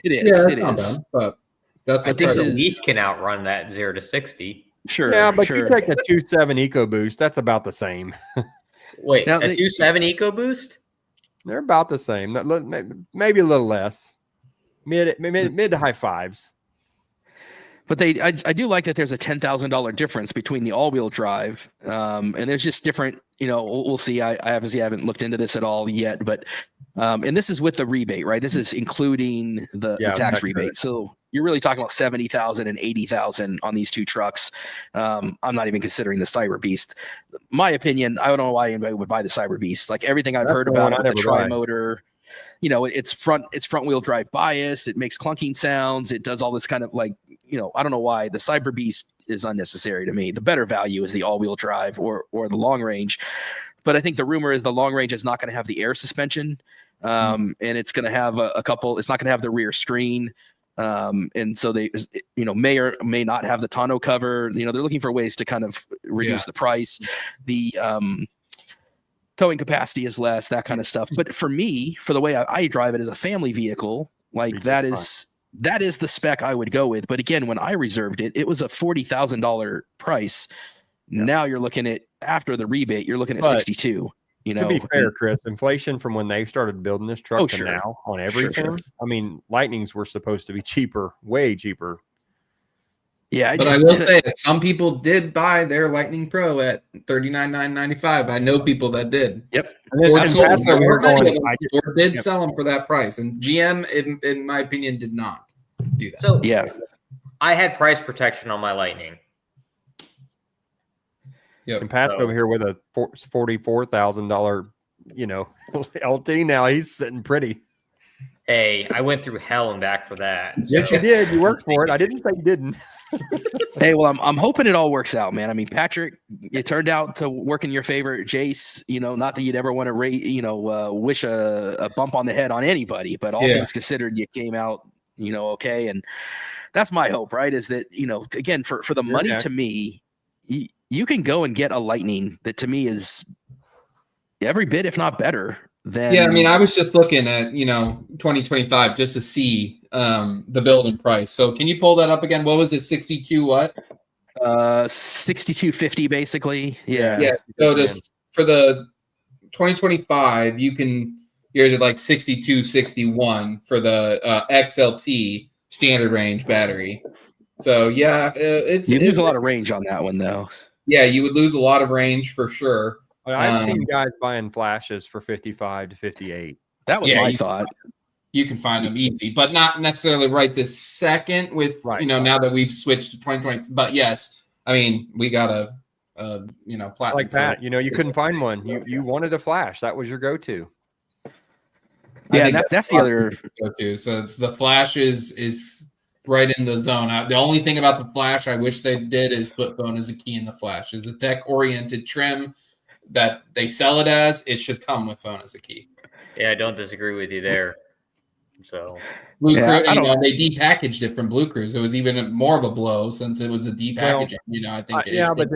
It is. Yeah, it is. Bad, but that's this Leaf can outrun that 0 to 60. Sure. Yeah, but you take a 2.7 EcoBoost, that's about the same. Wait, now, a 2.7 EcoBoost? They're about the same. Maybe a little less. Mid to high fives. But I do like that there's a $10,000 difference between the all-wheel drive, and there's just different. We'll see. I obviously haven't looked into this at all yet, but and this is with the rebate, right? This is including the tax rebate. So you're really talking about $70,000 and $80,000 on these 2 trucks. I'm not even considering the Cyber Beast. My opinion, I don't know why anybody would buy the Cyber Beast. Like everything I've heard about it, the tri-motor. It's front wheel drive bias. It makes clunking sounds. It does all this kind of I don't know why the Cyber Beast is unnecessary to me. The better value is the all-wheel drive or the long range. But I think the rumor is the long range is not going to have the air suspension, and it's going to have a couple. It's not going to have the rear screen, and so they may or may not have the tonneau cover. They're looking for ways to kind of reduce the price. The towing capacity is less, that kind of stuff. But for me, for the way I drive it as a family vehicle, that is the spec I would go with. But again, when I reserved it, it was a $40,000 price. Yeah. Now you're looking at, after the rebate, you're looking at 62. To be fair, Chris, inflation from when they started building this truck to now on everything. Sure. I mean, Lightnings were supposed to be cheaper, way cheaper. Yeah, but I will say that some people did buy their Lightning Pro at $39,995. I know people that did. Yep. Ford did sell them for that price, and GM, in my opinion, did not do that. So yeah, I had price protection on my Lightning. Yep. And Pat's over here with a $44,000, LT. Now he's sitting pretty. Hey, I went through hell and back for that. Yes, you did. You worked for it. I didn't say you didn't. Hey, well, I'm hoping it all works out, man. I mean, Patrick, it turned out to work in your favor. Jace, not that you'd ever want to wish a bump on the head on anybody, but all things considered, you came out, okay. And that's my hope, right? Is that, again, for the money, to me, you can go and get a Lightning that to me is every bit, if not better. Yeah, I mean, I was just looking at 2025 just to see the build and price. So can you pull that up again? What was it? 62 what? 6250 basically. Yeah. So just for the 2025, you're at like 6261 for the XLT standard range battery. So yeah, you lose a lot of range on that one though. Yeah, you would lose a lot of range for sure. I've seen guys buying flashes for 55 to 58. That was my thought. You can find them easy, but not necessarily right this second with, now that we've switched to 2020. But yes, I mean, we got a platinum. Like that, you couldn't find one. You wanted a flash. That was your go-to. Yeah, that's the other go-to. So the flash is right in the zone. The only thing about the flash I wish they did is put phone as a key in the flash. As a tech-oriented trim that they sell it as, it should come with phone as a key. Yeah, I don't disagree with you there. So Blue Cruise, they depackaged it from Blue Cruise. It was even more of a blow since it was a depackaging. I think. But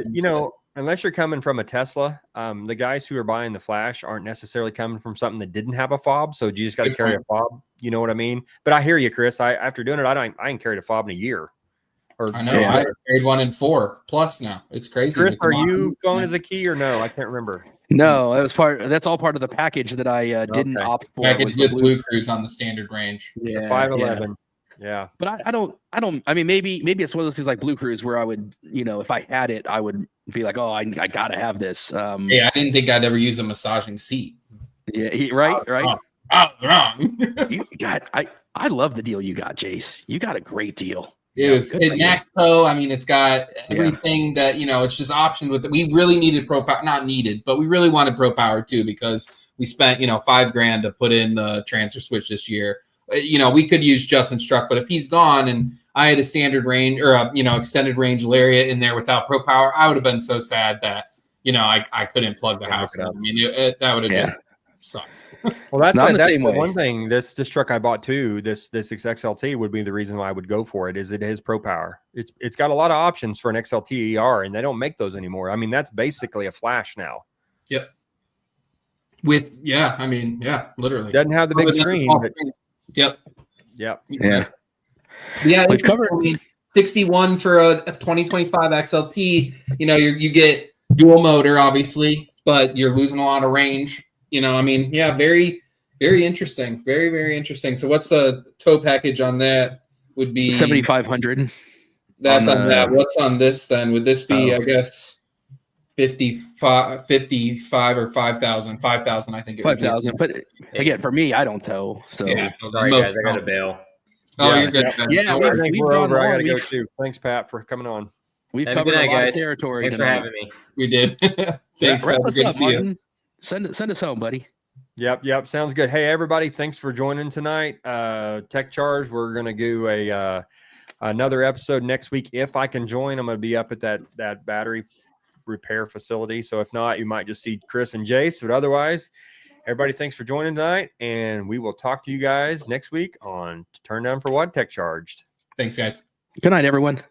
unless you're coming from a Tesla, the guys who are buying the flash aren't necessarily coming from something that didn't have a fob. So you just got to carry a fob. You know what I mean? But I hear you, Chris. After doing it, I ain't carried a fob in a year. I know. I carried one in 4+ now. It's crazy. Chris, are you phone as a key or no? I can't remember. No, it was that's all part of the package that I didn't opt for. Package with Blue Cruise on the standard range. Yeah, 511. Yeah. But I don't. I mean, maybe it's one of those things like Blue Cruise where I would, if I had it, I would be like, oh, I gotta have this. Yeah, I didn't think I'd ever use a massaging seat. Yeah, right. I was wrong. I love the deal you got, Jace. You got a great deal. It Max Pro. I mean, it's got everything that it's just optioned with it. We really needed Pro Power, not needed, but we really wanted Pro Power too because we spent $5,000 to put in the transfer switch this year. We could use Justin Struck, but if he's gone and I had a standard range or extended range Lariat in there without Pro Power, I would have been so sad that I couldn't plug the house in. I mean, that would have just sucked. Well, that's the same way. One thing. This truck I bought too. This XLT would be the reason why I would go for it. Is it has Pro Power? It's got a lot of options for an XLT ER, and they don't make those anymore. I mean, that's basically a flash now. Yep. Literally doesn't have the big screen. But... Yep. Yeah. We've covered 61 for a 2025 XLT. You get dual motor, obviously, but you're losing a lot of range. Very, very interesting. Very, very interesting. So what's the tow package on that? Would be 7,500. That's on that. What's on this then? Would this be, I guess, 55 or 5,000? 5,000, I think it 5,000. But again, for me, I don't tow. So sorry, guys, I got to bail. Oh, you're good. Yeah, we're over. I got to go too. Thanks, Pat, for coming on. We've covered a lot of territory. Thanks for having me. We did. Thanks. Wrap us up, Martin. Send us home, buddy. Yep. Sounds good. Hey, everybody, thanks for joining tonight. Tech Charge. We're gonna do another episode next week. If I can join, I'm gonna be up at that battery repair facility. So if not, you might just see Chris and Jace. But otherwise, everybody, thanks for joining tonight, and we will talk to you guys next week on Turn Down for What Tech Charged. Thanks, guys. Good night, everyone.